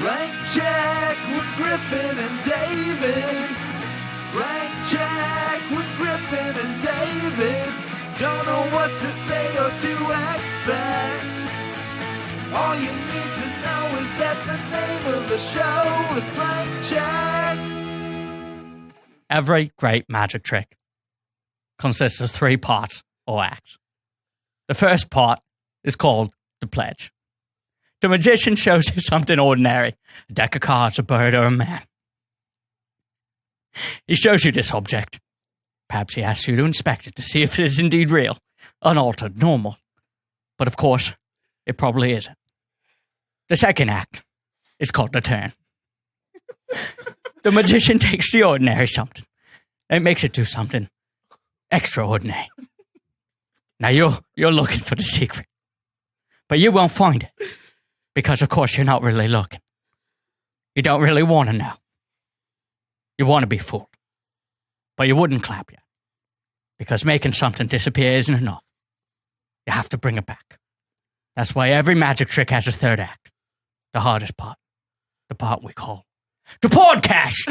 Blank check with Griffin and David. Blank check with Griffin and David. Don't know what to say or to expect. All you need to know is that the name of the show is Blank Check. Every great magic trick consists of 3 parts or acts. The first part is called the pledge. The magician shows you something ordinary, a deck of cards, a bird, or a man. He shows you this object. Perhaps he asks you to inspect it to see if it is indeed real, unaltered, normal. But of course, it probably isn't. The second act is called the turn. The magician takes the ordinary something and makes it do something extraordinary. Now you're looking for the secret, but you won't find it because, of course, you're not really looking. You don't really want to know. You want to be fooled, but you wouldn't clap yet because making something disappear isn't enough. You have to bring it back. That's why every magic trick has a third act. The hardest part. The part we call the podcast.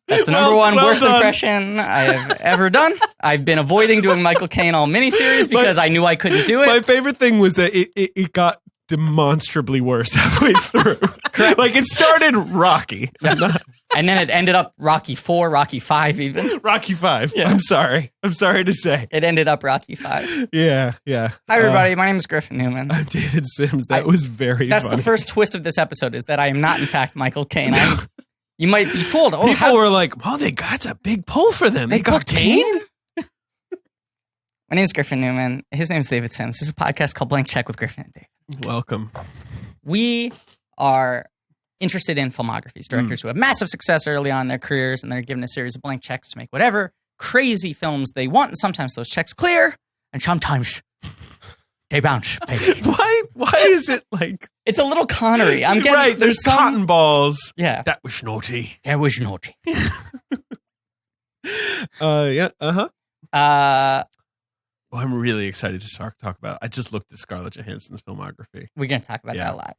That's the number one worst impression I have ever done. I've been avoiding doing Michael Caine all miniseries because I knew I couldn't do it. My favorite thing was that it got demonstrably worse halfway through. Like, it started rocky. And then it ended up Rocky 4, Rocky 5 even. Rocky 5. Yeah. I'm sorry to say. It ended up Rocky 5. Yeah. Hi, everybody. My name is Griffin Newman. I'm David Sims. That was very That's funny. the first twist of this episode, is that I am not, in fact, Michael Caine. You might be fooled. Oh, People were like, oh, that's a big pull for them. They got Caine? My name is Griffin Newman. His name is David Sims. This is a podcast called Blank Check with Griffin and David. Welcome. We are interested in filmographies, directors who have massive success early on in their careers, and they're given a series of blank checks to make whatever crazy films they want, and sometimes those checks clear, and sometimes they bounce, baby. Why is it like... It's a little Connery. I'm getting... Right, there's cotton balls. Yeah. That was naughty. That was naughty. Yeah, uh-huh. Well, I'm really excited to talk about. I just looked at Scarlett Johansson's filmography. We're going to talk about that a lot.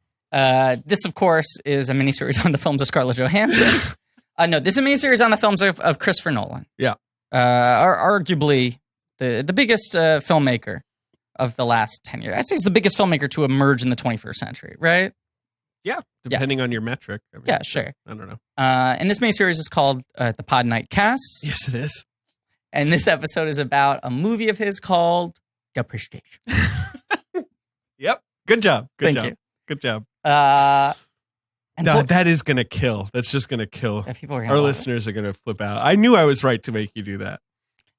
This, of course, is a miniseries on the films of Scarlett Johansson. No, this is a miniseries on the films of Christopher Nolan. Yeah. Arguably the biggest filmmaker of the last 10 years. I'd say he's the biggest filmmaker to emerge in the 21st century, right? Yeah, depending on your metric. I mean, yeah, sure. I don't know. And this miniseries is called The Pod Night Casts. Yes, it is. And this episode is about a movie of his called The Prestige. Yep. Good job. Thank you. Good job. And that is going to kill. That's just going to kill. Yeah, people are Our listeners are going to flip out. I knew I was right to make you do that.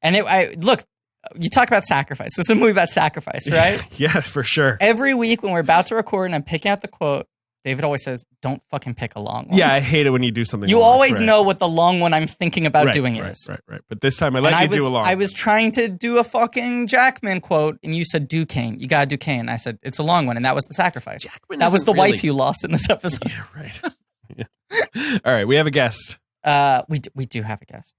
And look, you talk about sacrifice. This is a movie about sacrifice, right? Yeah, for sure. Every week when we're about to record and I'm picking out the quote, David always says, don't fucking pick a long one. Yeah, I hate it when you do something You long, always right. know what the long one I'm thinking about doing is. Right. But this time I let you do a long I was trying to do a fucking Jackman quote, and you said, do Caine. You got to do Caine. I said, it's a long one, and that was the sacrifice. That was the wife you lost in this episode. Yeah, right. Yeah. All right, we have a guest. We do have a guest.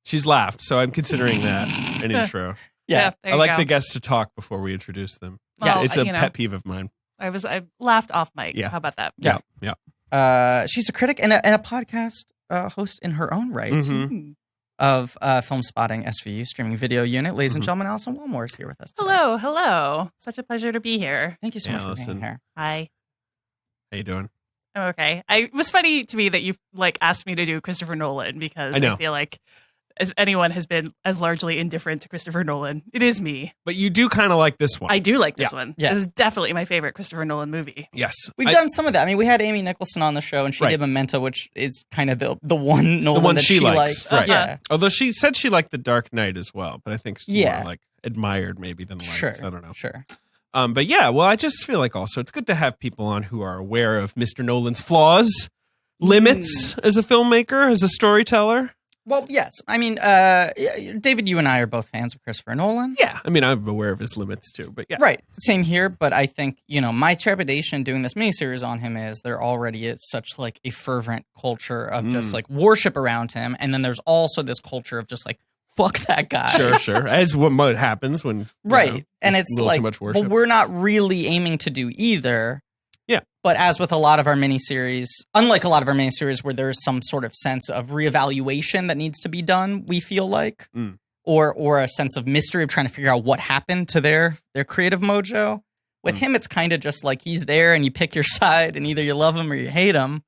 She's laughed, so I'm considering that an intro. Yeah. I like the guests to talk before we introduce them. Well, it's a pet peeve of mine. I laughed off mic. Yeah. How about that? Yeah. She's a critic and a podcast host in her own right of Filmspotting SVU, streaming video unit. Ladies and gentlemen, Alison Willmore is here with us today. Hello. Such a pleasure to be here. Thank you so much for being here. Hi. How you doing? I'm okay. It was funny to me that you asked me to do Christopher Nolan because I feel like as anyone has been as largely indifferent to Christopher Nolan, it is me. But you do kind of like this one. I do like this one. Yeah. This is definitely my favorite Christopher Nolan movie. Yes. We've done some of that. I mean, we had Amy Nicholson on the show, and she did Memento, which is kind of the one Nolan that she likes. Right. Yeah. Although she said she liked The Dark Knight as well, but I think she's more admired maybe than liked. Sure. I don't know. Sure. But yeah, well, I just feel like also it's good to have people on who are aware of Mr. Nolan's flaws, limits as a filmmaker, as a storyteller. Well, yes. I mean, David, you and I are both fans of Christopher Nolan. Yeah. I mean, I'm aware of his limits too, but yeah. Right. Same here. But I think, my trepidation doing this miniseries on him is there already is such a fervent culture of just worship around him. And then there's also this culture of just fuck that guy. Sure. As what happens when, and it's too much worship. well, we're not really aiming to do either. Yeah. But as with a lot of our miniseries, unlike a lot of our miniseries where there's some sort of sense of reevaluation that needs to be done, we feel like, or a sense of mystery of trying to figure out what happened to their creative mojo. With him, it's kind of just like he's there and you pick your side and either you love him or you hate him.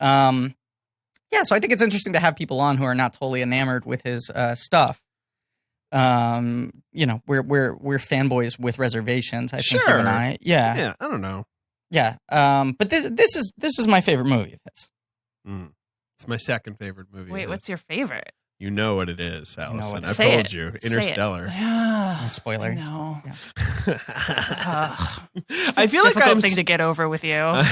So I think it's interesting to have people on who are not totally enamored with his stuff. We're fanboys with reservations. I think you and I, yeah. I don't know. Yeah, but this is my favorite movie of his. It's my second favorite movie. Wait, what's your favorite? You know what it is, Allison. I've Say told it. you. Say Interstellar. Yeah. Spoilers. No. Yeah. I feel like I'm thing to get over with you. I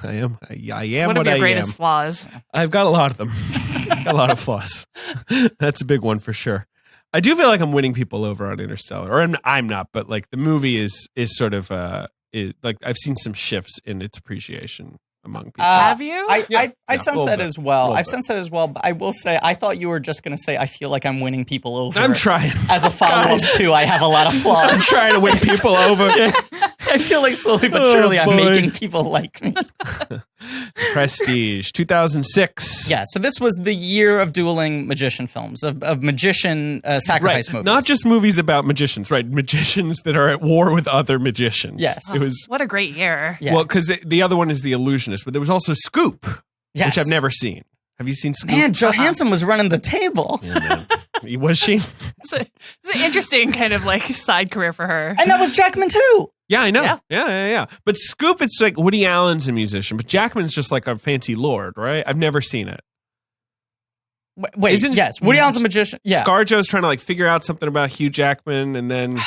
am. I am one of what your I greatest am. flaws. I've got a lot of them. Got a lot of flaws. That's a big one for sure. I do feel like I'm winning people over on Interstellar, or I'm not, but like the movie is sort of like I've seen some shifts in its appreciation among people. Have you? I've sensed that as well. I've sensed that as well. But I will say, I thought you were just going to say, I feel like I'm winning people over. I'm trying. As a follow-up to, I have a lot of flaws. I'm trying to win people over. I feel like slowly but surely I'm making people like me. Prestige, 2006. Yeah, so this was the year of dueling magician films, of magician sacrifice movies. Not just movies about magicians, right? Magicians that are at war with other magicians. Yes. It was, what a great year. Yeah. well, because the other one is The Illusionist, but there was also Scoop, which I've never seen. Have you seen Scoop? Man, Johansson was running the table. Yeah, was she? It's an interesting kind of like side career for her. And that was Jackman too. Yeah, I know. Yeah. But Scoop, it's like Woody Allen's a musician, but Jackman's just like a fancy lord, right? I've never seen it. Wait, yes, Woody Allen's a magician. Yeah. ScarJo's trying to like figure out something about Hugh Jackman, and then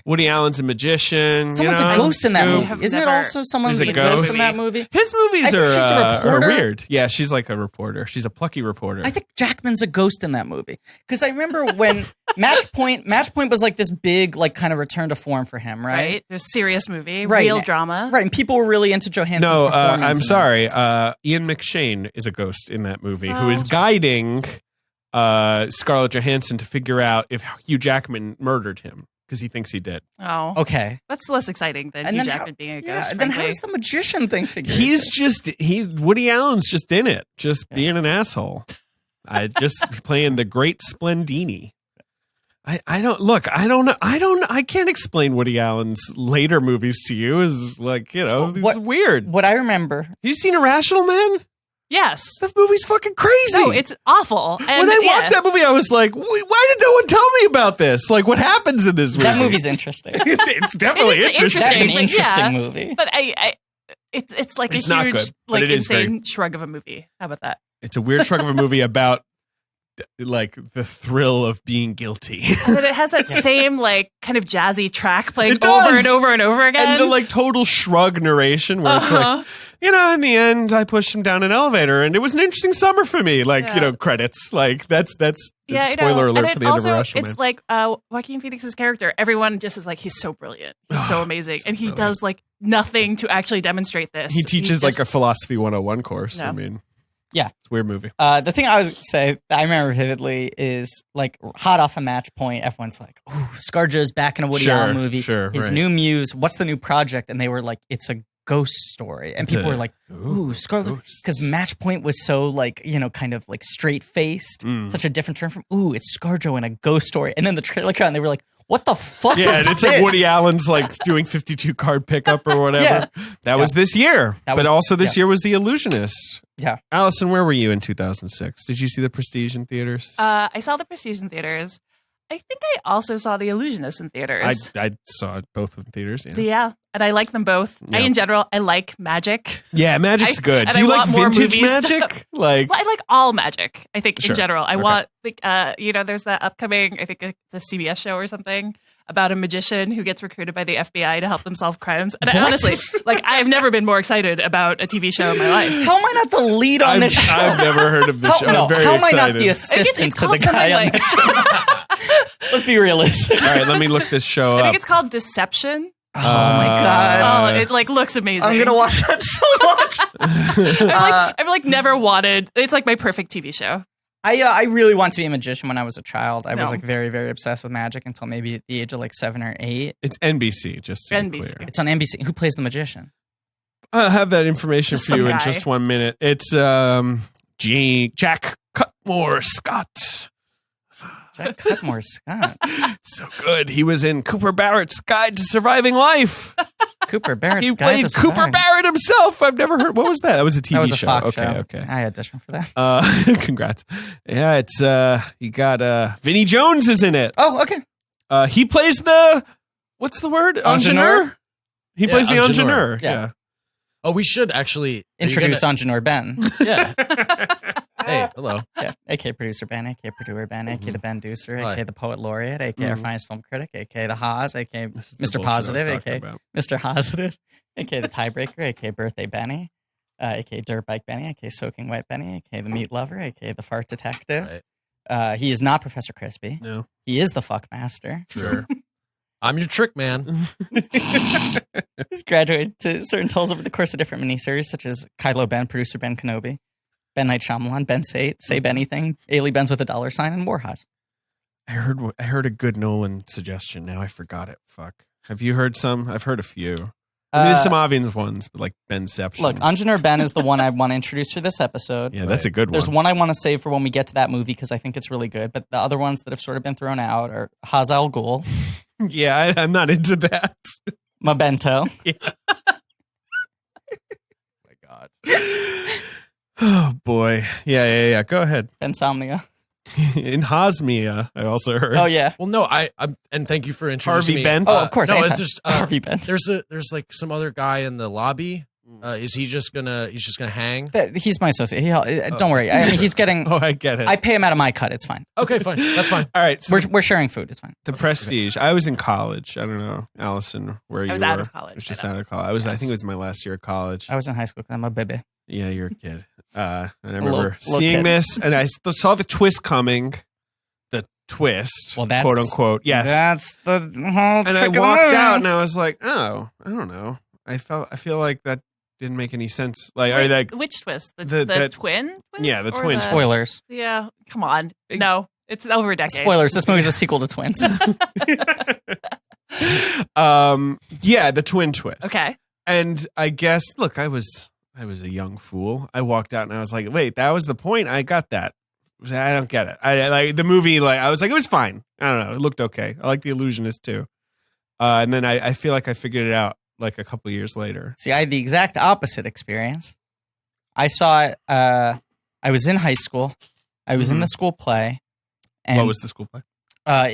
Woody Allen's a magician. Someone's a ghost in that movie. Isn't it also someone's a ghost in that movie? His movies she's a are weird. Yeah, she's like a reporter. She's a plucky reporter. I think Jackman's a ghost in that movie. Because I remember when Match Point was like this big, like kind of return to form for him, right? Right. A serious movie, right. Real drama. Right, and people were really into Johansson's performance. I'm sorry. Ian McShane is a ghost in that movie who is guiding Scarlett Johansson to figure out if Hugh Jackman murdered him because he thinks he did. Oh, okay. That's less exciting than Hugh Jackman being a ghost. Yeah, then how does the magician thing figure? Woody Allen's just in it, just being an asshole. Just playing the great Splendini. I can't explain Woody Allen's later movies to you. Is like, it's weird. What I remember. Have you seen Irrational Man? Yes. That movie's fucking crazy. No, it's awful. And when I watched that movie, I was like, why did no one tell me about this? Like, what happens in this movie? That movie's interesting. It's definitely interesting. That's an interesting movie. But it's like it's a huge, good, like insane very... shrug of a movie. How about that? It's a weird shrug of a movie about like the thrill of being guilty. And then it has that same like kind of jazzy track playing over and over and over again. And the like total shrug narration where it's like, in the end I pushed him down an elevator and it was an interesting summer for me. Like, credits. Like that's spoiler alert for the end of Irrational Man. It's like Joaquin Phoenix's character. Everyone just is like, he's so brilliant. He's so amazing. And he does like nothing to actually demonstrate this. He teaches like a philosophy 101 course. No. I mean, yeah. It's a weird movie. The thing I was going to say that I remember vividly is like hot off a Match Point, everyone's like, ooh, ScarJo's back in a Woody Allen movie. His new muse, what's the new project? And they were like, it's a ghost story. And people were like, ooh, ScarJo. Because Match Point was so like, kind of like straight-faced. Such a different term from, ooh, it's ScarJo in a ghost story. And then the trailer came out and they were like, what the fuck is and it's this? like Woody Allen's like doing 52 card pickup or whatever. That was this year. But also this year was The Illusionist. Yeah. Allison, where were you in 2006? Did you see The Prestige in theaters? I saw The Prestige in theaters. I think I also saw The Illusionist in theaters. I saw both in theaters. Yeah, and I like them both. Yeah. In general, I like magic. Yeah, magic's good. Do you like vintage magic? Well, I like all magic. I think in general, I want like there's that upcoming. I think it's a CBS show or something about a magician who gets recruited by the FBI to help them solve crimes. And honestly, like I have never been more excited about a TV show in my life. How am I not the lead on this show? I've never heard of this show. I'm very how excited. am I not the assistant to the guy on that show? Let's be realistic. All right, let me look this show up. I think it's called Deception. Oh my god! Oh, it like looks amazing. I'm gonna watch that so much. I've like never wanted. It's like my perfect TV show. I really wanted to be a magician when I was a child. I was like very, very obsessed with magic until maybe at the age of like 7 or 8. It's NBC, just to be clear. It's on NBC. Who plays the magician? I'll have that information for you in guy. just 1 minute. It's Jack Cutmore Scott. Jack Cutmore Scott. So good. He was in Cooper Barrett's Guide to Surviving Life. Cooper Barrett's He Guide played to Cooper Surviving. Barrett himself. I've never heard. What was that? That was a TV That was a show. Fox show. Okay. I auditioned for that. Congrats. Yeah, it's you got Vinnie Jones is in it. Oh, okay. He plays the what's the word? Ingenieur? He Yeah, plays the ingenieur. ingenieur. Yeah. Oh, we should actually Introduce Ingenieur Ben. Yeah. Hey, hello. Yeah, aka producer Ben, aka producer Ben, aka the Ben Deucer, aka Hi. the poet laureate, aka our finest film critic, aka the Haas, aka This is the Mr. bullshit I was Positive, talking aka about. Mr. Positive, aka the tiebreaker, aka birthday Benny, aka dirt bike Benny, aka soaking wet Benny, aka the meat lover, aka the fart detective. Right. He is not Professor Crispy. No. He is the fuck master. Sure. I'm your trick man. He's graduated to certain titles over the course of different miniseries, such as Kylo Ben, producer Ben Kenobi, Ben Night Shyamalan, Ben Sate, Say Anything, Ailey Benz with a $sign, and Warhaz. I heard a good Nolan suggestion. Now I forgot it. Fuck. Have you heard some? I've heard a few. There's some obvious ones, but like Benception. Look, Ingenieur Ben is the one I want to introduce for this episode. yeah, that's a good one. There's one I want to save for when we get to that movie because I think it's really good. But the other ones that have sort of been thrown out are Haz Al Ghul, Yeah, I'm not into that. Mabento. My God. Oh boy. Yeah. Go ahead. Bensomnia. In Hosmia, I also heard. Oh, yeah. Well, no, I'm and thank you for introducing Harvey me. Bent. Oh, of course. No, anytime. it's just Harvey Bent. there's like some other guy in the lobby. Is he just gonna hang? He's my associate. Don't worry. I mean, he's getting. Oh, I get it. I pay him out of my cut. It's fine. Okay, fine. That's fine. All right. So We're sharing food. It's fine. the Prestige. I was in college. I don't know, Allison, where you were. was out of college I was just by out then. of college. I think it was my last year of college. I was in high school because I'm a baby. Yeah, you're a kid. And I remember little seeing kid. this, and I saw the twist coming. The twist, Well, that's quote unquote. Yes. That's the whole. And I walked out, and I was like, "Oh, I don't know." I feel like that didn't make any sense. Like, are Wait, like, which twist? The the- twin? Twist? yeah, the Or twin. Spoilers. Yeah, come on. No, it's over a decade. Spoilers. This movie's a sequel to Twins. yeah, the twin twist. Okay. And I guess, look, I was a young fool. I walked out, and I was like, "Wait, that was the point. I got that. I don't get it. I like the movie. Like, I was like, it was fine. I don't know. It looked okay. I like The Illusionist too. And then I feel like I figured it out like a couple years later. See, I had the exact opposite experience. I saw it. I was in high school. I was in the school play. And What was the school play?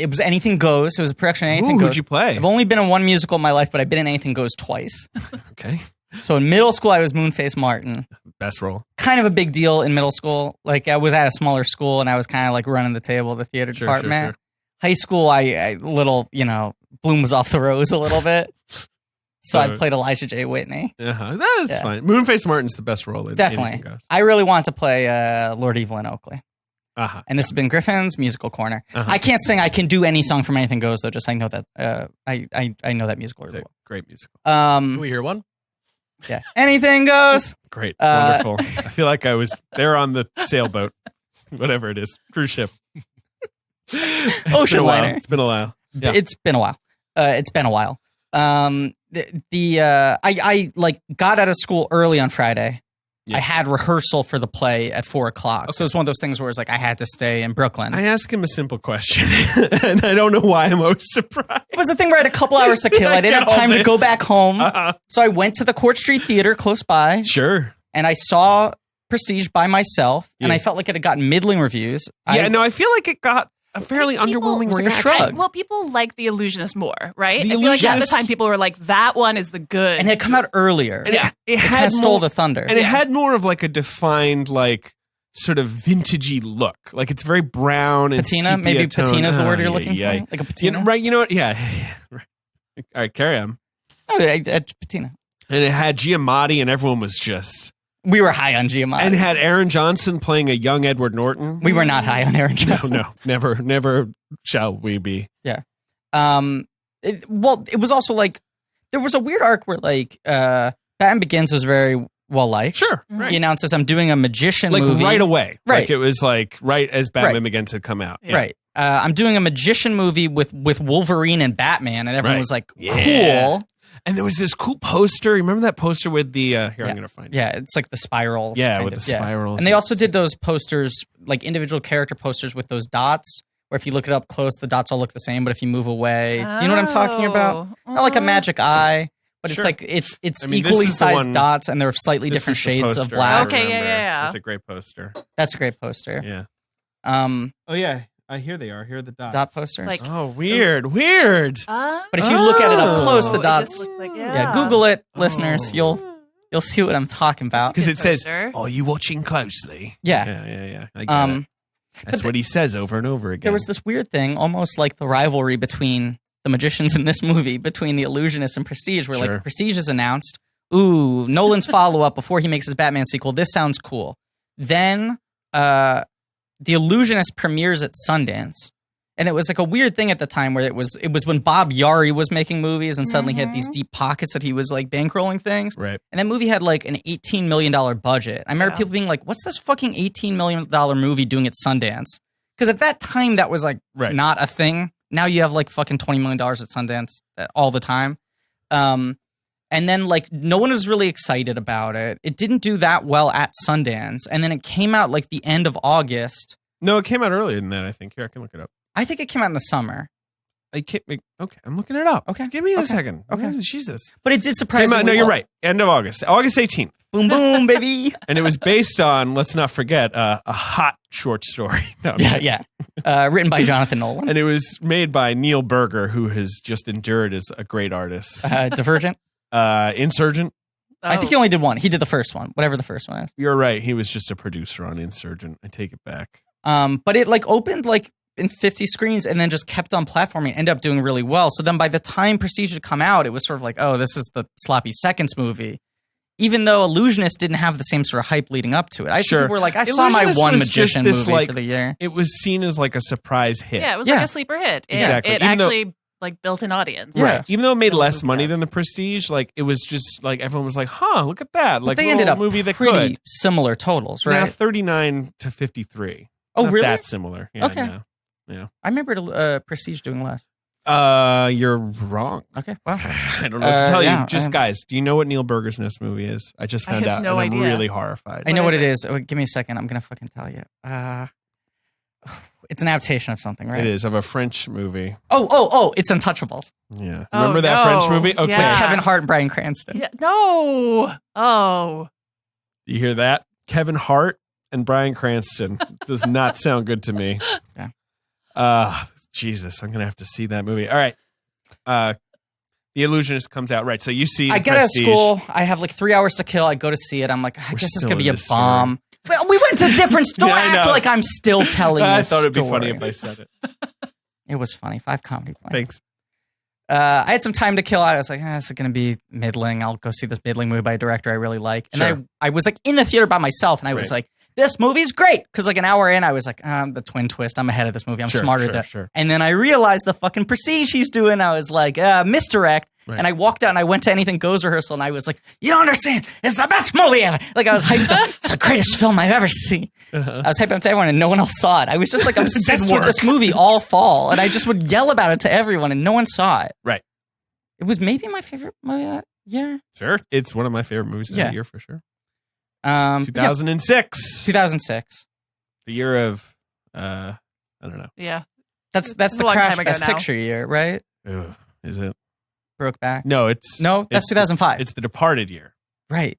it was Anything Goes. It was a production of Anything Ooh, Goes. who'd you play? I've only been in one musical in my life, but I've been in Anything Goes twice. Okay, So in middle school, I was Moonface Martin. best role. Kind of a big deal in middle school. Like, I was at a smaller school, and I was kind of like running the table, the theater department. High school, I little, bloom was off the rose a little bit. So I played Elijah J. Whitney. That's Yeah. fine. Moonface Martin's the best role. In Definitely. Anything Goes. I really wanted to play Lord Evelyn Oakley. Uh-huh. And this has been Griffin's Musical Corner. Uh-huh. I can't sing. I can do any song from Anything Goes, though. Just I know that I know that musical It's really a great musical. well. Can we hear one? Yeah. Anything Goes. Great. Wonderful. I feel like I was there on the sailboat, whatever it is, cruise ship. Ocean liner. It's been a while. Yeah. It's been a while. I like got out of school early on Friday. Yeah. I had rehearsal for the play at 4:00. So it's one of those things where it's like I had to stay in Brooklyn. I asked him a simple question, and I don't know why I'm always surprised. It was a thing where I had a couple hours to kill. I didn't have Get all time to go this. back home. Uh-huh. So I went to the Court Street Theater close by, Sure. and I saw Prestige by myself, and Yeah. I felt like it had gotten middling reviews. Yeah, no, I feel like it got a fairly People- underwhelming It was like a reaction. shrug. Well, people like The Illusionist more, right? The I feel like at the Illusionist- time people were like, that one is the good. And it had come out earlier. And it It had kind of stole more, the thunder. and it had more of like a defined, like sort of vintagey look. Like it's very brown and Patina? sepia Maybe tone. patina's the word you're Oh, looking yeah. for? Like a You patina? know, right? You know what? Yeah. Right. All right, carry on. Oh, patina. And it had Giamatti, and everyone was just. We were high on Giamatti. And it had Aaron Johnson playing a young Edward Norton. We were not high on Aaron Johnson. No, never shall we be. Yeah. It was also like there was a weird arc where like Batman Begins was very well liked. Sure, Mhm. right. He announces I'm doing a magician Like movie right away. Right. Like it was like right as Batman Right. Begins had come out. Yeah. Right. I'm doing a magician movie with Wolverine and Batman, and everyone Right. was like, Yeah. cool. And there was this cool poster. Remember that poster with the here? I'm gonna find it. Yeah, it's like the spirals. Yeah, with the spirals. And they also did those posters, like individual character posters with those dots. Where if you look it up close, the dots all look the same, but if you move away, do you know what I'm talking about? Not like a magic eye, but Sure. it's like it's I mean, equally this is the sized one- dots, and they're slightly This different is the shades of poster I black. Okay, remember. yeah. It's a great poster. That's a great poster. Yeah. Um, Oh yeah. Here they are. Here are the dots. dot posters. Like- Oh, weird. Weird. but if you look at it up close, the It dots. just looks like, Yeah, Google it, listeners. Oh. You'll see what I'm talking about. Because it says, Poster. "Are you watching closely?" Yeah. Yeah. I get it. That's what he says over and over again. There was this weird thing, almost like the rivalry between the magicians in this movie, between the Illusionist and Prestige, where Sure. like Prestige is announced. Ooh, Nolan's follow-up before he makes his Batman sequel. This sounds cool. Then the Illusionist premieres at Sundance. And it was like a weird thing at the time where it was when Bob Yari was making movies and suddenly he had these deep pockets that he was like bankrolling things. right. And that movie had like an $18 million budget. I remember Yeah. people being like, what's this fucking $18 million movie doing at Sundance? Because at that time, that was like Right. not a thing. Now you have like fucking $20 million at Sundance all the time. And then like no one was really excited about it. It didn't do that well at Sundance. And then it came out like the end of August. No, it came out earlier than that. I think. Here, I can look it up. I think it came out in the summer. Okay, I'm looking it up. Okay. Give me a Okay. second. Okay. Jesus. But it did surprise Came out, me. no, you're right. End of August. August 18th. Boom, boom, baby. And it was based on, let's not forget, a hot short story. No, I'm kidding. Yeah. Written by Jonathan Nolan. And it was made by Neil Berger, who has just endured as a great artist. Divergent. Insurgent. I think he only did one. He did the first one, whatever the first one is. You're right. He was just a producer on Insurgent. I take it back. But it like opened like in 50 screens and then just kept on platforming, ended up doing really well. So then by the time Prestige had come out, it was sort of like, oh, this is the Sloppy Seconds movie. Even though Illusionist didn't have the same sort of hype leading up to it. I think Sure. people were like, I saw my Illusionist one was just magician this, movie like, for the year. It was seen as like a surprise hit. Yeah, it was Yeah. like a sleeper hit. Exactly. It Even though- actually like built an audience. Yeah. Right. Even though it made Little less movie, money yes. than The Prestige, like it was just like everyone was like, huh, look at that. Like But they a ended little up movie that pretty could. similar totals, Now right? 39 to 53. Oh, Not really? that similar. Yeah, Okay. no. I remember Prestige doing less. You're wrong. Okay, wow. I don't know what to tell yeah, you. Just guys, do you know what Neil Berger's next movie is? I just I found have out no and I'm idea. really horrified. I know what is it is. Oh, give me a second. I'm going to fucking tell you. It's an adaptation of something, right? It is of a French movie. Oh, it's Untouchables. Yeah. Oh, Remember that no. French movie? Okay. Yeah. Kevin Hart and Bryan Cranston. Yeah. No. Oh. You hear that? Kevin Hart and Bryan Cranston. Does not sound good to me. Yeah. Jesus, I'm going to have to see that movie. All right. The Illusionist comes out. Right. So you see I The get out of Prestige. school. I have like 3 hours to kill. I go to see it. I'm like, I We're guess it's still going to be in a this story. bomb. Well, we went to a different store. Yeah, I I act know. like I'm still telling I this thought it'd be story. funny if I said it. It was funny. 5 comedy points. Thanks. I had some time to kill. I was like, this is going to be middling. I'll go see this middling movie by a director I really like. And Sure. I was like in the theater by myself, and I was Right. like, this movie's great. Because like an hour in, I was like, the twin twist. I'm ahead of this movie. I'm smarter than. Sure. And then I realized the fucking Prestige he's doing. I was like, misdirect. Right. And I walked out and I went to Anything Goes rehearsal, and I was like, you don't understand. It's the best movie ever. Like I was hyped up. It's the greatest film I've ever seen. I was hyped up to everyone, and no one else saw it. I was just like obsessed with this movie all fall, and I just would yell about it to everyone, and no one saw it. Right. It was maybe my favorite movie that year. Sure. It's one of my favorite movies of Yeah. that year for sure. 2006. 2006. The year of, I don't know. Yeah. That's It's the a long Crash time ago Best now. Picture year, right? Ugh, is it? Brokeback. No, it's. No, that's it's- 2005. It's The Departed year. Right.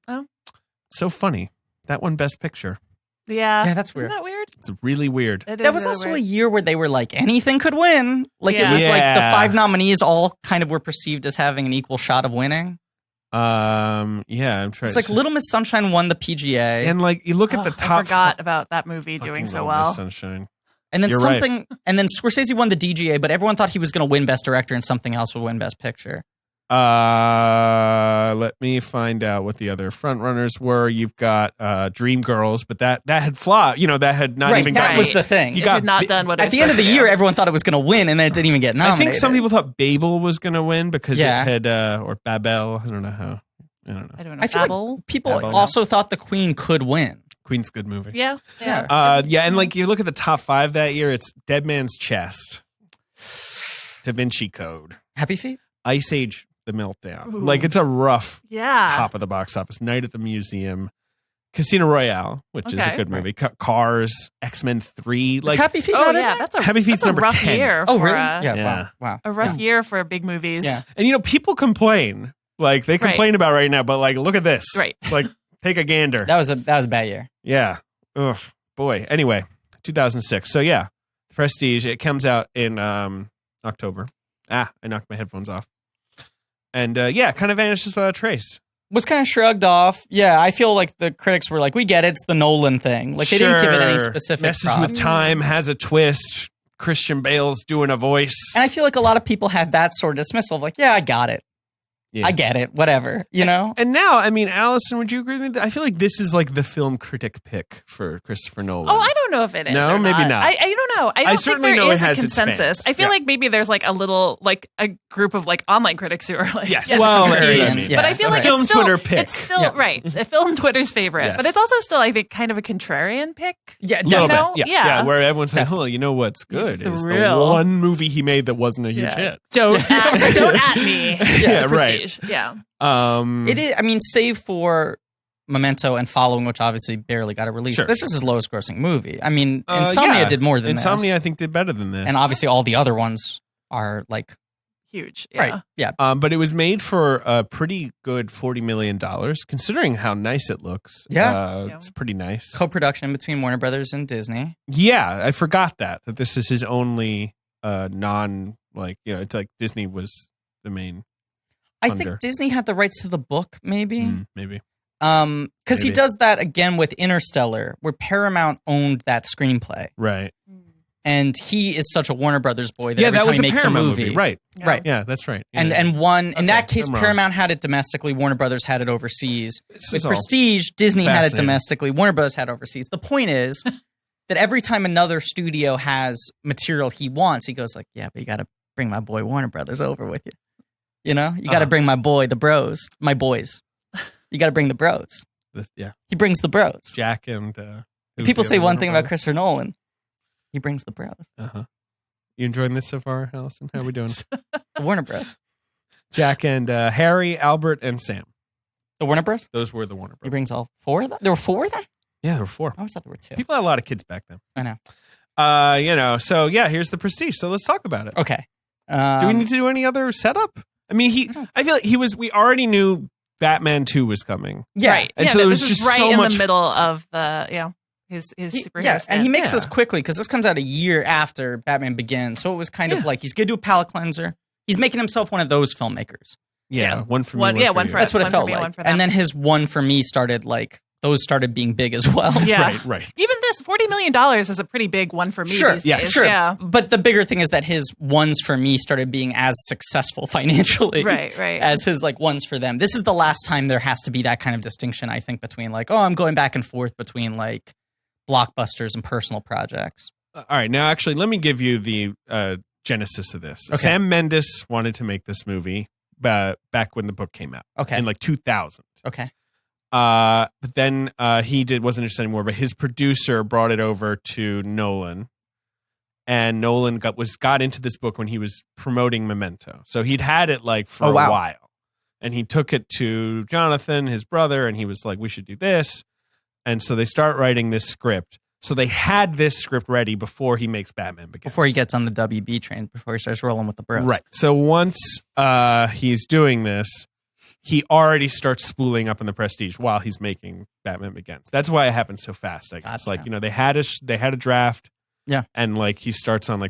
So funny. That one Best Picture. Yeah. Yeah, that's Isn't weird. that weird? It's really weird. It That is was really also weird. a year where they were like, anything could win. Like it Yeah. was like the Yeah. 5 nominees all kind of were perceived as having an equal shot of winning. Yeah, I'm trying It's to like say- Little Miss Sunshine won the PGA. And like, you look at the Ugh, top. I forgot about that movie fucking doing so Little Miss well. Sunshine. And then You're right. and then Scorsese won the DGA, but everyone thought he was going to win Best Director and something else would win Best Picture. Let me find out what the other front runners were. You've got Dreamgirls, but that had flopped. You know, that had not Right, even that gotten. was the thing. You It got had not bi- done what it At was the end of the supposed to year, do. everyone thought it was going to win, and then it didn't even get I nominated. think some people thought Babel was going to win because Yeah. it had, or Babel. I don't know how. I don't know. I don't know. I feel Babel. like people Babel. also thought The Queen could win. Queen's a good movie. Yeah. Yeah. And like you look at the top 5 that year, it's Dead Man's Chest, Da Vinci Code, Happy Feet? Ice Age the meltdown. Ooh. Like it's a rough Yeah. top of the box office. Night at the Museum, Casino Royale, which is a Okay. good movie. Cars, X-Men 3. Is Like Happy Feet Oh not in yeah, there? that's a Happy Feet's that's a number rough 10. year. Oh, for really? a- Yeah. Yeah. Wow. A rough year for big movies. Yeah. and people complain. Like they complain about right now, but like look at this. Right. Like take a gander. That was a bad year. Yeah. Ugh, boy. Anyway, 2006. So yeah, Prestige. It comes out in October. I knocked my headphones off. And kind of vanishes without a trace. Was kind of shrugged off. Yeah, I feel like the critics were like, we get it, it's the Nolan thing. Like, they didn't give it any Sure. specific Messes props. with time, has a twist. Christian Bale's doing a voice. And I feel like a lot of people had that sort of dismissal of like, yeah, I got it. Yeah. I get it. Whatever. You know? And now, I mean, Allison, would you agree with me? I feel like this is like the film critic pick for Christopher Nolan. Oh, I don't know if it is. No, or maybe not. I don't know. I don't certainly think know there it is has a its consensus. fans. I feel Yeah. like maybe there's like a little like a group of like online critics who are like, Yes. Well, Prestige. sure, yeah. But I feel like Film it's still Twitter pick. It's still Yeah. right. The film Twitter's favorite, Yes. but it's also still I think kind of a contrarian pick. Yeah, Little definitely. bit. No? Yeah. Yeah. Where everyone's like, oh, you know what's good The is the real. one movie he made that wasn't a huge hit. Don't at me. Yeah, right. Prestige. Yeah. It is, I mean, save for Memento and Following, which obviously barely got a release. Sure. This is his lowest grossing movie. I mean, Insomnia did more than Insomnia, this. I think, did better than this. And obviously all the other ones are like, Huge. Yeah. right. Yeah. But it was made for a pretty good $40 million, considering how nice it looks. Yeah. It's pretty nice. Co-production between Warner Brothers and Disney. Yeah, I forgot that this is his only it's like Disney was the main I funder. think Disney had the rights to the book, maybe. Maybe. Because he Maybe. does that again with Interstellar, where Paramount owned that screenplay. Right. And he is such a Warner Brothers boy that Yeah, every that time was he a makes Paramount a movie. Right. Yeah. Right. Yeah, that's right. And Yeah. and one in that Okay, case, I'm wrong. Paramount had it domestically. Warner Brothers had it overseas. This With is all Prestige, Disney had it fascinating. domestically. Warner Brothers had it overseas. The point is that every time another studio has material he wants, he goes like, "Yeah, but you got to bring my boy Warner Brothers over with you. You know, you got to bring my boy, the bros, my boys. You got to bring the bros. Yeah, He brings the bros. Jack and People say one thing about Christopher Nolan. He brings the bros. You enjoying this so far, Allison? How are we doing? The Warner Bros. Jack and Harry, Albert, and Sam. The Warner Bros. Those were the Warner He Bros. brings all four of them. There were four of them. Yeah, there were four. I always thought there were two. People had a lot of kids back then. I know. So yeah, here's the Prestige. So let's talk about it. Okay. Do we need to do any other setup? I mean, I feel like we already knew Batman 2 was coming. Yeah. Right. And yeah, so no, there was this is just right so in much the middle of the his superhero. Yeah, and he makes Yeah. this quickly because this comes out a year after Batman Begins. So it was kind of like he's going to do a palate cleanser. He's making himself one of those filmmakers. Yeah, one for me, One- one yeah, for one you. for That's what it one for felt me, like. one for them. And then his one for me started like, those started being big as well. Yeah. Right. Even this $40 million is a pretty big one for me Sure, these yes, days. sure. Yeah. But the bigger thing is that his ones for me started being as successful financially. Right. As his like ones for them. This is the last time there has to be that kind of distinction, I think, between like, oh, I'm going back and forth between like blockbusters and personal projects. All right, now actually, let me give you the genesis of this. Okay. Sam Mendes wanted to make this movie back when the book came out. Okay. In like 2000. Okay. But then he wasn't interested anymore. But his producer brought it over to Nolan, and Nolan got into this book when he was promoting Memento. So he'd had it like for Oh, wow. a while, and he took it to Jonathan, his brother, and he was like, "We should do this." And so they start writing this script. So they had this script ready before he makes Batman Begins. Before he gets on the WB train, before he starts rolling with the bros. Right. So once he's doing this, he already starts spooling up in the Prestige while he's making Batman Begins. That's why it happens so fast. I guess. Gotcha. Like, they had a draft. Yeah. And like he starts on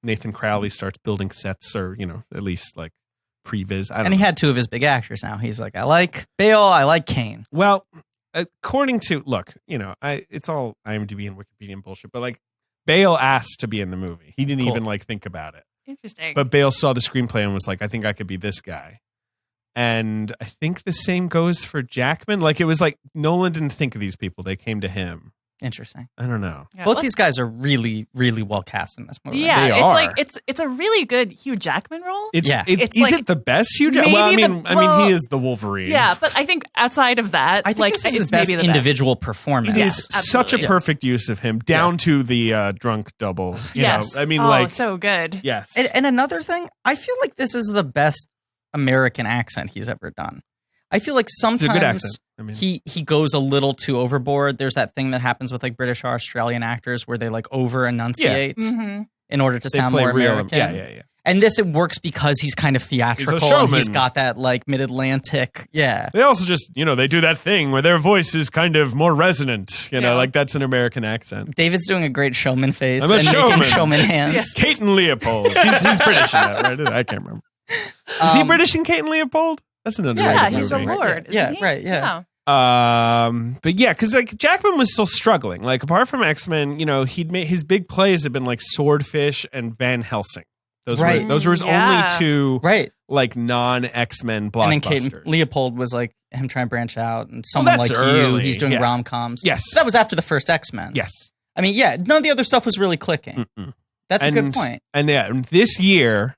Nathan Crowley starts building sets, or at least like previs. I don't And he know. had two of his big actors now. He's like, I like Bale, I like Kane. Well, according to it's all IMDb and Wikipedia and bullshit, but like Bale asked to be in the movie. He didn't Cool. even like think about it. Interesting. But Bale saw the screenplay and was like, I think I could be this guy. And I think the same goes for Jackman. Like, it was like Nolan didn't think of these people. They came to him. Interesting. I don't know. Yeah, Both let's- these guys are really, really well cast in this movie. Yeah, They it's are. like it's a really good Hugh Jackman role. It's, Yeah. Is It's like- it the best Hugh Jackman? Well, I maybe mean, well, he is the Wolverine. Yeah, but I think outside of that, I think like this is it's his best maybe the individual performance. It Yeah, is such a absolutely. perfect use of him, down to the drunk double. You Yes. know? I mean, oh, like, so good. yes. And another thing, I feel like this is the best American accent he's ever done. I feel like It's a good sometimes accent. I mean, he goes a little too overboard. There's that thing that happens with like British or Australian actors where they like over enunciate in order to they sound play more real. American. Yeah. And this, it works because he's kind of theatrical. And showman. he's got that like mid-Atlantic. Yeah. They also just, they do that thing where their voice is kind of more resonant. Like that's an American accent. David's doing a great showman face I'm a and showman. making showman hands. Yes. Kate and Leopold. He's British in that, right? I can't remember. Is he British in Kate and Leopold? That's an underrated Yeah, movie. he's a lord. Yeah, isn't he? right, yeah. But yeah, because like Jackman was still struggling. Like apart from X-Men, he'd made his big plays have been like Swordfish and Van Helsing. Those were his only two like non-X-Men blockbusters. And then Kate and Leopold was like him trying to branch out, and someone that's like you, early, he's doing yeah. rom-coms. Yes. That was after the first X-Men. Yes. I mean, yeah, none of the other stuff was really clicking. That's a good point. And this year,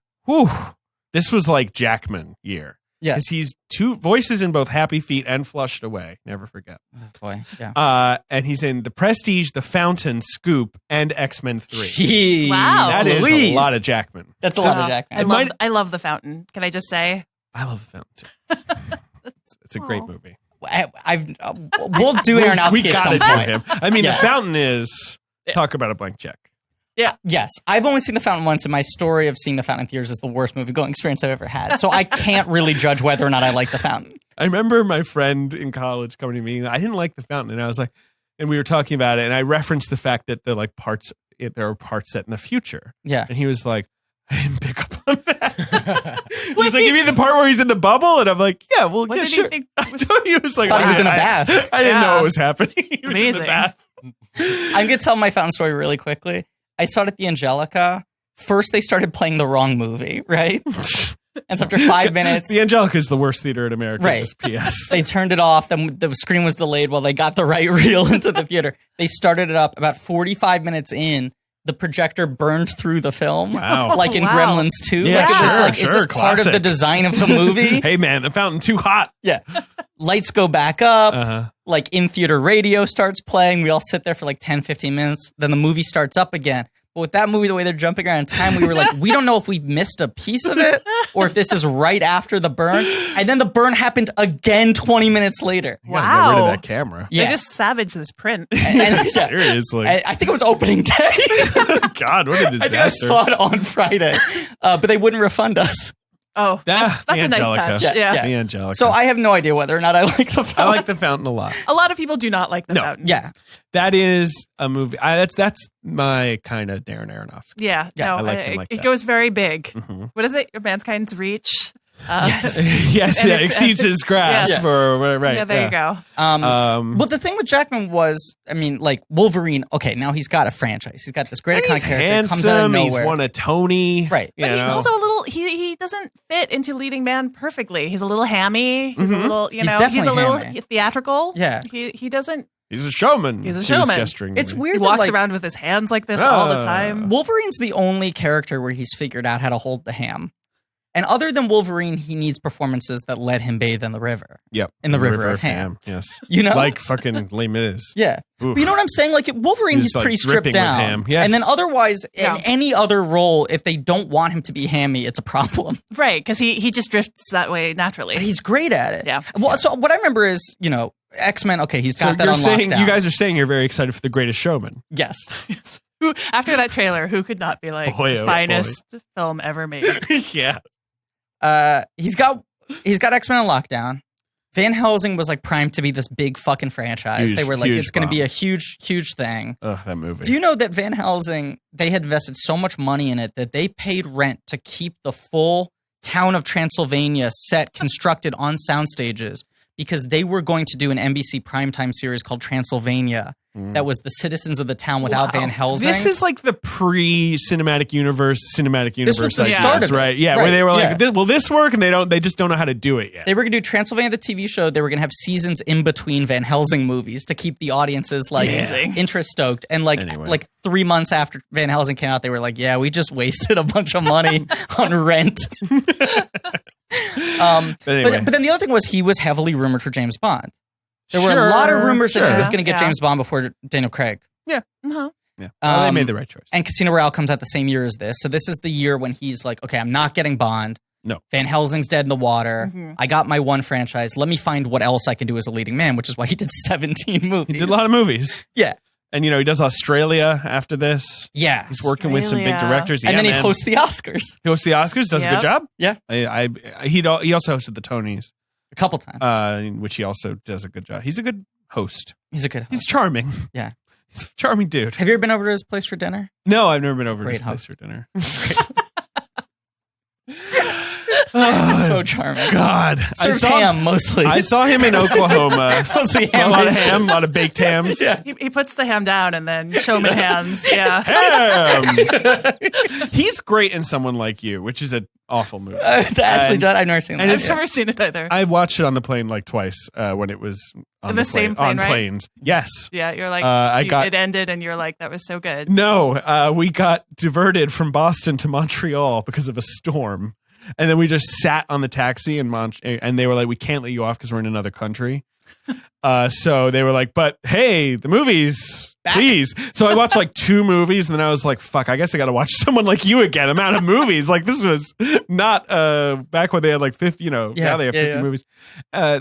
this was like Jackman year. Yeah. Because he's two voices in both Happy Feet and Flushed Away. Never forget. Oh, boy, yeah. And he's in The Prestige, The Fountain, Scoop, and X-Men 3. Jeez. Wow. That is a lot of Jackman. That's a lot of Jackman. I love The Fountain. Can I just say? I love The Fountain too. It's a great movie. We'll do Aronofsky We at gotta some do point. him. I mean, Yeah. The Fountain is talk about a blank check. Yeah. Yes. I've only seen The Fountain once, and my story of seeing The Fountain in theaters is the worst movie-going experience I've ever had. So I can't really judge whether or not I like The Fountain. I remember my friend in college coming to me. I didn't like The Fountain, and I was like, and we were talking about it, and I referenced the fact that there are parts set in the future. Yeah. And he was like, I didn't pick up on that. He was like, you mean the part where he's in the bubble? And I'm like, yeah, well, What yeah, did sure. you think? He was like, Thought he was in a bath. I didn't know Yeah. what was happening. He was in Amazing. the bath. I'm going to tell my Fountain story really quickly. I saw it at the Angelica. First, they started playing the wrong movie, right? And so after 5 minutes, The Angelica is the worst theater in America. Right. Just PS. they turned it off. Then the screen was delayed while they got the right reel into the theater. They started it up about 45 minutes in. The projector burned through the film. Wow. Like in Wow. Gremlins 2. Yeah, like, is sure, this part of the classic. design of the movie? Hey, man, The Fountain too hot. Yeah. Lights go back up. Uh-huh. Like in-theater radio starts playing. We all sit there for like 10, 15 minutes. Then the movie starts up again. But with that movie, the way they're jumping around in time, we were like, we don't know if we've missed a piece of it or if this is right after the burn. And then the burn happened again 20 minutes later. You gotta get rid Wow. of that camera. Yeah. They just savaged this print. And, yeah. Seriously. I think it was opening day. God, what a I think I disaster. saw it on Friday, but they wouldn't refund us. Oh, that's The a nice Angelica. touch. Yeah. Yeah. The Angelica. So I have no idea whether or not I like the I film. like The Fountain a lot. A lot of people do not like The No. Fountain. Yeah. That is a movie. That's my kind of Darren Aronofsky. Yeah. Yeah, No, I like him like it that. goes very big. Mhm. What is it? Your Mankind's Reach? Yes. Yes, And yeah, it's- exceeds his grasp. Yes. Or, right. Yeah, there you go. But the thing with Jackman was, I mean, like Wolverine. Okay, now he's got a franchise. He's got this great And iconic he's character. handsome. Comes out of nowhere. He's won a Tony. Right. You But he's know? also a little. He doesn't fit into leading man perfectly. He's a little hammy. He's a little. He's definitely he's a little hammy. theatrical. Yeah. He doesn't. He's a showman. He's a She was showman. gesturing to It's me. weird. He that, walks like, around with his hands like this all the time. Wolverine's the only character where he's figured out how to hold the ham. And other than Wolverine, he needs performances that let him bathe in the river. Yep. In the River of Ham. Yes. You know? Like fucking Les Mis. Yeah. Oof. But you know what I'm saying? Like Wolverine, He's, he's like, pretty dripping stripped with down. ham. Yes. And then otherwise, Yeah. in any other role, if they don't want him to be hammy, it's a problem. Right, because he just drifts that way naturally. But he's great at it. Yeah. Well, so what I remember is, X-Men, okay, he's So got that you're on saying lockdown. you guys are saying you're very excited for The Greatest Showman. Yes. Who, after that trailer, who could not be like Boy, the oh, finest film ever made? Yeah. He's got X-Men on lockdown. Van Helsing was like primed to be this big fucking franchise. Huge, they were like, huge it's going to be bomb. a huge, huge thing. Ugh, that movie. Do you know that Van Helsing, they had invested so much money in it that they paid rent to keep the full town of Transylvania set constructed on sound stages because they were going to do an NBC primetime series called Transylvania that was the citizens of the town without Wow. Van Helsing. This is like the pre-cinematic universe This was the ideas, start of it. right? Yeah, Right, where they were yeah. like, "Will this work?" And they just don't know how to do it yet. They were going to do Transylvania the TV show. They were going to have seasons in between Van Helsing movies to keep the audiences like Amazing. interest stoked. And Anyway. like 3 months after Van Helsing came out, they were like, "Yeah, we just wasted a bunch of money on rent." But anyway, But then the other thing was he was heavily rumored for James Bond. There were Sure, a lot of rumors that he sure. was going to get Yeah. James Bond before Daniel Craig. Uh-huh. yeah, well, they um, made the right choice. And Casino Royale comes out the same year as this. So this is the year when he's like, okay, I'm not getting Bond. No. Van Helsing's dead in the water. Mhm. I got my one franchise. Let me find what else I can do as a leading man, which is why he did 17 movies. He did a lot of movies. Yeah. And, he does Australia after this. Yeah. He's working with some big Australia. directors. And then he man. hosts the Oscars He hosts the Oscars, does a good Yep. job. Yeah. He also hosted the Tonys, a couple times. which he also does a good job. He's a good host. He's a good host. He's charming. Yeah. He's a charming dude. Have you ever been over to his place for dinner? No, I've never been over to Great his place host. for dinner. So charming. God. Serves ham mostly. I saw him in Oklahoma. Mostly A lot of ham. ham, a lot of baked hams. Yeah. He puts the ham down and then show him in hands. Yeah. Ham. He's great in Someone Like You, which is an awful movie. Actually, And- I've never seen that. and I've never seen it either. I watched it on the plane like twice when it was on The same plane, on right? planes. Yes. Yeah, you're like, it ended and you're like, that was so good. No, we got diverted from Boston to Montreal because of a storm. And then we just sat on the taxi and they were like, we can't let you off because we're in another country. So they were like, but hey, the movies, please. So I watched like 2 movies and then I was like, fuck, I guess I got to watch Someone Like You again. I'm out of movies. Like this was not back when they had like 50, now they have 50 movies.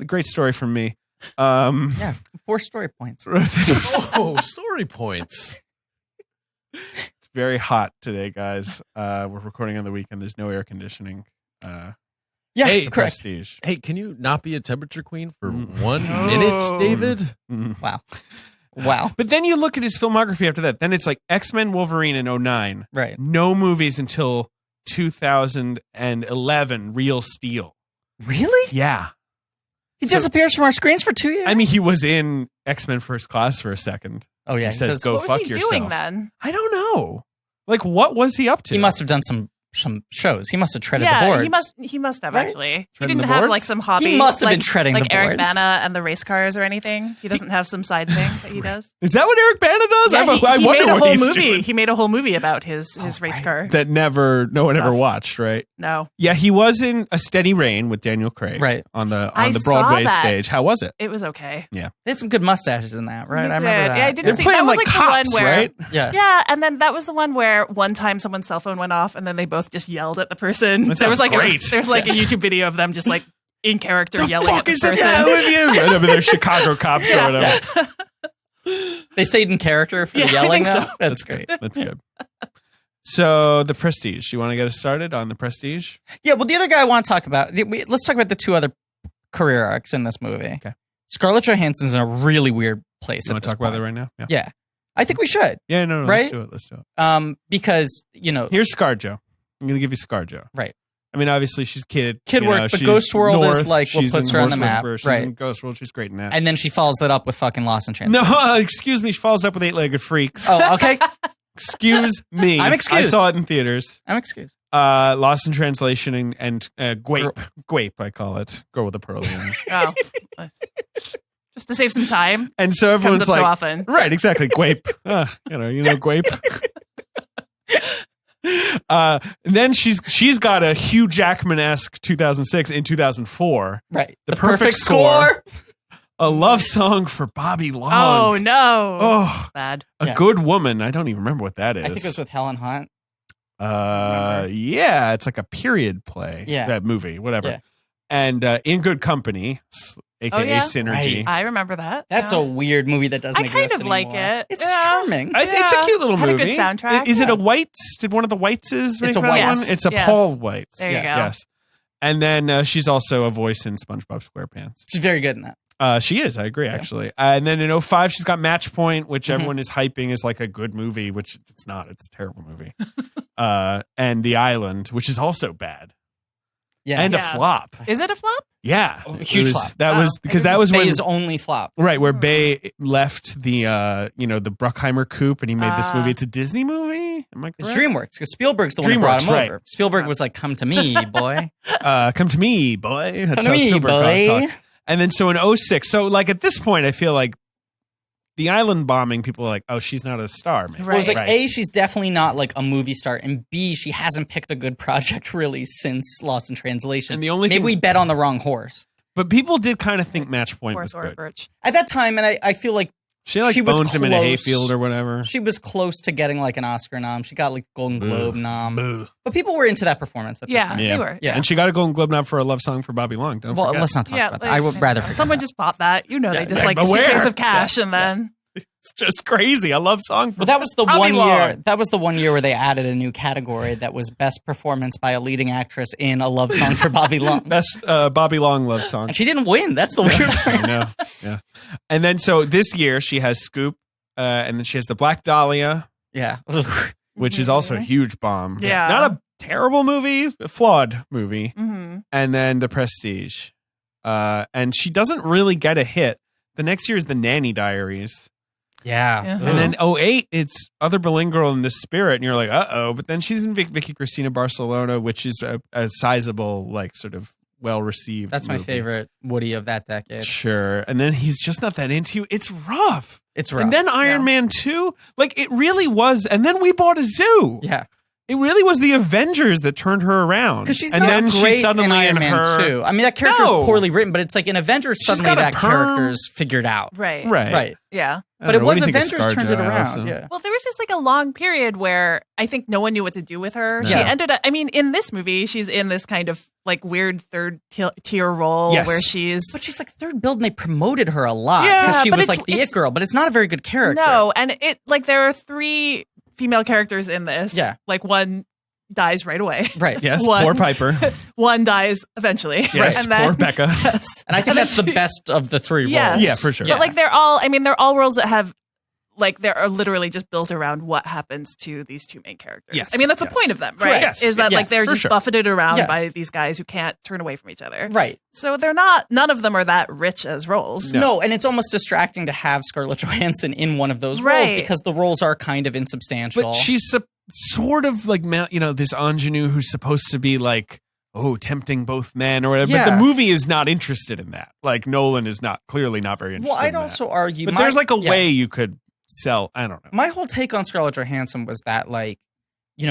Great story from me. Yeah, 4 story points. Oh, story points. It's very hot today, guys. We're recording on the weekend. There's no air conditioning. Yeah, Hey, correct. Prestige. Hey, can you not be a temperature queen for 1 minute, David? Wow. But then you look at his filmography after that. Then it's like X-Men Wolverine in 2009. Right. No movies until 2011, Real Steel. Really? Yeah. He disappears from our screens for 2 years? I mean, he was in X-Men First Class for a second. Oh, yeah. He says, go What was fuck he yourself. doing then? I don't know. Like, what was he up to? He must have done some shows. He must have treaded the Yeah, boards. he must have Right? actually. He Treading didn't the have boards? like some hobby. He must have like, been treading like the Eric boards. Bana and the race cars or anything. He doesn't have some side thing that he does. Is that what Eric Bana does? Yeah, I he wonder made a what whole he's movie. doing. He made a whole movie about his race right. car. That no one ever watched, right? No, Yeah, he was in A Steady Rain with Daniel Craig, Right. on the I Broadway saw that. stage. How was it? it was okay. They had some good mustaches in that, right? He I remember did. that. Yeah, I didn't They're see playing that was like like cops, the one where. right? Yeah. Yeah, and then that was the one where one time someone's cell phone went off, and then they both just yelled at the person. That There was sounds like great. there's like a YouTube video of them just like in character yelling at this person. with you? I know, but they're Chicago cops or whatever. They stayed in charter for Yeah, the I yelling, think though? so. That's great. That's good. So, The Prestige. You want to get us started on The Prestige? Yeah, well, the other guy I want to talk about, let's talk about the 2 other career arcs in this movie. Okay. Scarlett Johansson's in a really weird place. You want to talk about that right now? Yeah. I think we should. Yeah, no, Right? Let's do it. Because, Here's ScarJo. I'm going to give you ScarJo. Right. I mean, obviously, she's Kid you know, work, but she's Ghost World is North, like what she's puts in her on the Horse map. Whisperer, she's Right. in Ghost World. She's great in that. And then she follows that up with fucking Lost in Translation. No, excuse me. She follows up with 8-Legged Freaks. Oh, okay. Excuse me. I'm excused. I saw it in theaters. I'm excused. Lost in Translation and Gwape. Gwape, I call it. Girl with a pearl earring. Oh, just to save some time. And so Comes everyone's up like, so often. right, exactly. Gwape. You know Gwape. Then she's got a Hugh Jackman-esque 2006 in 2004. Right. The Perfect Score. A love song for Bobby Long. Oh no! Oh, Bad. a good woman. I don't even remember what that is. I think it was with Helen Hunt. Yeah, it's like a period play. Yeah. That movie, whatever. Yeah. And In Good Company, aka yeah? Synergy. Right. I remember that. That's yeah. a weird movie that doesn't I kind exist of like anymore. it. It's Yeah. charming. It's a Yeah. cute little Had a movie. good soundtrack. Is it Yeah. a Whites? Did one of the Whiteses make It's a that Whites. one? Yes. It's a Yes. Paul Whites. There you go. Yes. And then she's also a voice in SpongeBob SquarePants. She's very good in that. She is. I agree, actually. And then in 2005, she's got Match Point, which everyone is hyping as like a good movie, which it's not. It's a terrible movie. And The Island, which is also bad. Yeah. And Yeah. a flop. Is it a flop? Yeah. Huge It was- flop. That Wow. was because that It's was when Bay's only flop. right where Bay left the the Bruckheimer coupe and he made this Ah. movie. It's a Disney movie. Am I correct? It's DreamWorks because Spielberg's the one who brought him DreamWorks, right. over. Spielberg was like, "Come to me, boy." Come to me, boy. That's Come to how me, Spielberg boy. talks. And then so in 2006, so like at this point, I feel like the island bombing, people are like, oh, she's not a star. Maybe. Well, it's like Right. A, she's definitely not like a movie star, and B, she hasn't picked a good project really since Lost in Translation. And the only maybe thing- we bet on the wrong horse But people did kind of think Match Point was Or good. Birch. at that time, and I feel like She like She was bones him in a close. hayfield or whatever. She was close to getting like an Oscar nom. She got like Golden Globe nom. Boo. But people were into that performance. At the Yeah, time. Yeah. they were. Yeah. And she got a Golden Globe nod for a love song for Bobby Long. Don't Well, forget. let's not talk Yeah, about that. like, I would rather forget someone that. just bought that. You know, Yeah. they just I'm like a aware. suitcase of cash and then It's just crazy. A love song for Well, that was the Bobby one Long. year. That was the one year where they added a new category that was best performance by a leading actress in a love song for Bobby Long. Best Bobby Long love song. And she didn't win. That's the weird thing. I know. Yeah. And then so this year she has Scoop, and then she has the Black Dahlia, Yeah. which is also a huge bomb. Yeah. Not a terrible movie, a flawed movie. mm-hmm. And then The Prestige. And she doesn't really get a hit. The next year is The Nanny Diaries. Yeah. Yeah. And then 08, it's Other Berlin Girl in the Spirit. And you're like, uh-oh. But then she's in Vicky Cristina Barcelona, which is a sizable, like, sort of well-received That's my movie. favorite Woody of that decade. Sure. And then he's just not that into you. It's rough. It's rough. And then Iron Man 2, like it really was. And then We Bought a Zoo. yeah. It really was the Avengers that turned her around. Because she's and not then great she's suddenly in Iron Man her 2. I mean, that character's No. poorly written, but it's like in Avengers, She's suddenly got a that perm. character's figured out. Right. Right. Yeah. I But don't it know. What was do you think of Avengers turned it ScarJo, around. Allison? Yeah. Well, there was just like a long period where I think no one knew what to do with her. No. She Yeah. ended up, I mean, in this movie, she's in this kind of like weird third tier role Yes. where she's. But she's like third build, and they promoted her a lot. Yeah, because she but was it's- like the it it's- girl, but it's not a very good character. No, and it like there are 3 female characters in this. Yeah. Like one dies right away. Right. Yes, One. poor Piper. One dies eventually. Yes, And then, poor Becca. Yes. And I think that's the best of the 3 roles. Yes. Yeah, for sure. But like they're all roles that have like they're literally just built around what happens to these 2 main characters. Yes, I mean that's the yes. point of them, right? Correct. Yes, Is that yes, like they're for just sure. buffeted around Yeah. by these guys who can't turn away from each other. Right. So they're none of them are that rich as roles. No. and it's almost distracting to have Scarlett Johansson in one of those roles Right. because the roles are kind of insubstantial. But she's sort of like, this ingenue who's supposed to be like, tempting both men or whatever. Yeah. But the movie is not interested in that. Like Nolan is clearly not very interested well, I'd in that. also argue. But my- there's like a yeah. way you could sell. I don't know. My whole take on Scarlett Johansson was that, like,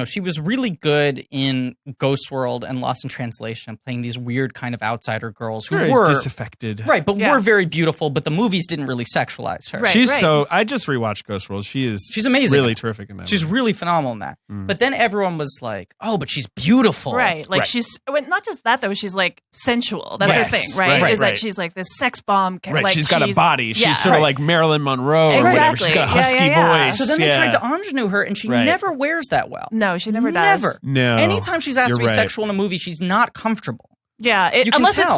she was really good in Ghost World and Lost in Translation, playing these weird kind of outsider girls who Very were disaffected. right, but Yeah. were very beautiful. But the movies didn't really sexualize her. Right. She's so. I just rewatched Ghost World. She's amazing. Really terrific in that. She's movie. really phenomenal in that. Mm. But then everyone was like, "Oh, but she's beautiful." Right. Like Right. she's not just that though, she's like sensual. That's her Yes. thing, right? Right, Is right. that she's like this sex bomb Right, like she's got a body. She's yeah. sort of like Marilyn Monroe or whatever. She's Exactly. got a Yeah, husky yeah. voice. So then they Yeah. tried to ingenue her, and she Right. never wears that well. No, she never does. Never. No. Anytime she's asked You're to be right. sexual in a movie, she's not comfortable. Yeah, You can unless tell. it's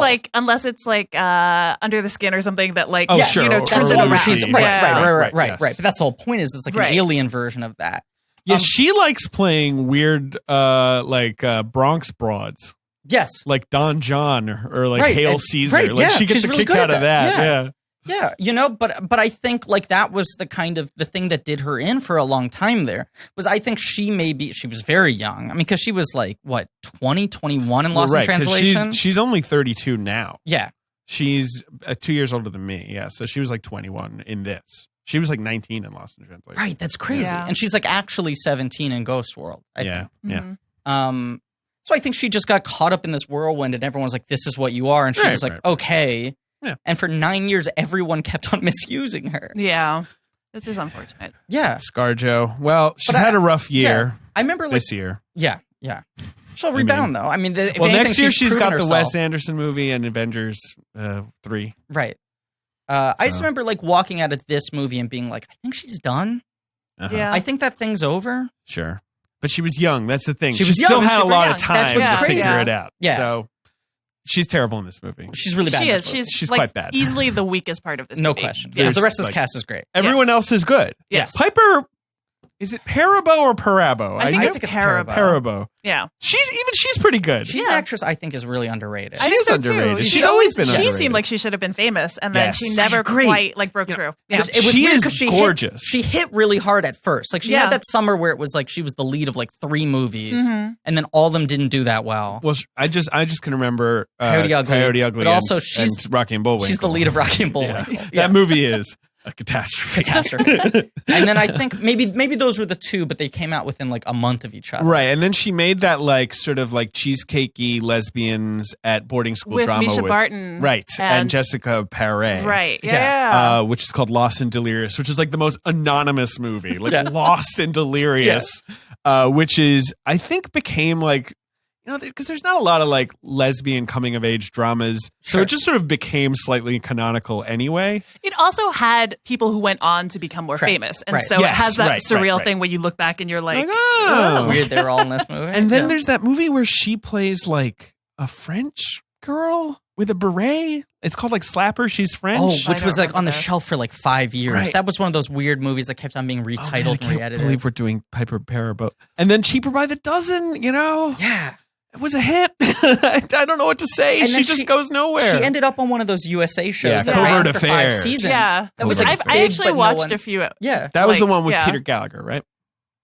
like Under the Skin or something that like Oh, Yes. sure. you know Or turns it overseas. around. She's, Yeah. right, Yeah. right. Yes. But that's the whole point. Is it's like Right. an alien version of that. Yeah, she likes playing weird, Bronx broads, Yes. like Don John or like Right, Hail and- Caesar. right, Like yeah, she gets she's a really kick good out at of that. that. Yeah, but I think like that was the kind of the thing that did her in for a long time there was I think she was very young. I mean, because she was like, what, 20, 21 in Lost in 'cause Translation? She's only 32 now. Yeah. She's 2 years older than me. Yeah, so she was like 21 in this. She was like 19 in Lost in Translation. Right, that's crazy. Yeah. And she's like actually 17 in Ghost World. I Yeah, think. yeah. So I think she just got caught up in this whirlwind and everyone was like, this is what you are. And she Right, was like, right. okay. Yeah. And for 9 years, everyone kept on misusing her. Yeah, this is unfortunate. Yeah. ScarJo. Well, she's But had a rough year I remember like, this year. yeah. She'll rebound though. I mean, if Well, anything, next year she's proven got the herself. Wes Anderson movie and Avengers 3. Right. I just So. remember like walking out of this movie and being like, I think she's done. Uh-huh. Yeah. I think that thing's over. Sure. But she was young. That's the thing. She was still young, had a super lot young. of time That's what's to crazy. figure it out. Yeah. So she's terrible in this movie. She's really bad. She in is. this movie. She's like, quite bad. Easily the weakest part of this no movie. question. Yeah. Because the rest of There's, this like- cast is great. Everyone Yes. else is good. Yes. Piper, is it Perabo or Perabo? I think it's Perabo. Perabo. Yeah. She's pretty good. She's Yeah. an actress I think is really underrated. I think is so underrated. too. She's always been She underrated. seemed like she should have been famous, and then Yes. she never agree. quite like broke through. Yeah. It was She weird is 'cause she gorgeous. She hit really hard at first. Like she Yeah. had that summer where it was like she was the lead of like 3 movies, Mhm. and then all of them didn't do that well. Well, I just can remember Coyote Ugly. Coyote Ugly, But also and she's- Rocky and Bullwinkle. She's the lead of Rocky and Yeah. Bullwinkle. That movie is a catastrophe. And then I think maybe those were the two, but they came out within like a month of each other. Right, and then she made that like sort of like cheesecakey lesbians at boarding school with drama Misha Barton, right, and Jessica Paré, right, yeah. Which is called Lost and Delirious, which is like the most anonymous movie, like Lost and Delirious, which is I think became like. Because there's not a lot of like lesbian coming of age dramas, so it just sort of became slightly canonical anyway. It also had people who went on to become more famous, and so it has that surreal thing where you look back and you're like, oh, weird, they were all in this movie. And then there's that movie where she plays like a French girl with a beret. It's called like Slapper. She's French. Oh, which was like on the shelf for like 5 years. Right. That was one of those weird movies that kept on being retitled and re-edited. I believe we're doing Piper Perabo. And then Cheaper by the Dozen. Yeah. It was a hit. I don't know what to say. And she just goes nowhere. She ended up on one of those USA shows that Covert ran for Affair. 5 seasons. Yeah, that was like I actually watched a few. Yeah, that was the one with Peter Gallagher, right?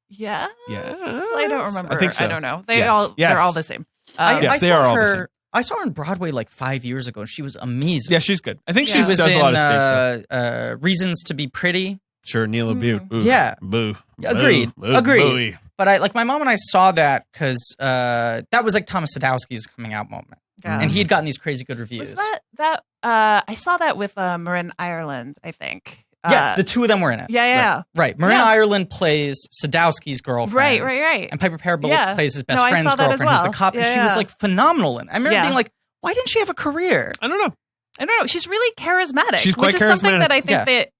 Yes. Yes. I don't remember. I think so. I don't know. They're all the same. They are all the same. I saw her on Broadway like 5 years ago, and she was amazing. Yeah, she's good. I think she was does in, a lot of stage stuff. Reasons to be Pretty. Sure, Neil Butte. Yeah. Boo. Agreed. Boo. Agreed. Booey. But like my mom and I saw that because that was like Thomas Sadowski's coming out moment, and he had gotten these crazy good reviews. Was that I saw that with Marin Ireland, I think. Yes, the two of them were in it. Yeah. Right. Marin Ireland plays Sadowski's girlfriend. Right. And Piper Perabo plays his best I friend's saw that girlfriend, as well. who's the cop. And she was like phenomenal. And I remember being like, why didn't she have a career? I don't know. She's really charismatic. She's quite which is something that I think that,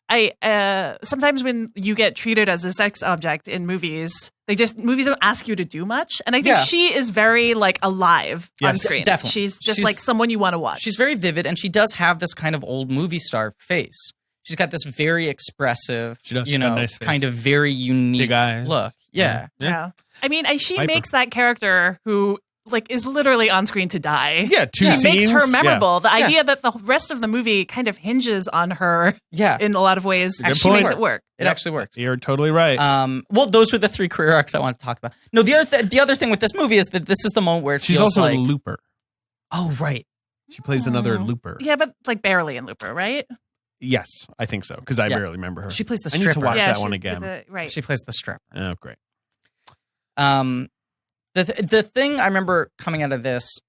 I sometimes when you get treated as a sex object in movies, movies don't ask you to do much, and I think she is very like alive on screen. Definitely, she's just like someone you want to watch. She's very vivid, and she does have this kind of old movie star face. She's got this very expressive, nice kind of very unique look. Yeah. I mean, she makes that character who. Like is literally on screen to die. Yeah, two she scenes. Makes her memorable. The idea that the rest of the movie kind of hinges on her. In a lot of ways, she makes it work. It actually works. You're totally right. Well, those were the 3 career arcs I want to talk about. No, the other thing with this movie is that this is the moment where it she's feels also like, a looper. Oh, right. She plays another looper. Yeah, but like barely in Looper, right? Yes, I think so because I barely remember her. She plays the I stripper. need to watch that one again. Right. She plays the stripper. Oh, great. The thing I remember coming out of this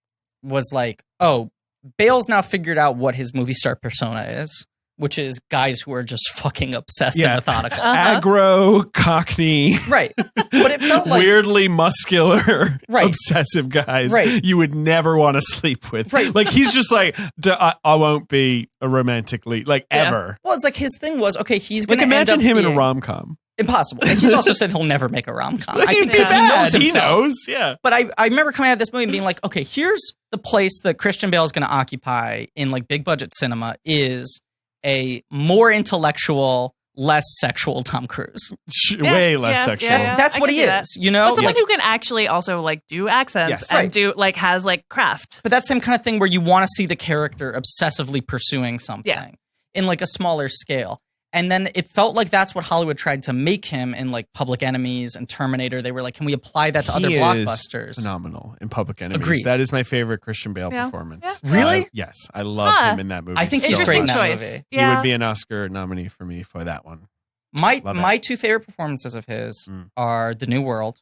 was like, oh, Bale's now figured out what his movie star persona is, which is guys who are just fucking obsessed and methodical. Aggro, cockney. Right. But it felt like... weirdly muscular, obsessive guys you would never want to sleep with. Right. Like, he's just like, I won't be a romantic lead, like, ever. Well, it's like his thing was, okay, he's going to imagine him in a rom-com. Impossible. And he's also said he'll never make a rom-com. I think he knows himself. He knows, yeah. But I remember coming out of this movie and being like, okay, here's the place that Christian Bale is going to occupy in like big budget cinema is a more intellectual, less sexual Tom Cruise. Way less sexual. That's what he is, you know? But someone who can actually also like do accents and do like has like craft. But that same kind of thing where you want to see the character obsessively pursuing something in like a smaller scale. And then it felt like that's what Hollywood tried to make him in like Public Enemies and Terminator. They were like, can we apply that to other blockbusters? Phenomenal in Public Enemies. Agreed. That is my favorite Christian Bale performance. Yeah. Really? Yes. I love him in that movie. I think he's great in that movie. He would be an Oscar nominee for me for that one. My 2 favorite performances of his are The New World,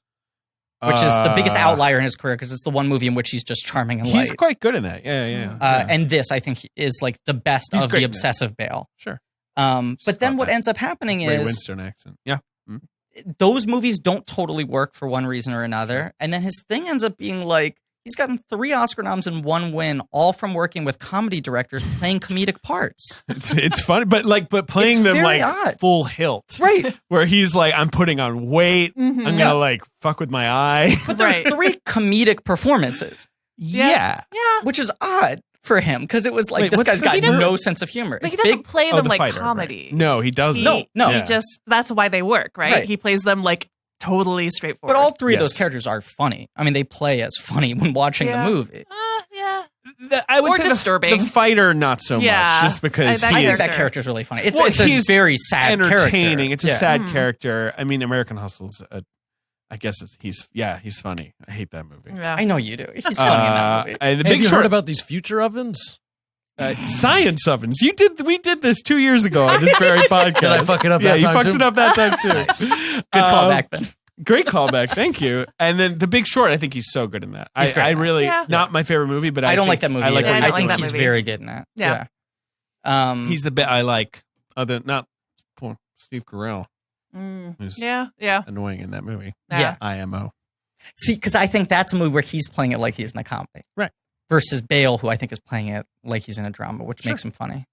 which is the biggest outlier in his career because it's the one movie in which he's just charming and light. He's quite good in that. Yeah. And this, I think, is like the best of the obsessive Bale. Sure. But then what ends up happening is Winston accent. Yeah. Those movies don't totally work for one reason or another. And then his thing ends up being like, he's gotten 3 Oscar noms and 1 win, all from working with comedy directors playing comedic parts. It's funny, but playing them like odd. Full hilt. Right. Where he's like, I'm putting on weight. I'm going to like fuck with my eye. But there are 3 comedic performances. Yeah. Which is odd for him because it was like this guy's got no sense of humor. But he doesn't play them like comedy. Right. No, he doesn't. No. He just that's why they work, right? He plays them like totally straightforward. But all 3 of those characters are funny. I mean, they play as funny when watching the movie. I would say disturbing. The fighter, not so much, just because I think that character's really funny. It's a very sad entertaining. character. It's a sad character. I mean, American Hustle's I guess he's funny. I hate that movie. I know you do. He's funny in that movie. Have you heard about these future ovens? Science ovens. We did this 2 years ago on this very podcast. Did I fuck it up Yeah, that time you fucked too? it up that time too. Good callback, Ben. Great callback. Thank you. And then The Big Short, I think he's so good in that. He's great. I really, Yeah. not my favorite movie, but I don't think- like that movie. I like either. what I he's don't think like doing. that he's movie. very good in that. Yeah. He's the bit I like. Other not poor Steve Carell, who's Yeah. annoying in that movie. Yeah. IMO. See, because I think that's a movie where he's playing it like he's in a comedy. Right. Versus Bale, who I think is playing it like he's in a drama, which Sure. makes him funny.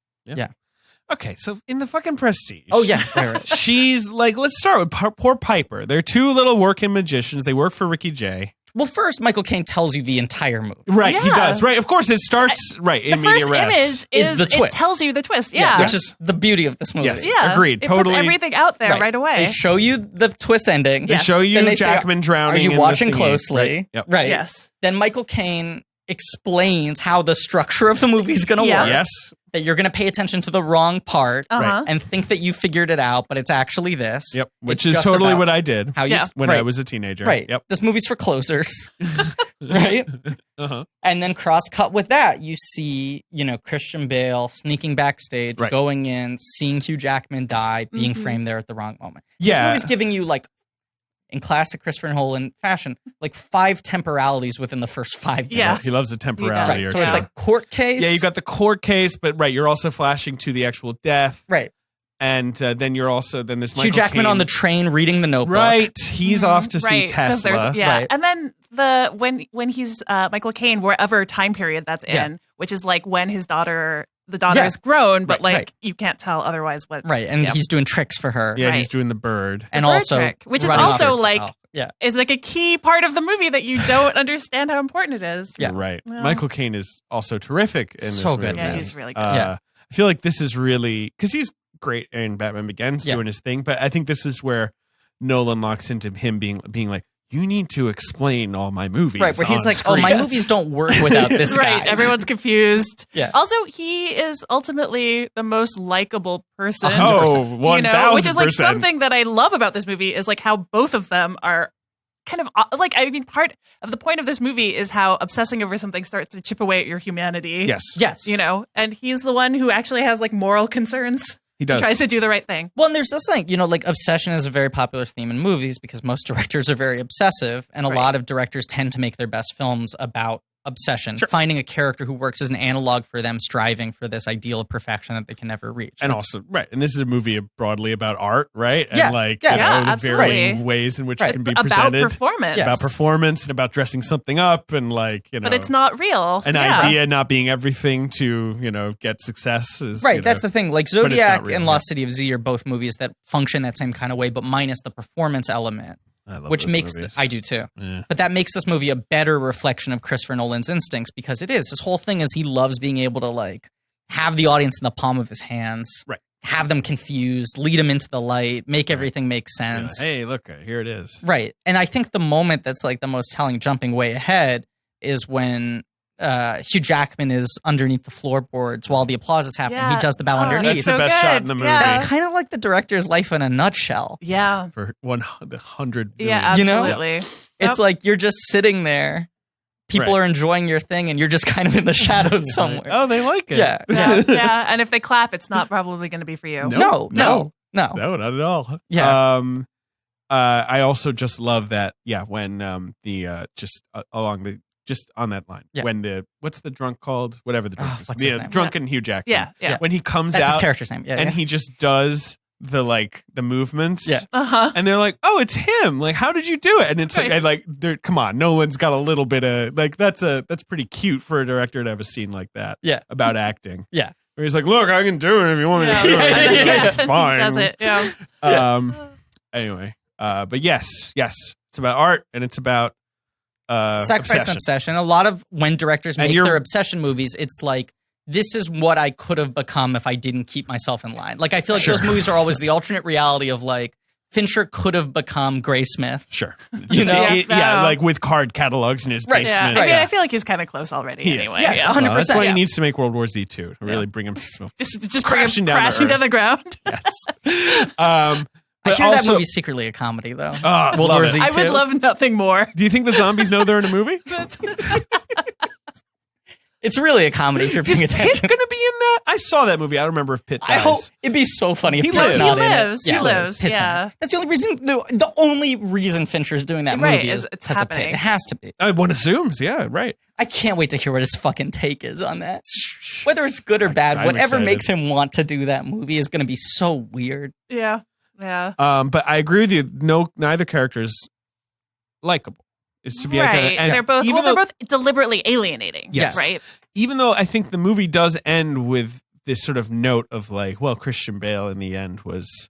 Okay, so in the fucking Prestige. Oh, yeah. Right. She's like, let's start with poor Piper. They're two little working magicians. They work for Ricky Jay. Well, first, Michael Caine tells you the entire movie. Right, he Yeah. does. Right, of course, it starts right The in media first res. image Is is the it twist. tells you the twist. Yeah. Which is the beauty of this movie. Yes. Yeah. Agreed. It Totally. puts everything out there right They away. show you the twist ending. They Yes. show you Then they say, Jackman drowning. Are you in the watching thingy, closely? Right. Yep. Right. Yes. Then Michael Caine explains how the structure of the movie is going to Yeah. work. Yes. That you're going to pay attention to the wrong part Uh-huh. and think that you figured it out, but it's actually this. Yep. Which It's is just totally about what I did How you Yeah. when I right. was a teenager. Right. Yep. This movie's for closers. Right? Uh-huh. And then cross cut with that, you see, Christian Bale sneaking backstage, Right. going in, seeing Hugh Jackman die, being Mhm. framed there at the wrong moment. Yeah. This movie's giving you, like, in classic Christopher Nolan fashion, like 5 temporalities within the first 5 minutes. Yes. He loves the temporality. Right. or So it's two. like court case. yeah, you got the court case, but right, you're also flashing to the actual death, right. and then you're also there's Michael Hugh Jackman Caine. on the train reading the Notebook. Right, he's off to see Right, 'cause there's- Tesla. Yeah, Right. and then when he's Michael Caine, wherever time period that's in, Yeah. which is like when the daughter Yeah. is grown, but Right, like right. you can't tell otherwise what Right. And Yep. he's doing tricks for her. Yeah, Right. he's doing the bird. And bird also, trick, which is running off also to like herself. Yeah. is like a key part of the movie that you don't understand how important it is. Yeah. Right. Yeah. Michael Caine is also terrific in this So movie. good, Yeah, man. he's really good. Yeah. I feel like this is really because he's great in Batman Begins Yeah. doing his thing, but I think this is where Nolan locks into him being like, you need to explain all my movies. Right. Where he's on like, screen. my movies don't work without this Right, guy. everyone's confused. Yeah. Also, he is ultimately the most likable person. 100%. 1000%. Which is like something that I love about this movie is like how both of them are kind of like, I mean, part of the point of this movie is how obsessing over something starts to chip away at your humanity. Yes. Yes. And he's the one who actually has like moral concerns. He does. Tries to do the right thing. Well, and there's this thing, like obsession is a very popular theme in movies because most directors are very obsessive, and a Right. lot of directors tend to make their best films about obsession, Sure. finding a character who works as an analog for them striving for this ideal of perfection that they can never reach. And That's- also, right. And this is a movie broadly about art, right? And Yeah, like, yeah. Yeah, the absolutely. varying ways in which Right. it can be About presented. performance. Yes. About performance and about dressing something up and like, But it's not real. an Yeah. idea not being everything to, get success is Right, that's the thing. Like but it's not Zodiac real, and yeah. Lost City of Z are both movies that function that same kind of way, but minus the performance element, I love which those makes movies. I do too. Yeah. But that makes this movie a better reflection of Christopher Nolan's instincts because it is. His whole thing is he loves being able to like have the audience in the palm of his hands, Right. have them confused, lead them into the light, make everything make Yeah, sense. hey, look, here it is. Right. And I think the moment that's like the most telling, jumping way ahead, is when Hugh Jackman is underneath the floorboards while the applause is happening. Yeah. He does the bow Oh, underneath. That's the best shot in the movie. Yeah. That's kind of like the director's life in a nutshell. Yeah. For 100 million. Yeah, You know? absolutely. It's like you're just sitting there. People Right. are enjoying your thing, and you're just kind of in the shadows somewhere. Oh, they like it. Yeah. Yeah, yeah. And if they clap, it's not probably going to be for you. No. No. No, not at all. Yeah. I also just love that. Yeah, when just on that line, Yeah. when what's the drunk called? Whatever the drunk is, what's his the name? drunken Hugh Jackman. Yeah, yeah. When he comes That's his out character's name. Yeah, and yeah. he just does the movements. Yeah. Uh-huh. And they're like, "Oh, it's him! Like, how did you do it?" And it's Right. come on, Nolan's got a little bit of like that's pretty cute for a director to have a scene like that. Yeah. about acting. Yeah. where he's like, "Look, I can do it if you want me Yeah. to do it. And then, yeah, It's then fine." he does it. Yeah. Anyway, but yes, it's about art and it's about Sacrifice and obsession. A lot of when directors And make you're- their obsession movies, it's like, this is what I could have become if I didn't keep myself in line. Like, I feel like Sure. those movies are always the alternate reality of like, Fincher could have become Gray Smith. Sure. You know? Yeah, like with card catalogs in his Right. basement. Yeah. I mean, yeah. I feel like he's kind of close already. He is. Anyway. Yes, yeah. 100%. That's why Yeah. he needs to make World War Z 2 to really bring him to Just crashing bring him down to crashing to earth. the ground. Yes. I But hear that also- movie's secretly a comedy, though. Ah, World love War it. Z I would 2. love nothing more. Do you think the zombies know they're in a movie? It's really a comedy if you're paying Is Pitt attention. going to be in that? I saw that movie. I don't remember if Pitt dies. I hope it'd be so funny if He Pitt's lives. not He in it. lives. He lives, Pitt's yeah. not. That's the only reason. The only reason Fincher's doing that Right, movie is it's because of Pitt. happening. It has to be. One assumes, yeah, right. I can't wait to hear what his fucking take is on that. Whether it's good or bad, I'm whatever excited. makes him want to do that movie is going to be so weird. Yeah. Yeah. But I agree with you. Neither character is likable. Is to be Right. identified. And They're both even well, they're though- both deliberately alienating. Yes. Right. Even though I think the movie does end with this sort of note of like, well, Christian Bale in the end was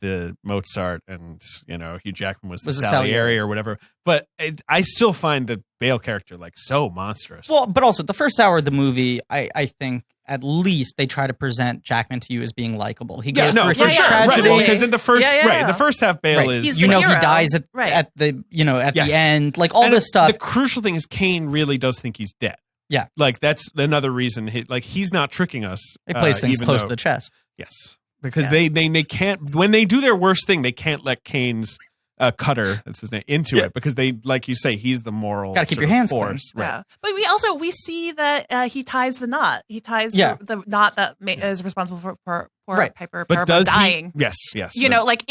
the Mozart, and Hugh Jackman was the Salieri or whatever. But I still find the Bale character like so monstrous. Well, but also the first hour of the movie, I think at least they try to present Jackman to you as being likable. He goes through for his sure. tragedy. Right, because in the first, Yeah, yeah. right, in the first half, Bale Right. is He's You the know, hero. he dies at Right. the Yes. the end, like all this stuff. The crucial thing is Kane really does think he's dead. Yeah. Like that's another reason. He's not tricking us. It plays things even close though- to the chest. Yes, because they can't, when they do their worst thing, they can't let Kane's Cutter, that's his name, into it, because they, like you say, he's the moral. Gotta keep sort your of hands clean. force. Right. Yeah. But we see that he ties the knot. He ties the knot that is responsible for poor Right. Piper But Perabo does dying. he? Yes.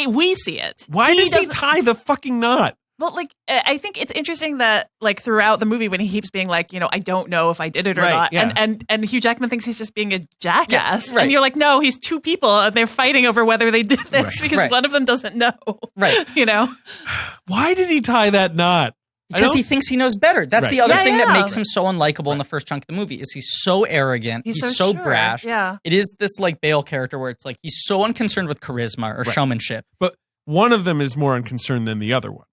We see it. Why does he doesn't- tie the fucking knot? Well, I think it's interesting that throughout the movie when he keeps being like, I don't know if I did it or Right, not, yeah. and Hugh Jackman thinks he's just being a jackass, Yeah, right. and you're like, no, he's two people and they're fighting over whether they did this Right. because Right. one of them doesn't know, Right. Why did he tie that knot? Because he thinks he knows better. That's Right. the other Yeah, thing that yeah. makes him so unlikable in the first chunk of the movie is he's so arrogant. He's so sure. brash. Yeah. It is this like Bale character where it's like he's so unconcerned with charisma or showmanship. But one of them is more unconcerned than the other one,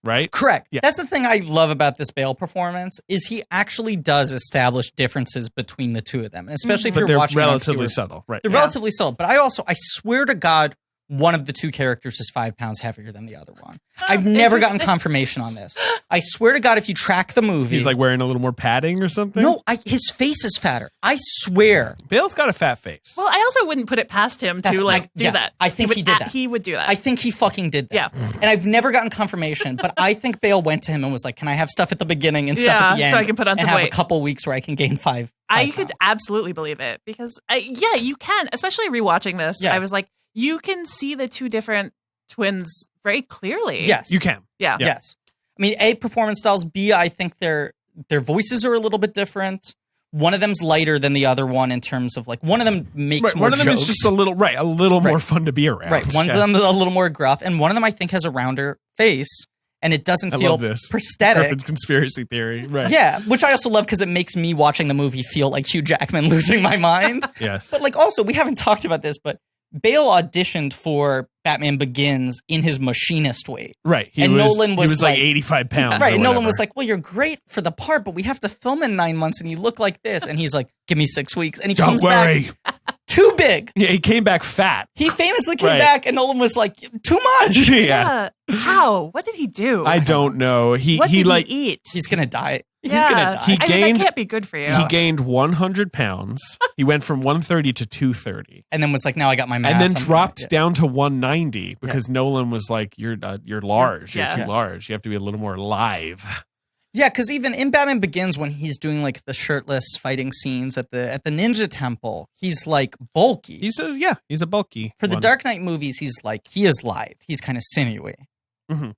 right? Correct. Yeah. That's the thing I love about this Bale performance is he actually does establish differences between the two of them, and especially if But you're they're watching it on relatively fewer- subtle, right? They're relatively subtle, but I swear to God, one of the two characters is 5 pounds heavier than the other one. I've never gotten confirmation on this. I swear to God, if you track the movie, He's like wearing a little more padding or something. no, his face is fatter. I swear. Bale's got a fat face. Well, I also wouldn't put it past him That's- to do yes, that. I think he did that. He would do that. I think he fucking did that. Yeah. And I've never gotten confirmation, but I think Bale went to him and was like, "Can I have stuff at the beginning and stuff at the Yeah, end, so I can put on and some have weight." a couple weeks where I can gain 5 I pounds." could absolutely believe it because, you can, especially rewatching this. Yeah. I was like, you can see the two different twins very clearly. Yes, You can. Yeah. Yes. I mean, A, performance styles. B, I think their voices are a little bit different. One of them's lighter than the other one in terms of like one of them makes Right, more one of them jokes. is just a little more fun to be around. Right. One's Yes. of them a little more gruff, and one of them I think has a rounder face, and it doesn't I feel love this. prosthetic. Griffin's conspiracy theory. Right. Yeah, which I also love because it makes me watching the movie feel like Hugh Jackman losing my mind. Yes. But like also, we haven't talked about this, but Bale auditioned for Batman Begins in his machinist weight. Right. Nolan was he was like like- 85 pounds. Right. or Nolan whatever. was like, "Well, you're great for the part, but we have to film in 9 months and you look like this." And he's like, "Give me 6 weeks." And he Don't comes worry. back too big. Yeah, he came back fat. He famously came Right. back and Nolan was like, "Too much." Yeah. How? What did he do? I don't know. what he did like he eat? He's going to die. He's Yeah. going to die. He I mean, gained- that can't be good for you. he gained 100 pounds. He went from 130 to 230. and then was like, "Now I got my mass." And then I'm gonna dropped get-" down to 190 because Nolan was like, "You're large. You're Yeah. too large. You have to be a little more live." Yeah, because even in Batman Begins, when he's doing like the shirtless fighting scenes at the Ninja Temple, he's like bulky. He's a bulky. For the one. Dark Knight movies, he is lithe. He's kind of sinewy. Mhm.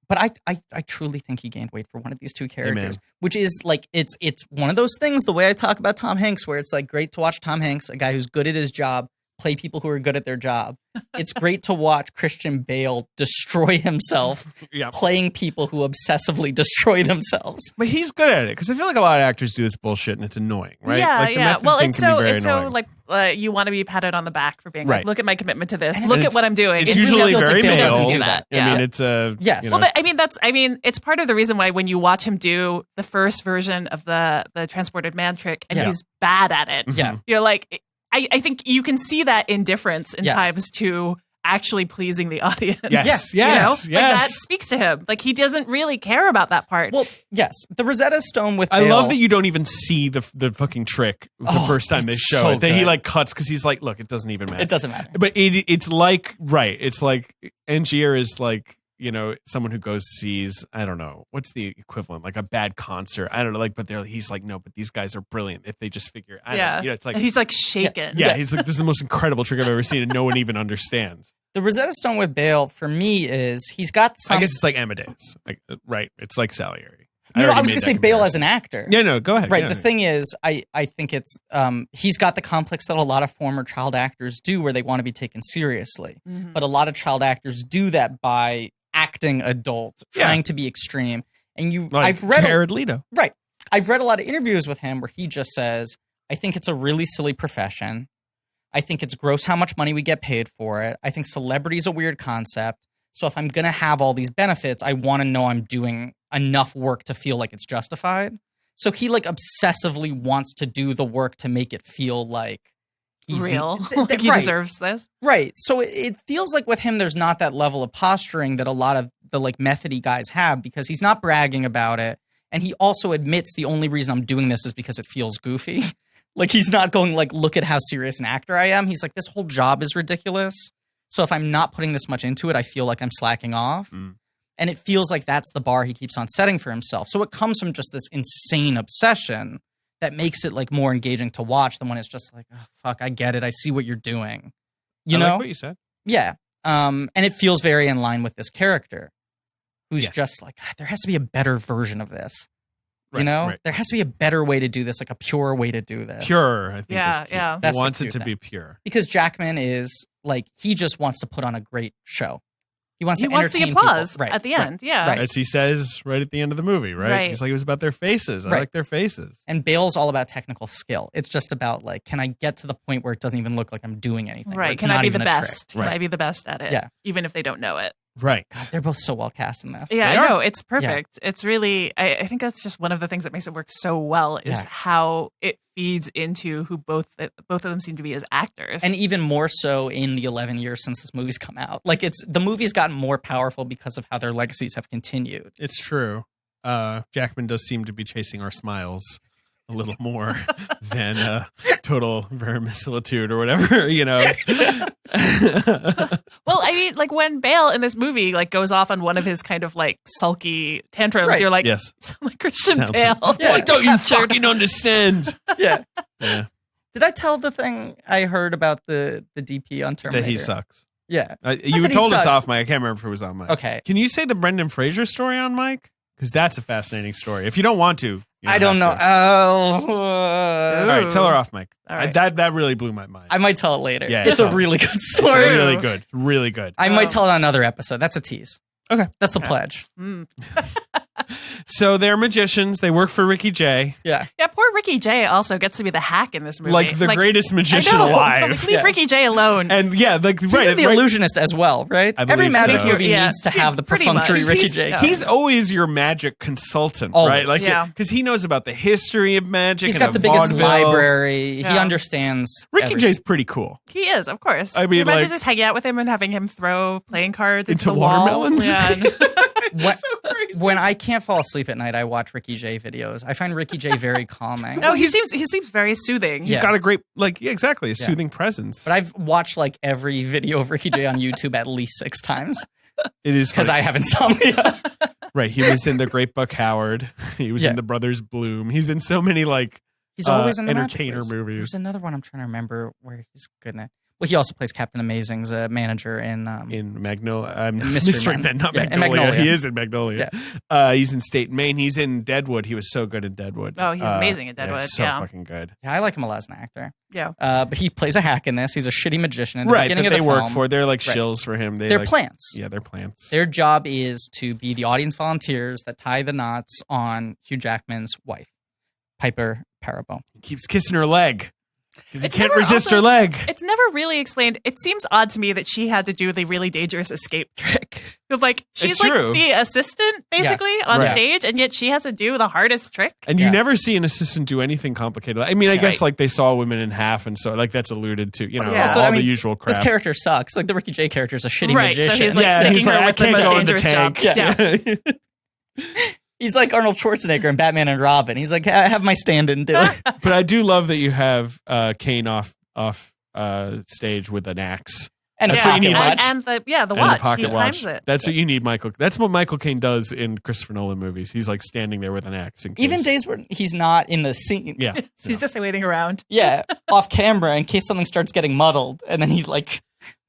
But I truly think he gained weight for one of these two characters, Amen. which is like it's one of those things. The way I talk about Tom Hanks, where it's like great to watch Tom Hanks, a guy who's good at his job, play people who are good at their job. It's great to watch Christian Bale destroy himself, Yeah. playing people who obsessively destroy themselves. But he's good at it because I feel like a lot of actors do this bullshit and it's annoying, right? Yeah, Like, the yeah. method Well, thing it's can be so very it's so annoying. like you want to be patted on the back for being Right. like, look at my commitment to this. And Look it's- at what I'm doing. It's It really usually feels like very Bale male. doesn't do that. I Yeah. mean, it's a Yes. you know, Well, it's part of the reason why when you watch him do the first version of the transported man trick and Yeah. he's bad at it, Yeah. you're like, I think you can see that indifference in Yes. times to actually pleasing the audience. yes, Yeah. yes, You know? Like that yes. speaks to him. Like he doesn't really care about that part. Well, yes, the Rosetta Stone with I Bale. love that you don't even see the fucking trick the Oh, first time they it's show so it. That he good. like cuts because he's like, look, it doesn't even matter. It doesn't matter. But it's like right. It's like Angier is like someone who sees, I don't know, what's the equivalent, like a bad concert. I don't know, like, but he's like, no, but these guys are brilliant if they just figure. I don't know, it's like and he's like shaken. Yeah, he's like, this is the most incredible trick I've ever seen, and no one even understands. The Rosetta Stone with Bale for me is he's got some. I guess it's like Amadeus, like, right? It's like Salieri. I was going to say Bale as an actor. Yeah, no, go ahead. Right. Yeah. The thing is, I think it's he's got the complex that a lot of former child actors do, where they want to be taken seriously. Mm-hmm. But a lot of child actors do that by acting adult, trying to be extreme. And I've read Jared Leto. Right. I've read a lot of interviews with him where he just says, "I think it's a really silly profession. I think it's gross how much money we get paid for it. I think celebrity is a weird concept. So if I'm going to have all these benefits, I want to know I'm doing enough work to feel like it's justified." So he like obsessively wants to do the work to make it feel like he's real. Like he deserves this. Right. So it feels like with him, there's not that level of posturing that a lot of the like methody guys have, because he's not bragging about it. And he also admits the only reason I'm doing this is because it feels goofy. Like he's not going like, look at how serious an actor I am. He's like, this whole job is ridiculous. So if I'm not putting this much into it, I feel like I'm slacking off. And it feels like that's the bar he keeps on setting for himself. So it comes from just this insane obsession that makes it like more engaging to watch than when it's just like, oh, fuck, I get it. I see what you're doing. You know? Like what you said. Yeah. And it feels very in line with this character who's just like, there has to be a better version of this. Right, right. There has to be a better way to do this, like a pure way to do this. Pure, I think. Yeah, is key. yeah. That's He wants the it to cute be thing. pure. Because Jackman is like, he just wants to put on a great show. He wants He to wants the entertain applause people. Right. at the end. Yeah. Right. As he says right at the end of the movie, right? Right. He's like, it was about their faces. I Right. like their faces. And Bale's all about technical skill. It's just about like, can I get to the point where it doesn't even look like I'm doing anything? Right. It's Can I not be the even a trick. best? Can Right. I be the best at it? Yeah. Even if they don't know it. Right. God, they're both so well cast in this. Yeah, They I are. know. It's perfect. It's really, I think that's just one of the things that makes it work so well is Yeah. how it feeds into who both of them seem to be as actors. And even more so in the 11 years since this movie's come out. Like the movie's gotten more powerful because of how their legacies have continued. It's true. Jackman does seem to be chasing our smiles a little more than total verisimilitude or whatever, you know. well, I mean, like when Bale in this movie like goes off on one of his kind of like sulky tantrums, Right. you're like, Yes. sound like Christian Sounds Bale. like- Yeah. What don't you Captured. fucking understand? Yeah. Yeah. Did I tell the thing I heard about the DP on Terminator? That he sucks. Yeah. You that he told us sucks. off mic. I can't remember if it was on mic. Okay. Can you say the Brendan Fraser story on mic? Because that's a fascinating story. If you don't want to, you I don't know. have to. Oh. All right, tell her off mic. All right. That really blew my mind. I might tell it later. Yeah, it's tell a it. really good It's story. really good. Really good. I might tell it on another episode. That's a tease. Okay. That's the pledge. Mm. So they're magicians. They work for Ricky Jay, Yeah. Yeah, poor Ricky Jay also gets to be the hack in this movie. like the greatest I magician know. alive. Like, leave Yeah. Ricky Jay alone. And yeah, like He's right, the right. illusionist as well, right? I Every believe magic so. movie Yeah. needs to have the Pretty perfunctory much. Ricky He's- Jay. yeah. He's always your magic consultant, Always. right? Like, Yeah. because he knows about the history of magic. He's and got of the biggest vaudeville. library. He Yeah. understands. Ricky everything. Jay's pretty cool. He is, of course. I mean, Can you imagine like- just hanging out with him and having him throw playing cards into Into the wall? watermelons? Yeah. When, when I can't fall asleep at night, I watch Ricky Jay videos. I find Ricky Jay very calming. no, he seems very soothing. He's Yeah. got a great, like, yeah, exactly, a Yeah. soothing presence. But I've watched like every video of Ricky Jay on YouTube at least 6 times It is because funny. I have insomnia. Right. He was in The Great Buck Howard. He was Yeah. in The Brothers Bloom. He's in so many, like, He's always in the magic entertainer movies. movies. There's another one I'm trying to remember where he's good in it. Well, he also plays Captain Amazing's manager in Magnolia. Mystery Mystery Men. Men, not Yeah, in Magnolia. Magnolia. He is in Magnolia. He's in State and Maine. He's in Deadwood. He was so good in Deadwood. Oh, he was amazing in Deadwood, so yeah. fucking good. Yeah, I like him a lot as an actor. Yeah. But he plays a hack in this. He's a shitty magician in the Right, beginning that of they the work film. for. They're like Right. shills for him. They're like, plants. Yeah, they're plants. Their job is to be the audience volunteers that tie the knots on Hugh Jackman's wife, Piper Perabo. He keeps kissing her leg because he It's can't never resist also- her leg. It's never really explained. It seems odd to me that she had to do the really dangerous escape trick. Like she's It's like true. the assistant basically on Right. stage, and yet she has to do the hardest trick. And you Yeah. never see an assistant do anything complicated. I mean, I guess Right. like they saw women in half, and so like that's alluded to. You know, It's Yeah. also, all I mean, the usual crap. This character sucks. Like the Ricky Jay character is a shitty Right, so magician. he's like sticking her I with the can't most go in the dangerous tank. job. Yeah. He's like Arnold Schwarzenegger in Batman and Robin. He's like, I have my stand-in do it. But I do love that you have Kane off stage with an axe. And a That's what you pocket need, watch. and the And a watch. pocket He watch. times it. That's what you need, Michael. That's what Michael Caine does in Christopher Nolan movies. He's like standing there with an axe. In case. Even days where he's not in the scene. Yeah. He's just waiting around. Yeah, off camera in case something starts getting muddled. And then he like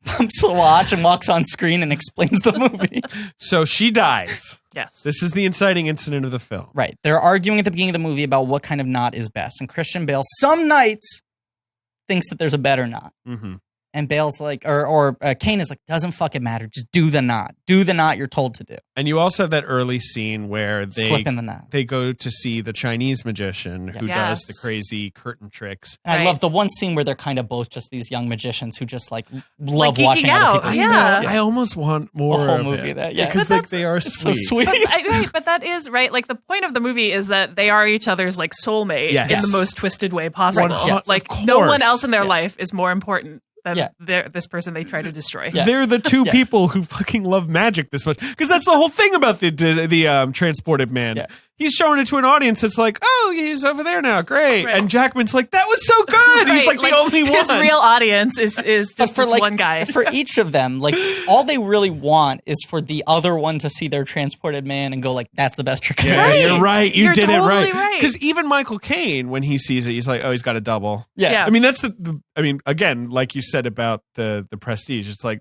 pumps the watch and walks on screen and explains the movie. So she dies. Yes. This is the inciting incident of the film. Right. They're arguing at the beginning of the movie about what kind of knot is best. And Christian Bale some nights thinks that there's a better knot. Mm-hmm. And Bale's like, or Kane is like, doesn't fucking matter. Just do the knot. Do the knot you're told to do. And you also have that early scene where Slip in the knot. they go to see the Chinese magician who does Yes. the crazy curtain tricks. And I Right. love the one scene where they're kind of both just these young magicians who just like Like love geeking watching out. other people's Yeah. skills. I almost want more The whole of movie it. of that, yeah. Because But like, they are It's so sweet. sweet. Right, but that is right. Like the point of the movie is that they are each other's like soulmate Yes. in the most twisted way possible. Right, yes. Like Of no one course. else in their Yeah. life is more important than Yeah. this person they try to destroy. Yeah. They're the two Yes. people who fucking love magic this much. Because that's the whole thing about the transported man. Yeah. He's showing it to an audience that's like, oh, he's over there now. Great. Right. And Jackman's like, that was so good. He's Right, like the only one. His real audience is But just this like, one guy. For each of them, like all they really want is for the other one to see their transported man and go like, "That's the best trick I've Yeah, ever seen." you're right. You You're did it totally right. right. Because even Michael Caine, when he sees it, he's like, oh, he's got a double. Yeah. I mean, that's I mean, again, like you said about the Prestige, it's like,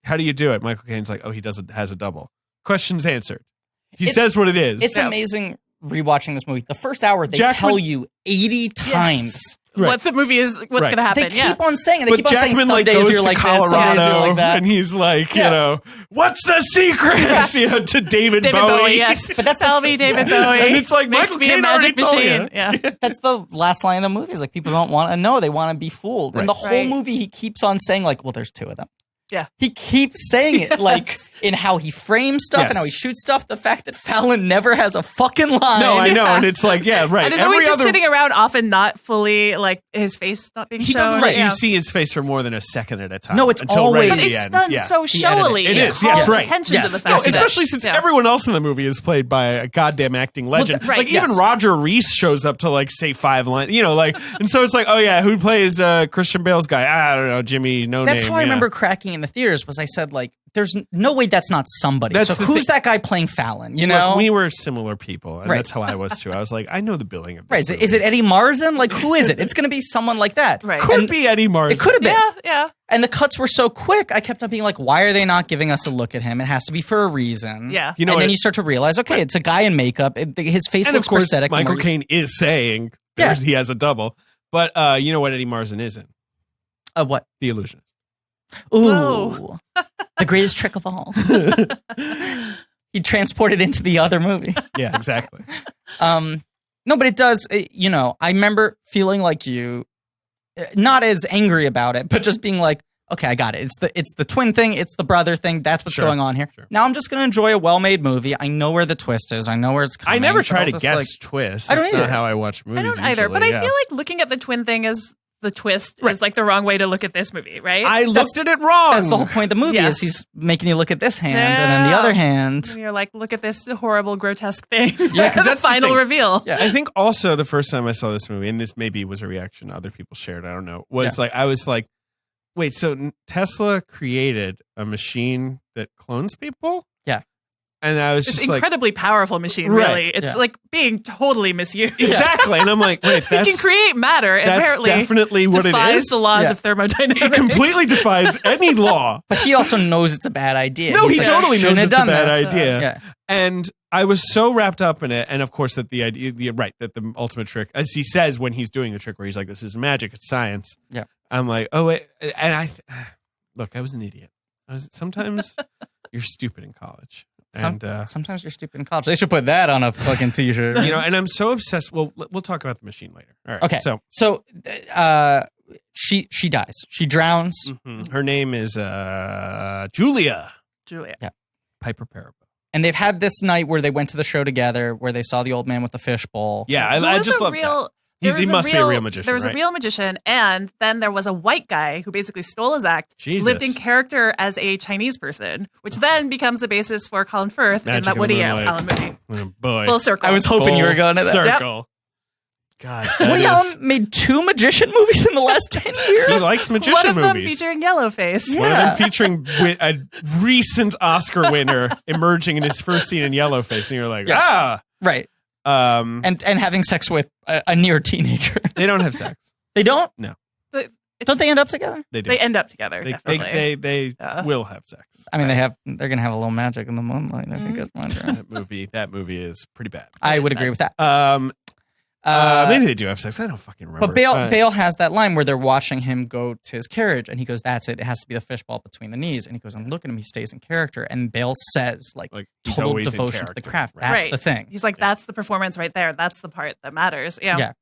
how do you do it? Michael Caine's like, oh, he has a double. Questions answered. He It's- says what it is. It's amazing rewatching this movie. The first hour, they Jackman- tell you 80 times. Right. What the movie is, what's Right. going to happen. They keep on saying, and they But keep on saying Jackman some like days goes you're to like this, some days Colorado, you're like that. and he's like, Yeah. you know, what's the secret? Yes. You know, to David David Bowie, yes. But that's Tell the- me, David yeah. Bowie. And it's like, Make Michael me Caine a magic already told machine. you. Yeah. That's the last line of the movie. Is like people don't want to know; they want to be fooled. Right. And the whole Right. movie, he keeps on saying like, "Well, there's two of them." Yeah. He keeps saying it like in how he frames stuff Yes. and how he shoots stuff. The fact that Fallon never has a fucking line. No, I know. Yeah. And it's like, yeah, right. And he's always just sitting around, often not fully, like, his face not being he shown. doesn't let Yeah. you see his face for more than a second at a time. No, it's until always- right But at it's the end. done Yeah. so showily. It is, calls yes, right. attention to Yes. the No, fact that- Especially since Yeah. everyone else in the movie is played by a goddamn acting legend. right, like even yes. Roger Reese shows up to like say 5 lines, you know, like, and so it's like, oh yeah, who plays Christian Bale's guy? I don't know, Jimmy. No That's name. how I yeah. remember cracking in the theaters. Was I said like, "There's no way that's not somebody." That's so the who's thing. that guy playing Fallon? You Look, know, we were similar people, and Right. that's how I was too. I was like, I know the billing of this. right? Is it movie. Eddie Marsan? Like, who is it? It's going to be someone like that. Right. Could And be Eddie Mars. it could have been. Yeah, yeah. And the cuts were so quick. I kept on being like, "Why are they not giving us a look at him? It has to be for a reason." Yeah. You know, and then what- you start to realize, okay, it's a guy in makeup. His face and looks of course, prosthetic. Michael more- Caine is saying Yeah. he has a double, but you know what Eddie Marsan isn't? What? The Illusionist. Ooh, Whoa. the greatest trick of all. He transported into the other movie. Yeah, exactly. No, but it does. You know, I remember feeling like you, not as angry about it, but just being like, okay, I got it. It's the twin thing. It's the brother thing. That's what's Sure, going on here. sure. Now I'm just going to enjoy a well-made movie. I know where the twist is. I know where it's coming. I never but try I'll to just, guess like, twists. I don't That's not either. how I watch movies. I don't either. But usually, I feel like looking at the twin thing as the twist is like the wrong way to look at this movie, right? I looked at it wrong. That's the whole point of the movie. Yes. Is he's making you look at this hand and then the Yeah. other hand. And you're like, look at this horrible, grotesque thing. Yeah, 'cause the that's the final thing. reveal. Yeah. I think also the first time I saw this movie, and this maybe was a reaction other people shared, I don't know, was like, I was like, wait, so Tesla created a machine that clones people? Yeah. And I was It's just an like, incredibly powerful machine, Right. really. It's Yeah. like being totally misused. exactly. And I'm like, wait, It that's, can create matter, that's apparently. definitely what it defies is. the laws Yeah. of thermodynamics. It completely defies any law. But he also knows it's a bad idea. No, He's he like, totally "Shouldn't knows have it's a done bad this." idea. Yeah. And I was so wrapped up in it, and of course that the idea, that the ultimate trick, as he says when he's doing the trick, where he's like, "This is magic, it's science." Yeah. I'm like, oh wait, and I was an idiot. Sometimes you're stupid in college, and Sometimes you're stupid in college. They should put that on a fucking t-shirt. you know, and I'm so obsessed. Well, we'll talk about the machine later. All right. Okay. So She dies. She drowns. her name is Julia Julia. Piper Perabo. And they've had this night where they went to the show together, where they saw the old man with the fishbowl. Yeah, Who I was just a love real, that. there He was must be a real magician. There was right? a real magician, and then there was a white guy who basically stole his act, Jesus. lived in character as a Chinese person, which then becomes the basis for Colin Firth Magic in that of the Woody Moonlight. Allen movie. Oh, boy. Full circle. I was hoping you were going to that. Circle. God, Woody Allen made 2 magician movies in the last 10 years. he likes magician One of them movies. featuring Yellowface. One of them featuring a recent Oscar winner emerging in his first scene in Yellowface, and you're like, Right. And having sex with a near teenager. They don't have sex. They don't? No. Don't they end up together? They do. They end up together, They definitely. they will have sex. I mean, they're gonna have a little magic in the moonlight. I think it's wonderful. That movie is pretty bad. I would agree with that. Maybe they do have sex. I don't fucking remember. But Bale has that line where they're watching him go to his carriage, and he goes, "That's it. It has to be the fishbowl between the knees." And he goes, "And look at him. He stays in character." And Bale says, like he's total always in devotion to the character. craft. Right. That's Right. the thing. He's like, that's the performance right there. That's the part that matters. Yeah.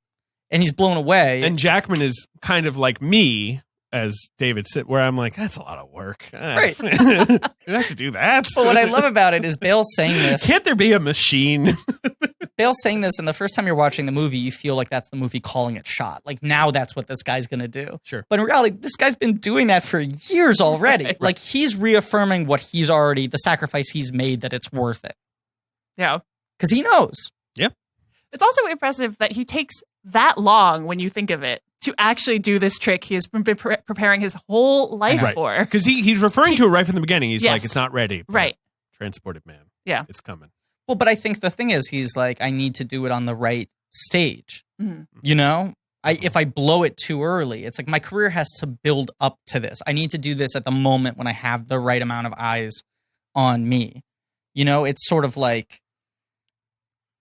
And he's blown away. And Jackman is kind of like me, as David said, where I'm like, that's a lot of work. Right. You have to do that. But what I love about it is Bale saying this. Can't there be a machine? Bale saying this, and the first time you're watching the movie, you feel like that's the movie calling it shot. Like, now that's what this guy's going to do. Sure. But in reality, this guy's been doing that for years already. Right. Like, he's reaffirming what he's already, the sacrifice he's made, that it's worth it. Yeah. Because he knows. Yep. It's also impressive that he takes that long, when you think of it, to actually do this trick he has been preparing his whole life for. Because he's referring to it right from the beginning. He's Yes. like, it's not ready. but Right. Transported man. Yeah. It's coming. Well, but I think the thing is, he's like, I need to do it on the right stage. Mhm. You know? If I blow it too early, it's like my career has to build up to this. I need to do this at the moment when I have the right amount of eyes on me. You know, it's sort of like,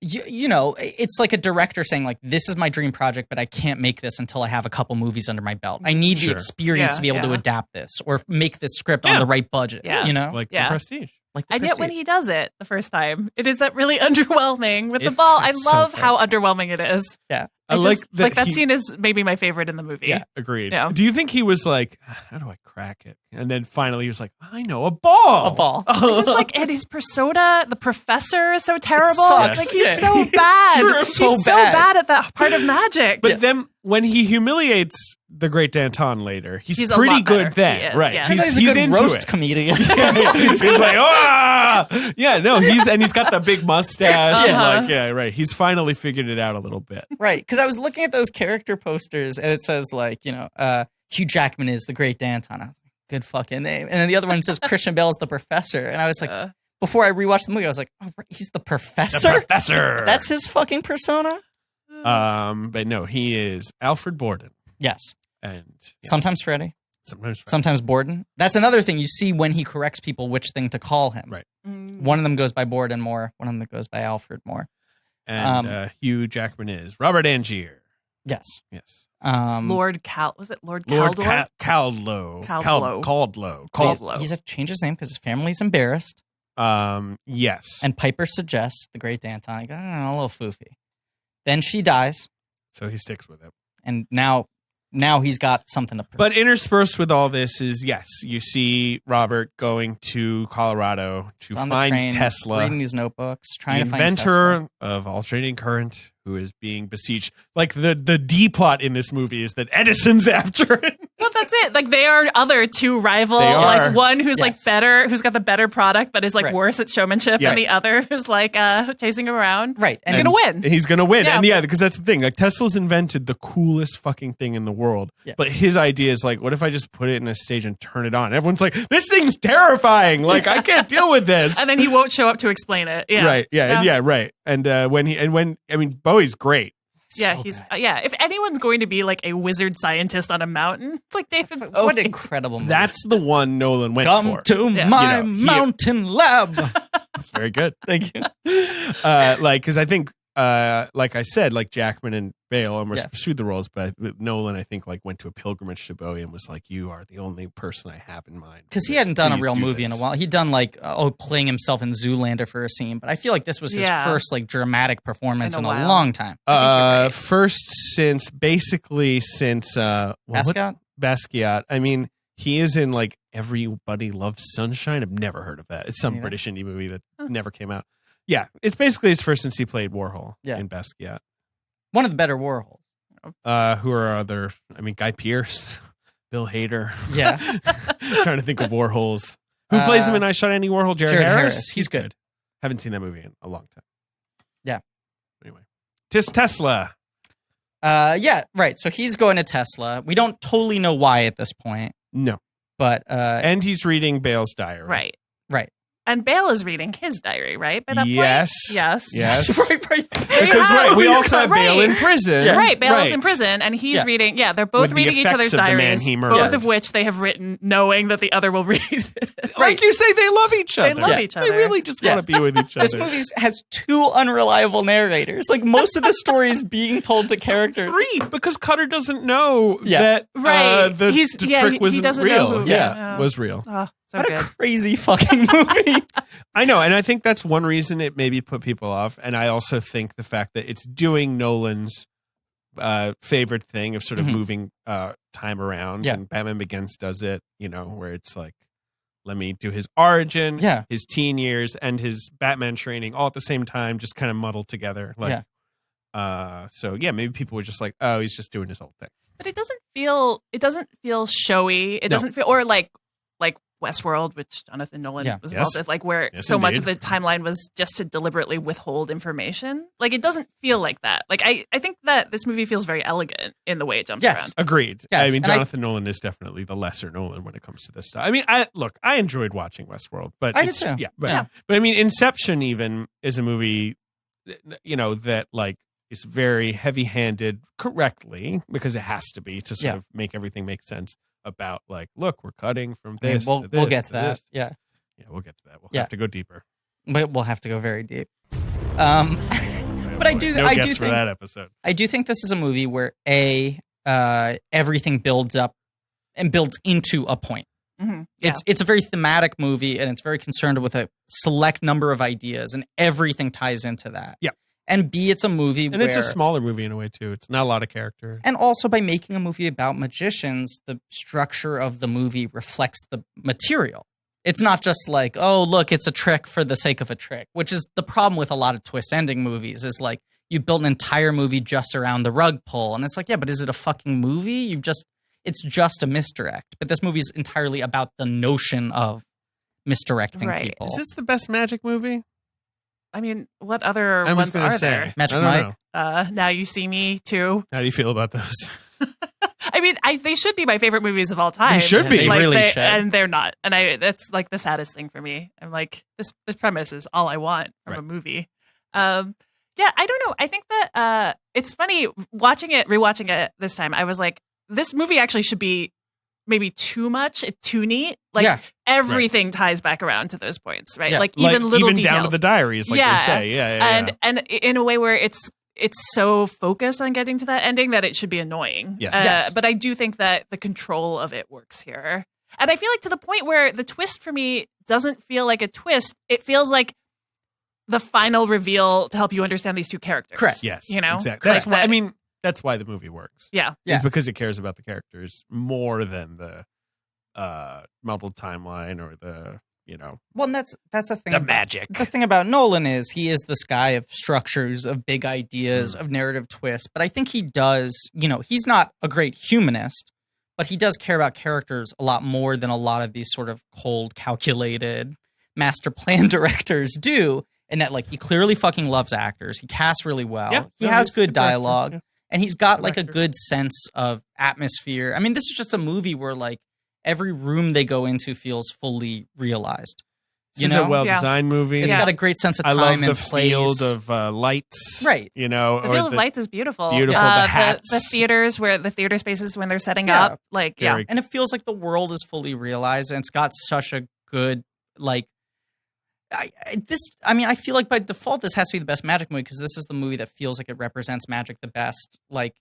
you know, it's like a director saying, like, this is my dream project, but I can't make this until I have a couple movies under my belt. I need the Sure. experience Yeah, to be able to yeah. adapt this or make this script on the right budget. Yeah. You know? Like Yeah. the Prestige. Like the And yet when Prestige. he does it the first time, it is that really underwhelming with the It's- ball. I it's so love fun. how underwhelming it is. Yeah. I Just, like that like that he- scene is maybe my favorite in the movie. Yeah. Agreed. Yeah. Do you think he was like, how do I crack it? And then finally he was like, I know, a ball. A ball. Just like, and his persona, the professor is so terrible. sucks. Like he's Yeah. so bad. He's so He's so bad. bad at that part of magic. But then when he humiliates the great Danton later, he's He's a pretty lot good better. then. He is, Right. yeah. He's a good into roast it. comedian. he's like, ah! Yeah, no, and he's got the big mustache. And Uh-huh. like, yeah, right. He's finally figured it out a little bit. Right, because I was looking at those character posters, and it says, like, you know, Hugh Jackman is the great Danton. I was like, good fucking name. And then the other one says Christian Bale is the professor. And I was like, before I rewatched the movie, I was like, oh, right, he's the professor? The professor. That's his fucking persona? But no, he is Alfred Borden. Yes. And Sometimes Freddy, sometimes sometimes Borden. That's another thing you see when he corrects people which thing to call him. Right. One of them goes by Borden more, one of them goes by Alfred more. And Hugh Jackman is Robert Angier. Yes. Yes. Lord was it Lord Lord Caldor? Caldlow. Caldlow. Caldlow. He's changed his name because his family's embarrassed. Yes. And Piper suggests the great Danton. I go, a little foofy. Then she dies, So he sticks with it. and now he's got something to prove. But interspersed with all this is, yes, you see Robert going to Colorado to on the find train, Tesla, reading these notebooks, the trying to find Tesla. inventor of alternating current, who is being besieged. Like the D plot in this movie is that Edison's after it. Well, that's it. Like they are other two rival. They are. Like one who's like Yes. better, who's got the better product, but is like Right. worse at showmanship, Yeah. and the other who's like chasing him around. Right. He's And gonna win. He's gonna win. Yeah. And yeah, because that's the thing. Like Tesla's invented the coolest fucking thing in the world. Yeah. But his idea is like, what if I just put it in a stage and turn it on? Everyone's like, this thing's terrifying. Like I can't deal with this. And then he won't show up to explain it. Yeah. Right. Yeah. Right. And when Bowie's great. Yeah, So he's bad. If anyone's going to be like a wizard scientist on a mountain, it's like David Bowie. What an incredible movie. That's the one Nolan went Come for. to Yeah. my You know, he- mountain lab. That's very good. Thank you. Because I think, like I said, like Jackman and Bale almost Yeah. pursued the roles, but Nolan, I think, like went to a pilgrimage to Bowie and was like, "You are the only person I have in mind." Because he Please- hadn't done a please real do movie in a this." while. He'd done like playing himself in Zoolander for a scene, but I feel like this was his Yeah. first like dramatic performance in In a a while. long time. I think you're right. First since Basquiat? Basquiat. I mean, he is in like Everybody Loves Sunshine. I've never heard of that. It's some Me neither. British indie movie that never came out. Yeah, it's basically his first since he played Warhol Yeah. in Basquiat. One of the better Warhols. Who are other? I mean, Guy Pearce, Bill Hader. Yeah. Trying to think of Warhols. Who plays him in I Shot Andy Warhol? Jared Harris. He's good. Haven't seen that movie in a long time. Yeah. Anyway, Tesla. Yeah, right. So he's going to Tesla. We don't totally know why at this point, No. but And he's reading Bale's diary. Right. right. And Bale is reading his diary, right? By that Yes. point? Yes. Yes. right. Because we also have Bale in prison. Yeah. Right, Bale is in prison, and he's reading. Yeah, they're both With the reading each effects other's of the man diaries, he murdered. both of which they have written knowing that the other will read. Like you say, they love each other. They love each other. They really just want to be with each other. This movie has 2 unreliable narrators. Like most of the story is being told to characters. 3, because Cutter doesn't know Yeah. that Right. the trick he wasn't doesn't real. know who- Yeah, was real. Oh, so What good. a crazy fucking movie. I know, and I think that's one reason it maybe put people off. And I also think the fact that it's doing Nolan's favorite thing of sort of moving time around. Yeah. And Batman Begins does it, where it's like, let me do his origin, his teen years, and his Batman training all at the same time, just kind of muddled together. Like, so yeah, maybe people were just like, oh, he's just doing his whole thing. But it doesn't feel showy. It doesn't feel or like Westworld, which Jonathan Nolan was involved with, like where so much of the timeline was just to deliberately withhold information. Like it doesn't feel like that. Like I think that this movie feels very elegant in the way it jumps around. Agreed. Yes. I mean, Jonathan Nolan is definitely the lesser Nolan when it comes to this stuff. I mean, I enjoyed watching Westworld, but I did too. Yeah, but I mean, Inception even is a movie, that like is very heavy-handed correctly because it has to be to sort of make everything make sense. About like, look, we're cutting from this. We'll get to that. This. Yeah, we'll get to that. We'll have to go deeper. But we'll have to go very deep. But I do think for that episode. I do think this is a movie where everything builds up and builds into a point. Mm-hmm. Yeah. It's a very thematic movie, and it's very concerned with a select number of ideas, and everything ties into that. Yeah. And B, it's a movie and it's a smaller movie in a way, too. It's not a lot of characters. And also, by making a movie about magicians, the structure of the movie reflects the material. It's not just like, oh, look, it's a trick for the sake of a trick, which is the problem with a lot of twist ending movies is like, you built an entire movie just around the rug pull. And it's like, yeah, but is it a fucking movie? It's just a misdirect. But this movie is entirely about the notion of misdirecting people. Is this the best magic movie? I mean, what other I was ones gonna are say. there? Magic Mike. Now You See Me too. How do you feel about those? I mean, they should be my favorite movies of all time. They should be. They really should. And they're not. And that's like the saddest thing for me. I'm like, this premise is all I want from a movie. Yeah, I don't know. I think that it's funny rewatching it this time. I was like, this movie actually should be maybe too much, too neat. Like everything ties back around to those points, right? Yeah. Like even little even details. down to the diaries, like they say. Yeah. And in a way where it's so focused on getting to that ending that it should be annoying. Yes. But I do think that the control of it works here. And I feel like to the point where the twist for me doesn't feel like a twist. It feels like the final reveal to help you understand these two characters. Correct. Yes. Exactly. That's why. I mean, that's why the movie works. Yeah. It's because it cares about the characters more than the muddled timeline or the Well, and that's a thing. the magic. The thing about Nolan is he is this guy of structures, of big ideas, of narrative twists. But I think he does, he's not a great humanist, but he does care about characters a lot more than a lot of these sort of cold, calculated master plan directors do. And that, like, he clearly fucking loves actors. He casts really well. Yeah. He has he's good a good director, dialogue. yeah. And he's got, like, a good sense of atmosphere. I mean, this is just a movie where, like, every room they go into feels fully realized. This is a well-designed movie. It's got a great sense of I time love and the place. field of lights. Right. The field of lights is beautiful. Beautiful. The hats. The theaters the theater spaces when they're setting up. Like, And it feels like the world is fully realized, and it's got such a good, like, I feel like by default this has to be the best magic movie because this is the movie that feels like it represents magic the best. Like,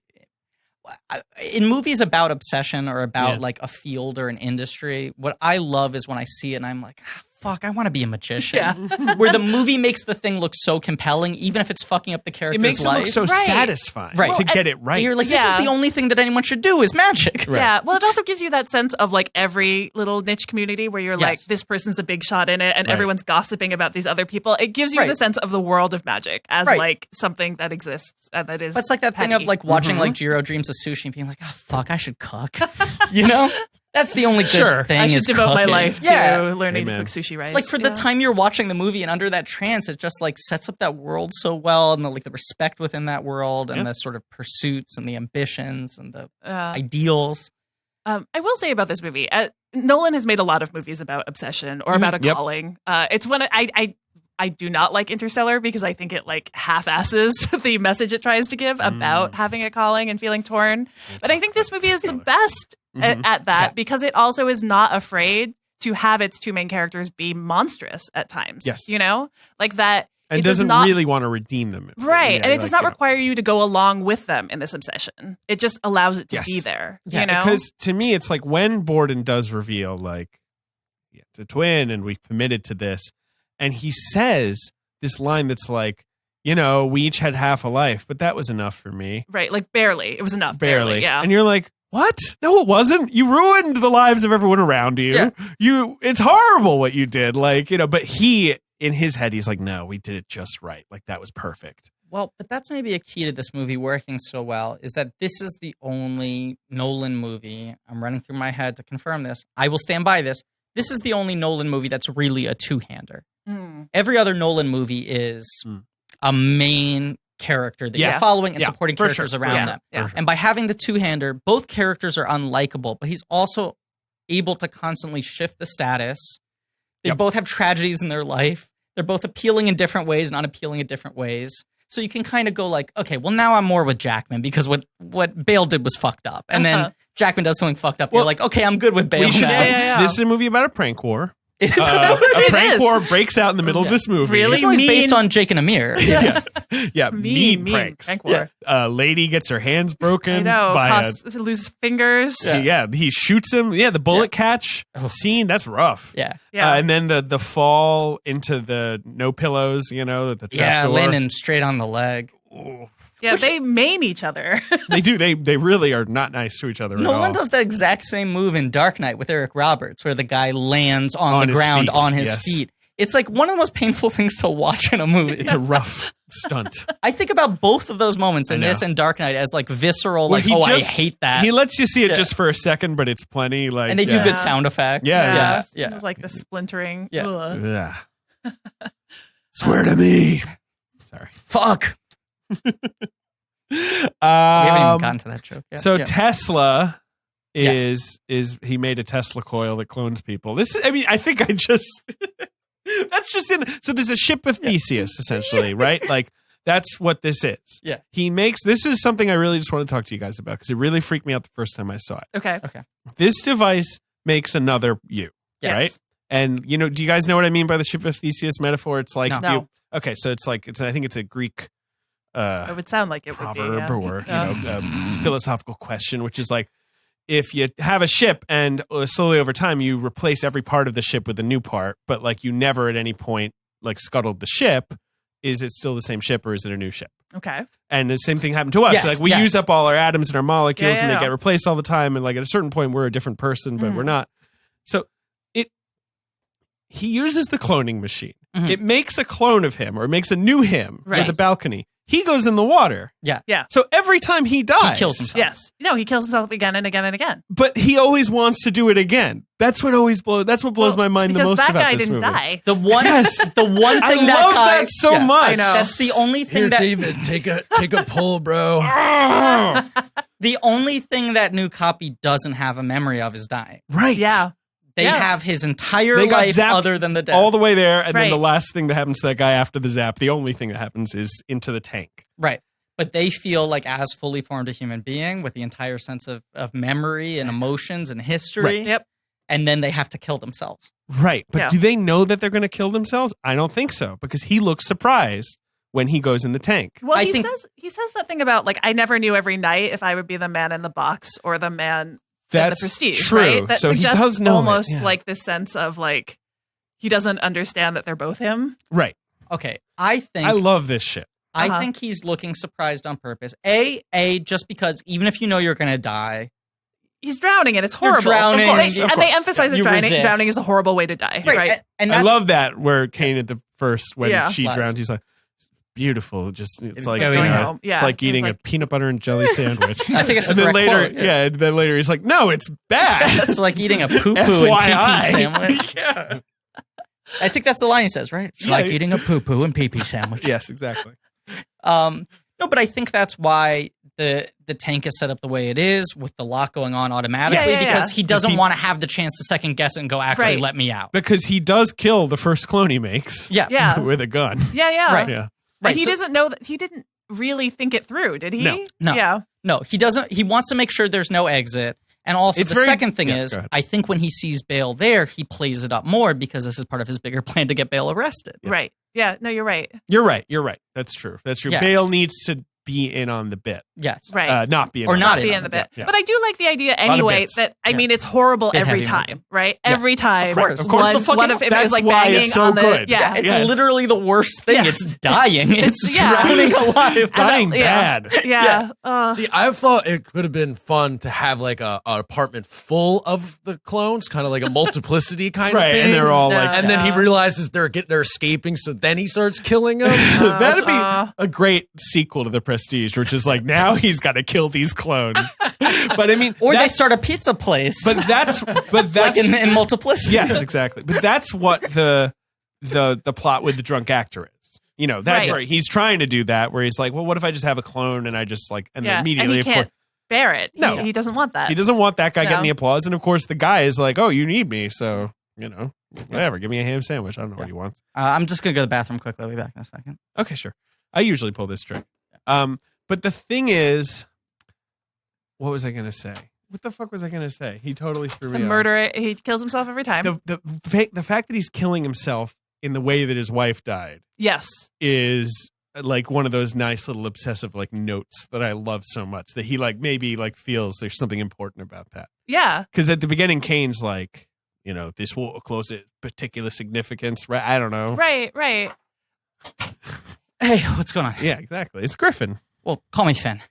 in movies about obsession or about like a field or an industry, what I love is when I see it and I'm like, fuck, I want to be a magician. Yeah. Where the movie makes the thing look so compelling, even if it's fucking up the character's It makes life. it look so satisfying to get it right. And you're like, this is the only thing that anyone should do is magic. Right. Yeah. Well, it also gives you that sense of like every little niche community where you're like, this person's a big shot in it and everyone's gossiping about these other people. It gives you the sense of the world of magic as like something that exists and that is. But it's like that thing of like watching like Jiro Dreams of Sushi and being like, oh, fuck, I should cook. You know? That's the only good thing. I should is devote my cooking. life to learning to Amen. cook sushi rice. Like for the time you're watching the movie and under that trance, it just like sets up that world so well, and the respect within that world, and the sort of pursuits and the ambitions and the ideals. I will say about this movie, Nolan has made a lot of movies about obsession or about a calling. It's one I do not like Interstellar because I think it like half-asses the message it tries to give about having a calling and feeling torn. But I think this movie is the best at that because it also is not afraid to have its two main characters be monstrous at times. Yes. You know? Like that. And it doesn't not, really want to redeem them. Right. Yeah, and it does not require you to go along with them in this obsession. It just allows it to be there. You know? Because to me, it's like when Borden does reveal, like, it's a twin and we've committed to this. And he says this line that's like, you know, we each had half a life, but that was enough for me. Right. Like barely. It was enough. Barely. Yeah. And you're like, what? No, it wasn't. You ruined the lives of everyone around you. Yeah. It's horrible what you did. Like, you know, but he, in his head, he's like, no, we did it just right. Like, that was perfect. Well, but that's maybe a key to this movie working so well, is that this is the only Nolan movie, I'm running through my head to confirm this, I will stand by this, this is the only Nolan movie that's really a two-hander. Every other Nolan movie is a main character that you're following and supporting characters around them. Yeah. And by having the two-hander, both characters are unlikable, but he's also able to constantly shift the status. They both have tragedies in their life. They're both appealing in different ways, not appealing in different ways. So you can kind of go like, okay, well, now I'm more with Jackman because what Bale did was fucked up. And then Jackman does something fucked up. You're like, okay, I'm good with Bale now. This is a movie about a prank war. It is a prank war breaks out in the middle of this movie. Really? It's always based on Jake and Amir. Mean pranks. Prank war. Lady gets her hands broken. I know. By loses fingers. he shoots him. Yeah, the bullet catch scene, that's rough. Yeah. And then the fall into the no pillows, you know, the trap door. landing straight on the leg. Ooh. Yeah, they maim each other. They do. They really are not nice to each other at all. Nolan does the exact same move in Dark Knight with Eric Roberts, where the guy lands on the ground on his feet. It's like one of the most painful things to watch in a movie. It's a rough stunt. I think about both of those moments in this and Dark Knight as like visceral, like, I hate that. He lets you see it just for a second, but it's plenty. Like, and they do good sound effects. Yeah. Like the splintering. Yeah. Swear to me. Sorry. Fuck. We haven't even gotten to that joke yet. So Tesla is he made a Tesla coil that clones people. I think I just that's just in. So there's a ship of Theseus essentially, right? Like that's what this is. Yeah. This is something I really just want to talk to you guys about because it really freaked me out the first time I saw it. Okay. This device makes another you, right? And you know, do you guys know what I mean by the ship of Theseus metaphor? It's like okay, so it's like I think it's a Greek it would sound like it would be or philosophical question, which is like if you have a ship and slowly over time you replace every part of the ship with a new part, but like you never at any point like scuttled the ship, is it still the same ship or is it a new ship? Okay. And the same thing happened to us. Like we use up all our atoms and our molecules and they get replaced all the time, and like at a certain point we're a different person, but we're not. So he uses the cloning machine. It makes a clone of him or it makes a new him with the balcony. He goes in the water. Yeah. So every time he dies, he kills himself. Yes. No, he kills himself again and again and again. But he always wants to do it again. That's what blows my mind the most about this movie. Because that guy didn't die. The one I thing love that so much. I know. That's the only thing David, take a pull, bro. The only thing that new copy doesn't have a memory of is dying. Right. Yeah. They have his entire life other than the death. All the way there, and then the last thing that happens to that guy after the zap, the only thing that happens is into the tank. Right. But they feel like as fully formed a human being with the entire sense of memory and emotions and history. Right. Yep. And then they have to kill themselves. Right. But do they know that they're going to kill themselves? I don't think so, because he looks surprised when he goes in the tank. Well, he says that thing about like, I never knew every night if I would be the man in the box or the man in the Prestige. True. Right? That so suggests he does know almost like this sense of like he doesn't understand that they're both him. Right. Okay. I love this shit. I think he's looking surprised on purpose. Just because even if you know you're going to die, he's drowning and it's horrible. You're drowning, and they emphasize that drowning is a horrible way to die. Right. And I love that where Kane at the first when she drowned, he's like, beautiful. Just it's like going home. Yeah, it's like it was eating like- a peanut butter and jelly sandwich. I think it's and a then direct later, quote, and then later he's like, no, it's bad. It's like eating a poo-poo and pee-pee FYI. sandwich. Yeah. I think that's the line he says, right? It's Like eating a poo-poo and pee-pee sandwich. Yes, exactly. No, but I think that's why the tank is set up the way it is with the lock going on automatically Yeah, because he doesn't he- want to have the chance to second guess it and go, actually, Right. let me out. Because he does kill the first clone he makes. Yeah. Yeah. With a gun. Yeah. Right. Yeah. Right. And he so- doesn't know that he didn't really think it through, did he? No. No. Yeah. No, he doesn't. He wants to make sure there's no exit. And also, It's the very- second thing yeah, is, go ahead. I think when he sees Bale there, he plays it up more because this is part of his bigger plan to get Bale arrested. Yes. Right. Yeah. No, you're right. You're right. That's true. Yeah. Bale needs to be in on the bit. Yes. Right. Not be in Or on not the Be bit. in the bit. Yeah. But I do like the idea of anyway bits. that, I Yeah. mean, it's horrible Bit every heavy time, right? Yeah. Every time. Of course. One of it that's is like why banging it's so on the, good. Yeah. It's Yes. literally the worst thing. Yeah. It's dying. It's yeah. drowning alive. Dying Yeah. bad. Yeah. See, I thought it could have been fun to have like an apartment full of the clones, kind of like a multiplicity kind Right. of thing. And they're all No. like, And then he realizes they're escaping, so then he starts killing them. that'd be a great sequel to The Prestige, which is like now he's got to kill these clones. But I mean, Or they that's- start a pizza place. But that's like in Multiplicity. yes, exactly. But that's what the plot with the drunk actor is. You know, that's Right. where he's trying to do that, where he's like, well, what if I just have a clone and I just like, and Yeah. then immediately, And of he course, can't bear it. No. He doesn't want that. he doesn't want that guy No. getting the applause. And of course, the guy is like, oh, you need me. So, you know, whatever. Give me a ham sandwich. I don't know what he wants. I'm just going to go to the bathroom quickly. I'll be back in a second. Okay, sure. I usually pull this trick. But the thing is, what was I going to say? What the fuck was I going to say? He totally threw The me off. murderer, he kills himself every time. The fact that he's killing himself in the way that his wife died Yes. is like one of those nice little obsessive like notes that I love so much that he like maybe like feels there's something important about that. Yeah. Because at the beginning, Kane's like, you know, this will close at particular significance, right? I don't know. Right. Hey, what's going on? Yeah, exactly. It's Griffin. Well, call me Finn.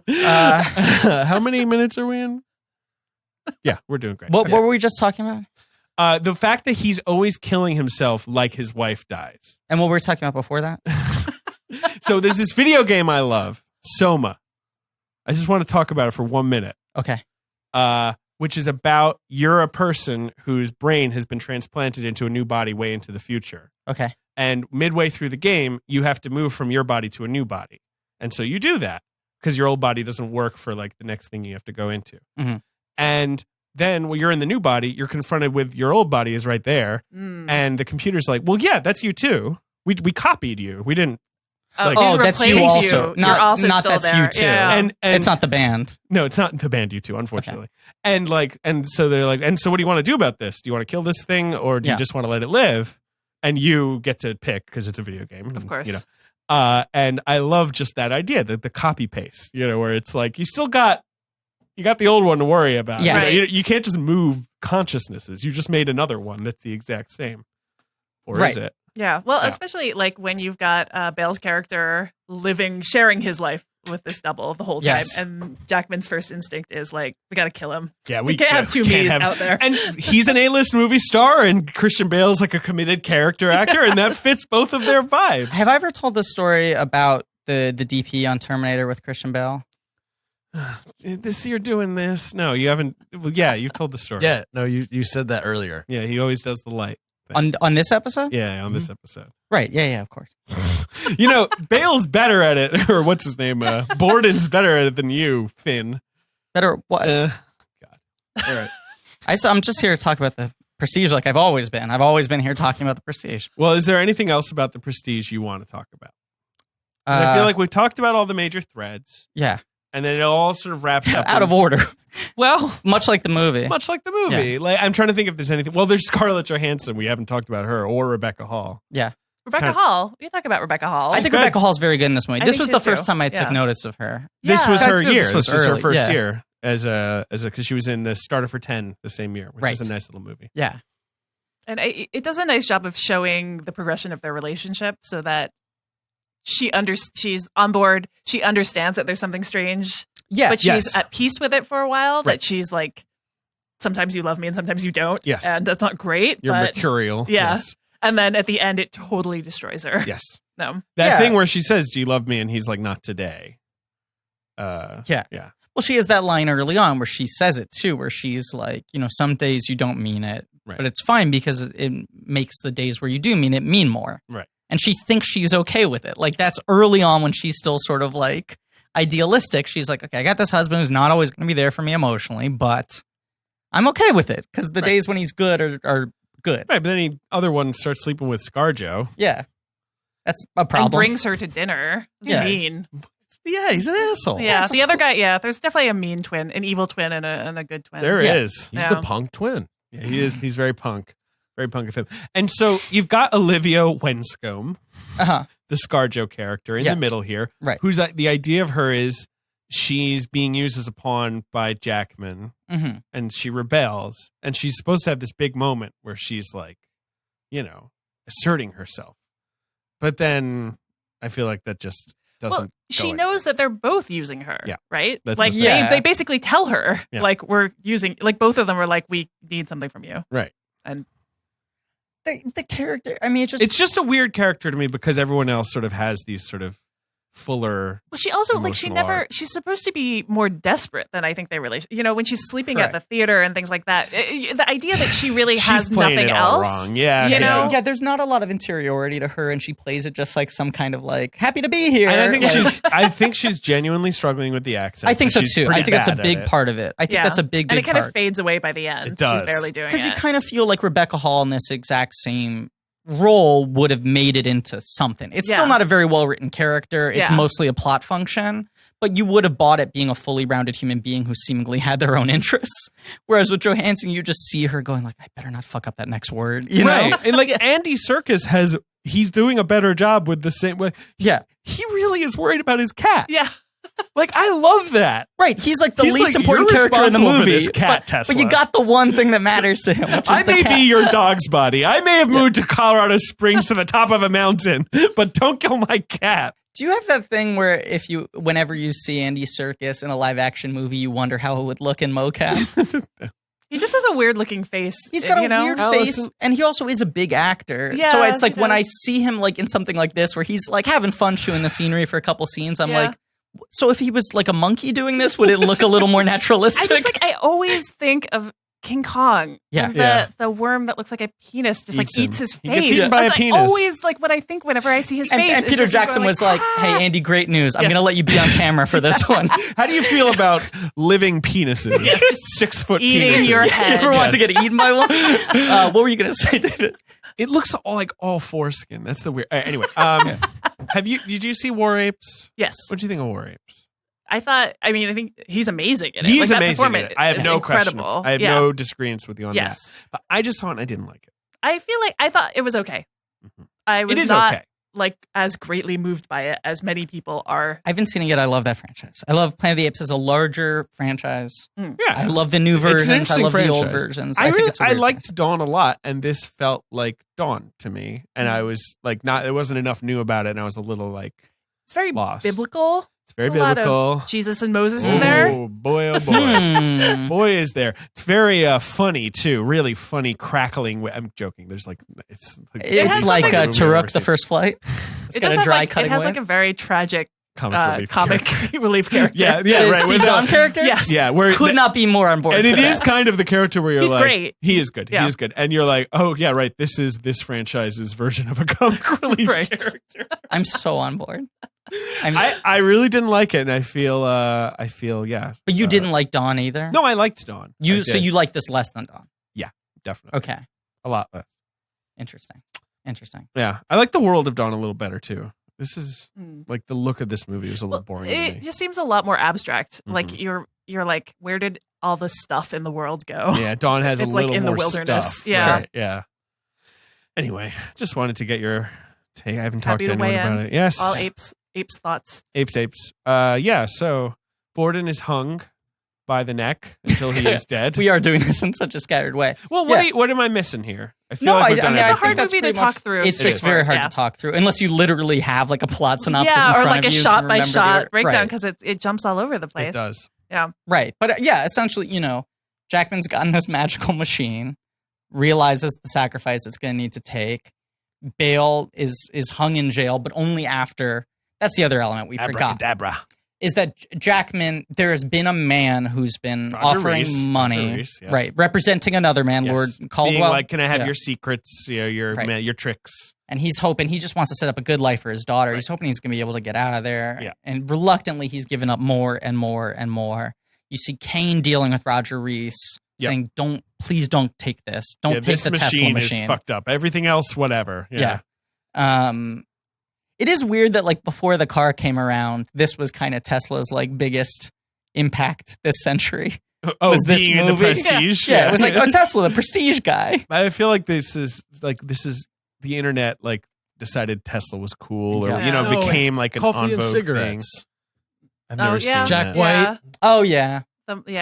How many minutes are we in? Yeah, we're doing great. What were we just talking about? The fact that he's always killing himself like his wife dies. And what were we talking about before that? So there's this video game I love, Soma. I just want to talk about it for 1 minute. Okay. Which is about you're a person whose brain has been transplanted into a new body way into the future. Okay. And midway through the game, you have to move from your body to a new body. And so you do that because your old body doesn't work for like the next thing you have to go into. Mhm. And then when you're in the new body, you're confronted with your old body is right there. Mm. And the computer's like, well, yeah, that's you too. We copied you. We didn't. Like- Oh, it that's you replaced also. You're Not- also not still that's there. you too. Yeah. And It's not the band. No, it's not the band you two, unfortunately. And like, and so they're like, and so what do you want to do about this? Do you want to kill this thing or do Yeah. you just want to let it live? And you get to pick because it's a video game. Of course. You know. And I love just that idea, that the copy paste, you know, where it's like, you got the old one to worry about. Yeah. You know, Right. you can't just move consciousnesses. You just made another one that's the exact same. Or is Right. it? Yeah. Well, Yeah. especially like when you've got Bale's character sharing his life with this double the whole time. Yes. And Jackman's first instinct is like, we got to kill him. Yeah, We can't have two me's out there. And he's an A-list movie star, and Christian Bale's like a committed character actor, and that fits both of their vibes. Have I ever told this story about the DP on Terminator with Christian Bale? This you're doing this? No, you haven't. Well, yeah, you've told the story. Yeah, no, you said that earlier. Yeah, he always does the light thing. On this episode? Yeah, on this episode. Right. Yeah, of course. You know, Bale's better at it, or what's his name? Borden's better at it than you, Finn. Better what? God. All right. I'm just here to talk about the Prestige like I've always been. I've always been here talking about the Prestige. Well, is there anything else about the Prestige you want to talk about? 'Cause I feel like we've talked about all the major threads, yeah, and then it all sort of wraps up out of order, Well, much like the movie. much like the movie. Like, I'm trying to think if there's anything. Well, there's Scarlett Johansson. We haven't talked about her, or Rebecca Hall. Yeah, Rebecca kind of- Hall. You talk about Rebecca Hall. I think good. Rebecca Hall's very good in this movie. I This think was she the is too. first time I took Yeah. notice of her. This was Yeah. her I think year. this was This was her early, first yeah. year as a because she was in the Starter for 10 the same year, which Right. is a nice little movie. Yeah, And it does a nice job of showing the progression of their relationship so that she's on board. She understands that there's something strange, yeah, but she's yes. at peace with it for a while. Right. That she's like, sometimes you love me and sometimes you don't. Yes. And that's not great. You're but, mercurial. Yeah. Yes. And then at the end, it totally destroys her. Yes. No. That thing where she says, "Do you love me?" and he's like, "Not today." Yeah. Yeah. Well, she has that line early on where she says it too, where she's like, some days you don't mean it, Right. but it's fine because it makes the days where you do mean it mean more. Right. And she thinks she's okay with it. Like, that's early on when she's still sort of like idealistic. She's like, okay, I got this husband who's not always going to be there for me emotionally, but I'm okay with it because the days when he's good are good. Right, but then other one starts sleeping with ScarJo. Yeah. That's a problem. And brings her to dinner. Yeah. Mean. Yeah, he's an asshole. Yeah, the other guy, there's definitely a mean twin, an evil twin, and a good twin. There is. He's the punk twin. Yeah, he is. He's very punk. Very punk of him. And so you've got Olivia Wenscombe, the ScarJo character, in the middle here. Right. Who's the idea of her is she's being used as a pawn by Jackman, and she rebels, and she's supposed to have this big moment where she's like, asserting herself. But then I feel like that just doesn't. Well, she knows that they're both using her, right? That's like the thing. they basically tell her, like, we're using, like, both of them are like, we need something from you, right? And the character, I mean, it's just a weird character to me because everyone else sort of has these sort of fuller. Well, she also emotional she's supposed to be more desperate than I think they really, when she's sleeping at the theater and things like that. The idea that she really has playing nothing it all else. wrong. Yeah. Yeah, there's not a lot of interiority to her, and she plays it just like some kind of like happy to be here. And I think she's genuinely struggling with the accent. I think so She's too. I pretty think that's a bad at big it. part of it. I think that's a big and it kind part. of fades away by the end. It does. She's barely doing it. Because you kind of feel like Rebecca Hall in this exact same role would have made it into something. It's still not a very well written character. It's mostly a plot function, but you would have bought it being a fully rounded human being who seemingly had their own interests. Whereas with Johansson, you just see her going like, I better not fuck up that next word. You know? And like Andy Serkis he's doing a better job with the same way. Yeah. He really is worried about his cat. Yeah. Like, I love that. Right. He's like the He's least like, important "You're character in the responsible for movie. this cat, Tesla." But you got the one thing that matters to him, which is I the may cat. be your dog's buddy. I may have moved to Colorado Springs to the top of a mountain, but don't kill my cat. Do you have that thing where whenever you see Andy Serkis in a live action movie, you wonder how it would look in mocap? He just has a weird looking face. He's got a weird face, and he also is a big actor. Yeah, so it's like he when I does. see him like in something like this, where he's like having fun chewing the scenery for a couple scenes, I'm like, so if he was like a monkey doing this, would it look a little more naturalistic? I always think of King Kong. Yeah. And the worm that looks like a penis just Eats eats him. his He gets face. eaten by a That's, penis. always like what I think whenever I see his face. And It's Peter just like Jackson going was like, "Hey, Andy, great news! I'm gonna let you be on camera for this one." How do you feel about living penises? Yes, just 6 foot eating penises. your You head. ever want to get eaten by one? What were you gonna say, David? It looks all foreskin. That's the weird. Anyway, did you see War Apes? Yes. What do you think of War Apes? I think he's amazing in it. He's that amazing. In performance it. I have is no question. incredible. I have no disagreements with you on Yes. that. But I just saw it and I didn't like it. I feel like I thought it was okay. I was It is not okay. like as greatly moved by it as many people are. I haven't seen it yet. I love that franchise. I love Planet of the Apes as a larger franchise. Yeah. I love the new It's an versions. I interesting love the old franchise. versions. I think it's a weird liked Dawn a lot, and this felt like Dawn to me. And I was like, there wasn't enough new about it, and I was a little like, It's very Lost. biblical. it's very A lot biblical. of Jesus and Moses in there. Oh boy, oh boy. franchise. Boy is there. It's very funny too. Really funny, crackling. I'm joking. There's like It's has like something- Turok, the first flight. It's got a have dry like, cutting it has away. like a very tragic comic comic relief character. Yeah, The right. Steve with Zahn the- character? Yes. Yeah, where Could not be more on board. and for it is that. kind of the character where you're He's like, great. he is good. Yeah. He is good. And you're like, oh yeah, right. This is this franchise's version of a comic relief Right. character. I'm so on board. I really didn't like it, and I feel yeah. But you didn't like Dawn either? No, I liked Dawn. I So did. you like this less than Dawn? Definitely Okay. a lot less. Interesting. Yeah, I like the world of Dawn a little better too. This is Mm. like the look of this movie was a little boring to It me. just seems a lot more abstract. Mhm. Like you're like, where did all this stuff in the world go? Yeah, Dawn has a It's like little in the more wilderness. stuff. Yeah. Right, yeah. Anyway, just wanted to get your take. I haven't Happy talked to to anyone weigh about in. it. Yes, All apes thoughts. apes. Yeah. So Borden is hung by the neck until he is dead. We are doing this in such a scattered way. Well, what am I missing here? I feel No, like we've I done mean, I It's a everything. hard think that's movie to pretty talk much- through. It's It is. very hard Yeah. to talk through unless you literally have like a plot synopsis in Yeah, or front like of a you shot to by remember shot breakdown Right. because it jumps all over the place. It does. Right. But essentially, Jackman's gotten this magical machine, realizes the sacrifice it's going to need to take, Bale is hung in jail, but only after. That's the other element we forgot. Abracadabra. Is that Jackman? There has been a man who's been Roger offering Reese. money, Roger Reese, yes. right, representing another man, Lord Caldwell. Being like, can I have Yeah. your secrets, your tricks? And he's hoping, he just wants to set up a good life for his daughter. Right. He's hoping he's going to be able to get out of there. Yeah. And reluctantly, he's given up more and more and more. You see Kane dealing with Roger Reese, saying, please don't take this. Don't take this the Tesla machine. Is fucked up. Everything else, whatever. Yeah. It is weird that, like, before the car came around, this was kind of Tesla's, like, biggest impact this century. Oh, was this being in the movie? Prestige. Yeah, it was like, oh, Tesla, the Prestige guy. I feel like this is the internet, like, decided Tesla was cool, or Yeah. became like an Coffee en and vogue cigarettes. thing. I've never seen Jack that. White. Oh, yeah.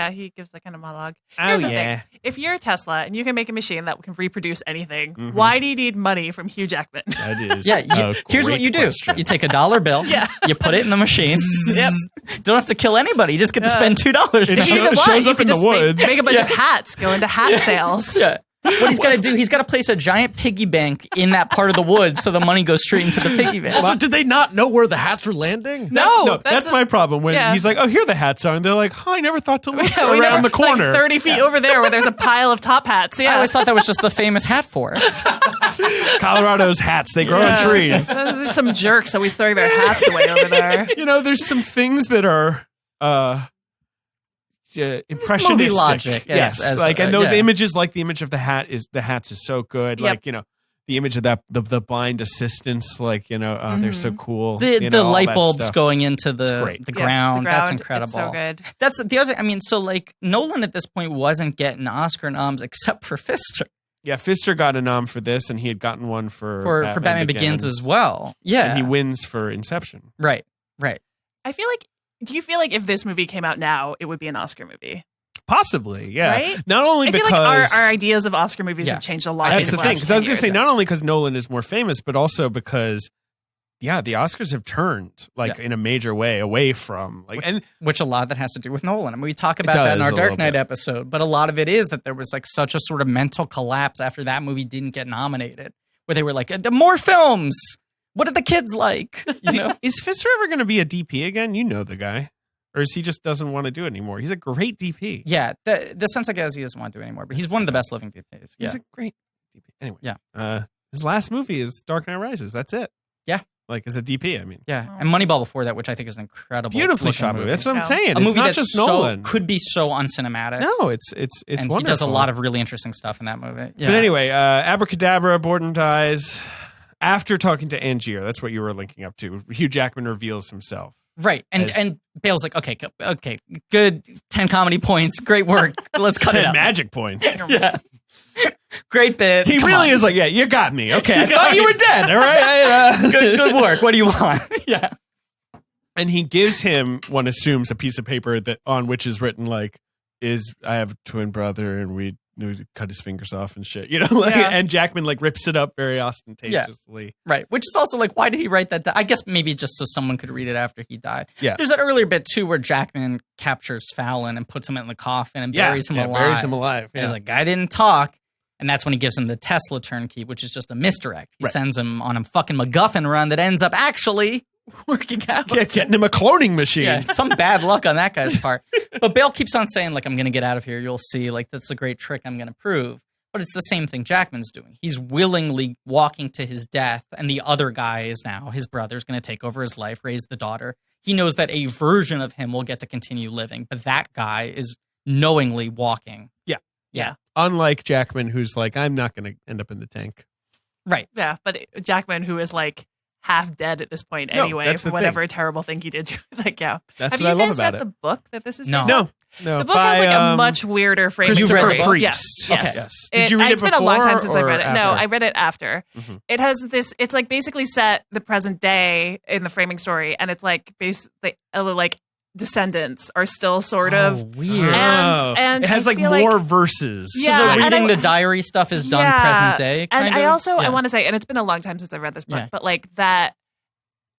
He gives that kind of monologue. Oh, Here's the yeah. thing. If you're Tesla and you can make a machine that can reproduce anything, Mhm. why do you need money from Hugh Jackman? That is. Yeah, a here's what great you do. question. You take a $1 bill, you put it in the machine. Yep. Don't have to kill anybody. You just get to spend $2. It If you could shows you up could in the just woods. make a bunch of hats, go into hat sales. Yeah. What he's got to do, he's got to place a giant piggy bank in that part of the woods so the money goes straight into the piggy bank. Also, did they not know where the hats were landing? That's my problem. When he's like, "Oh, here are the hats are," and they're like, "Oh, I never thought to look We around never- the corner." like 30 feet over there where there's a pile of top hats. I Yeah. always thought that was just the famous hat forest. Colorado's hats, they grow in trees. There's some jerks always throwing their hats away over there. There's some things that are impressionistic. movie logic, Yes, as- and those yeah. images, like the image of the hats is so good. Yep. Like the image of the blind assistants, like they're so cool. The all light that bulbs stuff. going into It's the great. the Yeah, ground. the That's ground, incredible. it's so good. That's the other. I mean, so like Nolan at this point wasn't getting Oscar noms except for Pfister Yeah, Pfister got a nom for this, and he had gotten one for Batman Begins as well. Yeah, And he wins for Inception. right. Do you feel like if this movie came out now, it would be an Oscar movie? Possibly, yeah. Right? Not only I feel because like our ideas of Oscar movies Yeah. have changed a lot. that's in the last thing. Because I was 10 going to say, years. not only because Nolan is more famous, but also because, the Oscars have turned in a major way away from and Which a lot of that has to do with Nolan. I mean, we talk about does that in our a Dark little Knight bit. episode, but a lot of it is that there was like such a sort of mental collapse after that movie didn't get nominated, where they were like, more films. What did the kids like? is Pfister ever going to be a DP again? You know the guy. Or is he just doesn't want to do it anymore? He's a great DP. Yeah, the sense I guess he doesn't want to do it anymore, but he's one of the best living DPs. He's Yeah. a great DP. Anyway. Yeah. His last movie is Dark Knight Rises. That's it. Yeah. Like as a DP, I mean. Yeah, and Moneyball before that, which I think is an incredible, Beautifully looking shot movie. That's what I'm Yeah. saying. A It's movie not that's just so, Nolan. could be so uncinematic. No, it's and wonderful. he does a lot of really interesting stuff in that movie. Yeah. But anyway, Abracadabra, Borden dies. After talking to Angier, that's what you were linking up to. Hugh Jackman reveals himself. Right, and As- and Bale's like, okay, good, 10 comedy points, great work. Let's cut it 10 out. magic points. Yeah, great bit. He Come really on. is like, yeah, you got me. Okay, I You got thought you me. were dead. All right. good work. What do you want? Yeah, And he gives him, one assumes, a piece of paper that on which is written like, I have a twin brother and we cut his fingers off and shit. Yeah. And Jackman like rips it up very ostentatiously. right. Which is also like, why did he write that down? I guess maybe just so someone could read it after he died. Yeah. There's that earlier bit too where Jackman captures Fallon and puts him in the coffin and buries him alive. Buries him alive. And he's like, I didn't talk. And that's when he gives him the Tesla turnkey, which is just a misdirect. He sends him on a fucking MacGuffin run that ends up actually working out. Yeah, getting him a cloning machine. Yeah, some bad luck on that guy's part. But Bale keeps on saying, like, I'm going to get out of here. You'll see. Like, that's a great trick I'm going to prove. But it's the same thing Jackman's doing. He's willingly walking to his death, and the other guy is now, his brother's going to take over his life, raise the daughter. He knows that a version of him will get to continue living, but that guy is knowingly walking. Yeah. Unlike Jackman, who's like, I'm not going to end up in the tank. Right. Yeah, but Jackman, who is like half dead at this point No, anyway, that's for the whatever terrible thing he did to That's Have what you I love guys about read it. the book that this is No. based on? No. The book has like a much weirder framing Christopher story. Priest. Yes. Okay. Yes. Yes. Did you read it It's been a long before time since I've or read it. No, after? I read it after. Mhm. It has this. It's like basically set the present day in the framing story, and it's like basically like descendants are still sort of. weird. And it has I like feel more like- verses. Yeah, So the and reading I- the diary stuff is done Yeah. present day, kind And of? I also Yeah. I want to say, and it's been a long time since I read this book, Yeah. but like that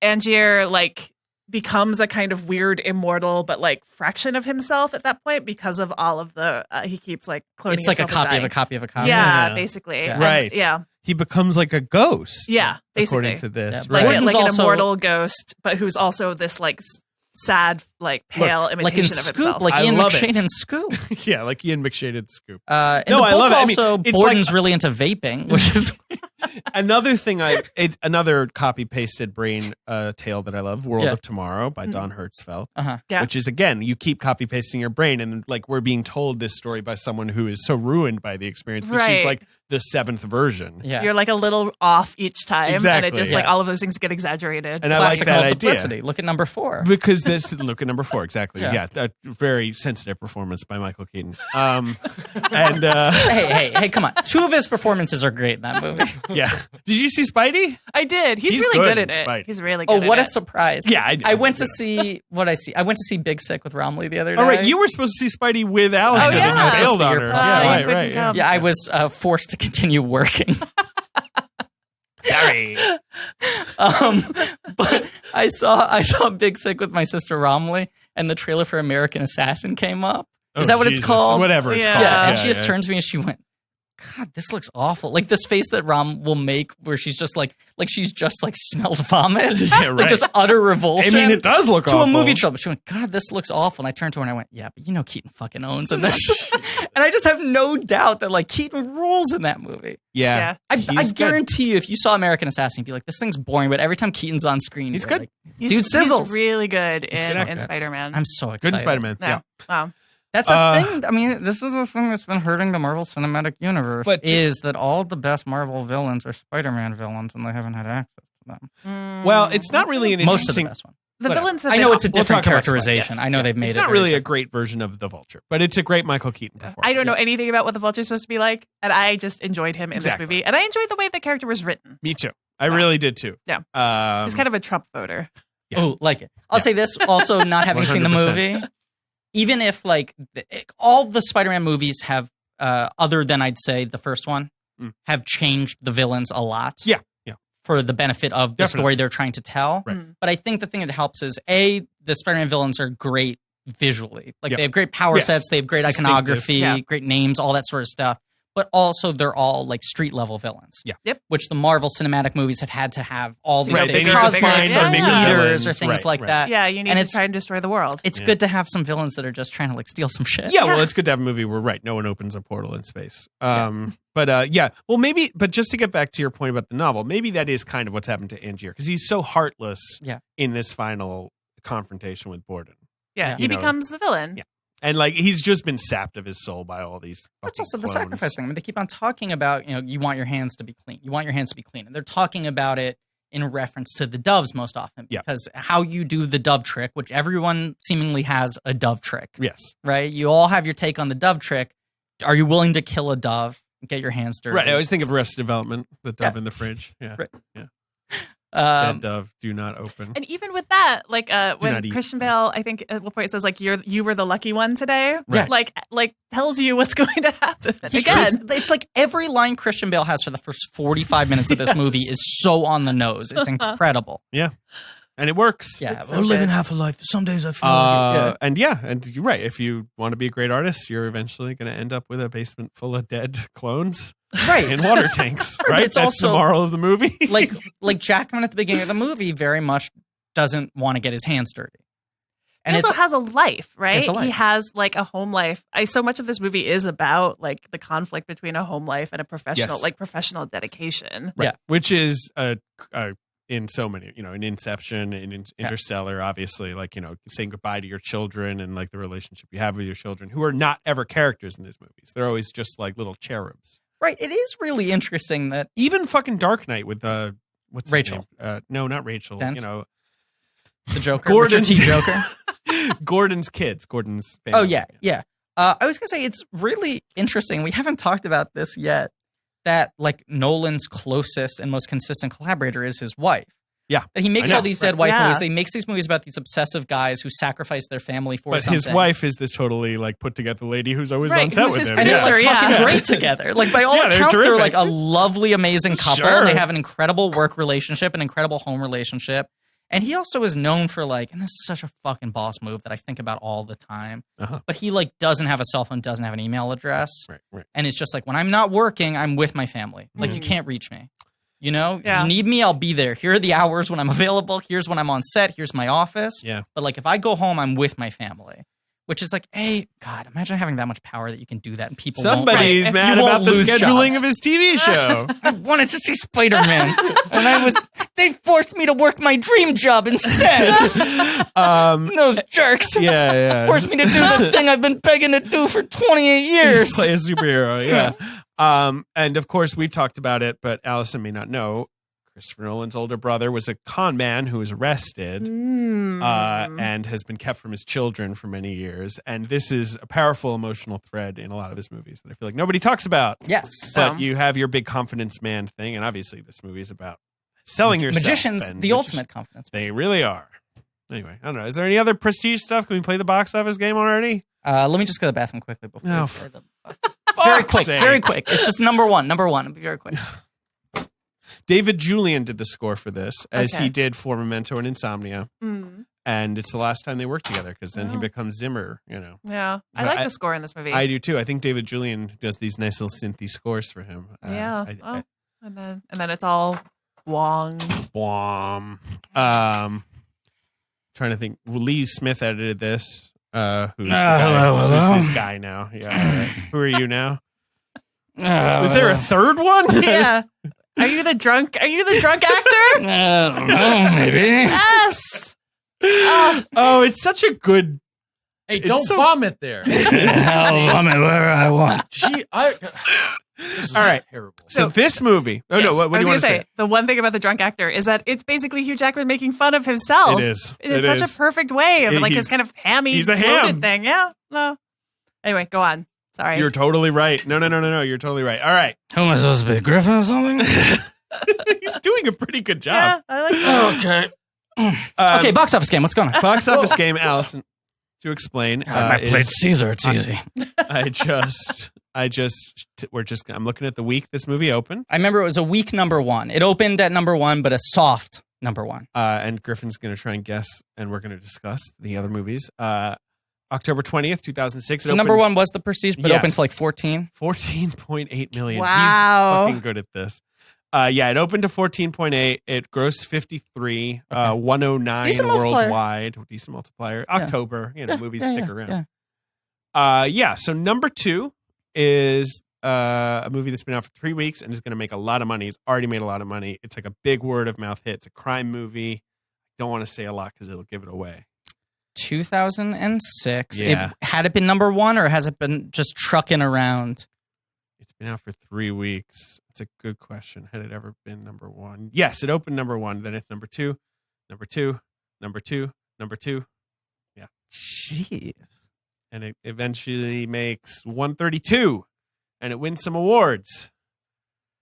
Angier like becomes a kind of weird immortal but like fraction of himself at that point because of all of the he keeps like cloning It's like a himself and copy of dying. a copy of a copy. Yeah, Yeah. basically. Yeah. And- Right. yeah. he becomes like a ghost. Yeah, basically. According to this, Yeah, like, right? Gordon's like an also- immortal ghost, but who's also this like sad, like pale like in imitation of Scoop, himself. like I Ian love McShane it. in Scoop. Yeah, like Ian McShaded Scoop. In No, the I book love it. I mean, also, it's Borden's like- really into vaping, which is Another thing, another copy pasted brain tale that I love, World Yeah. of Tomorrow by Don Hertzfeldt. Yeah. Which is, again, you keep copy pasting your brain, and like we're being told this story by someone who is so ruined by the experience, but she's Right. like the 7th version. yeah. You're like a little off each time, and Exactly, it just yeah. like all of those things get exaggerated. And I like classic that multiplicity. idea. Look at number 4. Because this, look at number 4, exactly. Yeah. Yeah, a very sensitive performance by Michael Keaton. And hey, come on. 2 of his performances are great in that movie. yeah, did you see Spidey? I did. He's He's really good good in at it. Spidey. He's really good Oh, at what it. a surprise. Yeah, I went to see what I see. I went to see Big Sick with Romley the other day. All right, you were supposed to see Spidey with Allison. Oh, yeah. and I was you supposed bailed to be on your her. plus Yeah, one. right, Couldn't right. Yeah. come. Yeah, I was forced to continue working. Sorry. But I saw Big Sick with my sister Romley, and the trailer for American Assassin came up. Is that what it's called? Whatever it's Yeah. called. Yeah, and she just turned to me and she went, God, this looks awful. Like this face that Rom will make where she's just like she's just like smelled vomit. Yeah, right. Like just utter revulsion. I mean, it does look to awful. a movie trailer. She went, God, this looks awful. And I turned to her and I went, yeah, but you know Keaton fucking owns in this. And I just have no doubt that like Keaton rules in that movie. Yeah. I He's good. guarantee you, if you saw American Assassin, you'd be like, this thing's boring. But every time Keaton's on screen, He's you're good. like, He's, dude sizzles. He's really good so in good. Spider-Man. I'm so excited. Good in Spider-Man. No. Yeah. Wow. That's a thing. I mean, this is a thing that's been hurting the Marvel Cinematic Universe. But- is that all the best Marvel villains are Spider-Man villains, and they haven't had access to them. Well, it's not really an Most of the interesting. best ones. The whatever. villains have I been know it's a We'll different talk about characterization. Spider-Man. I know they've made It's it. not very really a different. great version of the Vulture, but it's a great Michael Keaton performance. I don't know anything about what the Vulture's supposed to be like, and I just enjoyed him in Exactly. this movie. And I enjoyed the way the character was written. Me too. I really did too. Yeah. He's kind of a Trump voter. Yeah. Oh, like it. I'll say this also, not having seen the 100%. movie, even if like all the Spider-Man movies have, other than I'd say the first one, have changed the villains a lot. Yeah. Yeah. For the benefit of the story they're trying to tell. Right. But I think the thing that helps is the Spider-Man villains are great visually. Like Yep. they have great power Yes. sets, they have great Distinctive. iconography, Yeah. great names, all that sort of stuff. But also they're all like street level villains. Yeah. Yep. Which the Marvel Cinematic movies have had to have all these Right, big they need to cosmic find some bigger leaders villains. or things Right, like right. that. Yeah, you need And to it's- try and destroy the world. It's good to have some villains that are just trying to like steal some shit. Yeah, well, it's good to have a movie where no one opens a portal in space. But yeah, well, maybe. But just to get back to your point about the novel, maybe that is kind of what's happened to Angier because he's so heartless. Yeah. In this final confrontation with Borden, yeah, he you know. becomes the villain. Yeah. and like he's just been sapped of his soul by all these. That's fucking also the clones. sacrifice thing. I mean, they keep on talking about, you want your hands to be clean. You want your hands to be clean. And they're talking about it in reference to the doves most often. Yeah. Because how you do the dove trick, which everyone seemingly has a dove trick, Yes, right? You all have your take on the dove trick. Are you willing to kill a dove and get your hands dirty? right. I always think of Arrested Development, the dove in the fridge. Yeah, Right. yeah. Dead Um, dove, do not open. And even with that, like not when eat. Christian Bale, I think at one point it says like you were the lucky one today. Right. Like tells you what's going to happen. Again, it's like every line Christian Bale has for the first 45 minutes of this movie is so on the nose. It's incredible. Yeah, and it works. Yeah, It's so good. half a life. Some days I feel like it. And you're right. If you want to be a great artist, you're eventually going to end up with a basement full of dead clones Right. in water tanks. Right. it's That's the also- moral of the movie. like Jackman at the beginning of the movie very much doesn't want to get his hands dirty. And he it's also has a life, right? It's a life. He has like a home life. So much of this movie is about like the conflict between a home life and a professional, Yes. like professional dedication. Yeah. Which is in so many, in Inception, in Interstellar, obviously, like, saying goodbye to your children and like the relationship you have with your children, who are not ever characters in these movies. They're always just like little cherubs. right. It is really interesting that Even fucking Dark Knight with what's his Rachel. name? No, not Rachel. Dent? The Joker, Gordon Richard T. Joker. Gordon's kids, Gordon's family. Oh yeah. I was gonna say it's really interesting. We haven't talked about this yet. That like Nolan's closest and most consistent collaborator is his wife. Yeah. That he makes I know. all these dead wife Yeah. movies. He makes these movies about these obsessive guys who sacrifice their family for But something. his wife is this totally like put together lady who's always Right, on set who's with his him. and they're producer, like fucking yeah. great together. Like by all Yeah, they're accounts, they're terrific. like a lovely, amazing couple. Sure. They have an incredible work relationship, an incredible home relationship. And he also is known for like, and this is such a fucking boss move that I think about all the time. But he like doesn't have a cell phone, doesn't have an email address. Right. And it's just like, when I'm not working, I'm with my family. Like, you can't reach me. You know, you need me, I'll be there. Here are the hours when I'm available. Here's when I'm on set. Here's my office. Yeah. But like, if I go home, I'm with my family. Which is like, God, imagine having that much power that you can do that and people Somebody's won't, mad you about won't the lose scheduling jobs. of his TV show. I wanted to see Spider-Man, and they forced me to work my dream job instead. Those jerks. Yeah. Forced me to do the thing I've been begging to do for 28 years. Play a superhero, yeah. And of course, we've talked about it, but Allison may not know. Christopher Nolan's older brother was a con man who was arrested and has been kept from his children for many years. And this is a powerful emotional thread in a lot of his movies that I feel like nobody talks about. Yes. But you have your big confidence man thing, and obviously this movie is about selling yourself. Magicians, the ultimate confidence. They really are. Anyway, I don't know. Is there any other prestige stuff? Can we play the box office game already? Let me just go to the bathroom quickly before No, we play very quick, sake. very quick. It's just number one. It'll be very quick. David Julian did the score for this, as Okay. he did for Memento and Insomnia. Mm. And it's the last time they work together because then he becomes Zimmer, you know. Yeah. I But like the score in this movie. I do too. I think David Julian does these nice little synthy scores for him. Yeah. And then it's all Wong. Trying to think. Lee Smith edited this. Who's hello. Who's this guy now? Yeah. Right. Who are you now? Was there a third one? Yeah. Are you the drunk actor? I don't know, maybe. Yes. Oh, it's such a good. Hey, don't vomit there. I'll vomit wherever I want. This is All right. terrible. So this movie. Oh, Yes, no. What do you want to say? The one thing about the drunk actor is that it's basically Hugh Jackman making fun of himself. It is. It's such a perfect way of like his kind of hammy, he's a bloated ham. thing. Yeah. No. Anyway, go on. Sorry. You're totally right. No. You're totally right. All right. Who am I supposed to be, Griffin or something? He's doing a pretty good yeah, job. I like that. Okay. Okay, box office game. What's going on? Box office game, Allison. To explain, I played is Caesar. It's easy. I'm looking at the week this movie opened, I remember it was a week number one. It opened at number one, but a soft number one. and Griffin's going to try and guess, and we're going to discuss the other movies. October 20th, 2006. So number one was The Prestige, but Yes. opened to like 14. 14.8 million. Wow. He's fucking good at this. It opened to 14.8. It grossed 53, 109 Decent multiplier. worldwide. Decent multiplier. October, movies stick around. Yeah. So number two is a movie that's been out for 3 weeks and is going to make a lot of money. It's already made a lot of money. It's like a big word of mouth hit. It's a crime movie. Don't want to say a lot because it'll give it away. 2006. Yeah. Had it been number one, or has it been just trucking around? It's been out for 3 weeks. It's a good question. Had it ever been number one? Yes, it opened number one. Then it's number two, number two, number two, number two. Yeah. Jeez. And it eventually makes 132. And it wins some awards.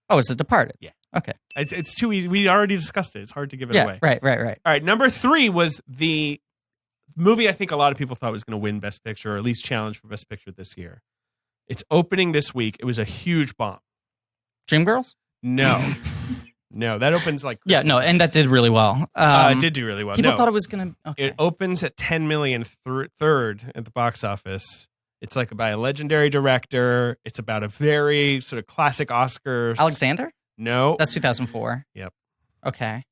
Oh, it's The Departed. Yeah. Okay. It's too easy. We already discussed it. It's hard to give it Yeah. away. Right. All right. Number three was the movie I think a lot of people thought was going to win Best Picture, or at least challenge for Best Picture this year. It's opening this week. It was a huge bomb. Dreamgirls? No. No, that opens like Yeah, no, and that did really well. it did do really well. People No. thought it was going to... Okay. It opens at 10 million third at the box office. It's like by a legendary director. It's about a very sort of classic Oscars. Alexander? No. That's 2004. Yep. Okay.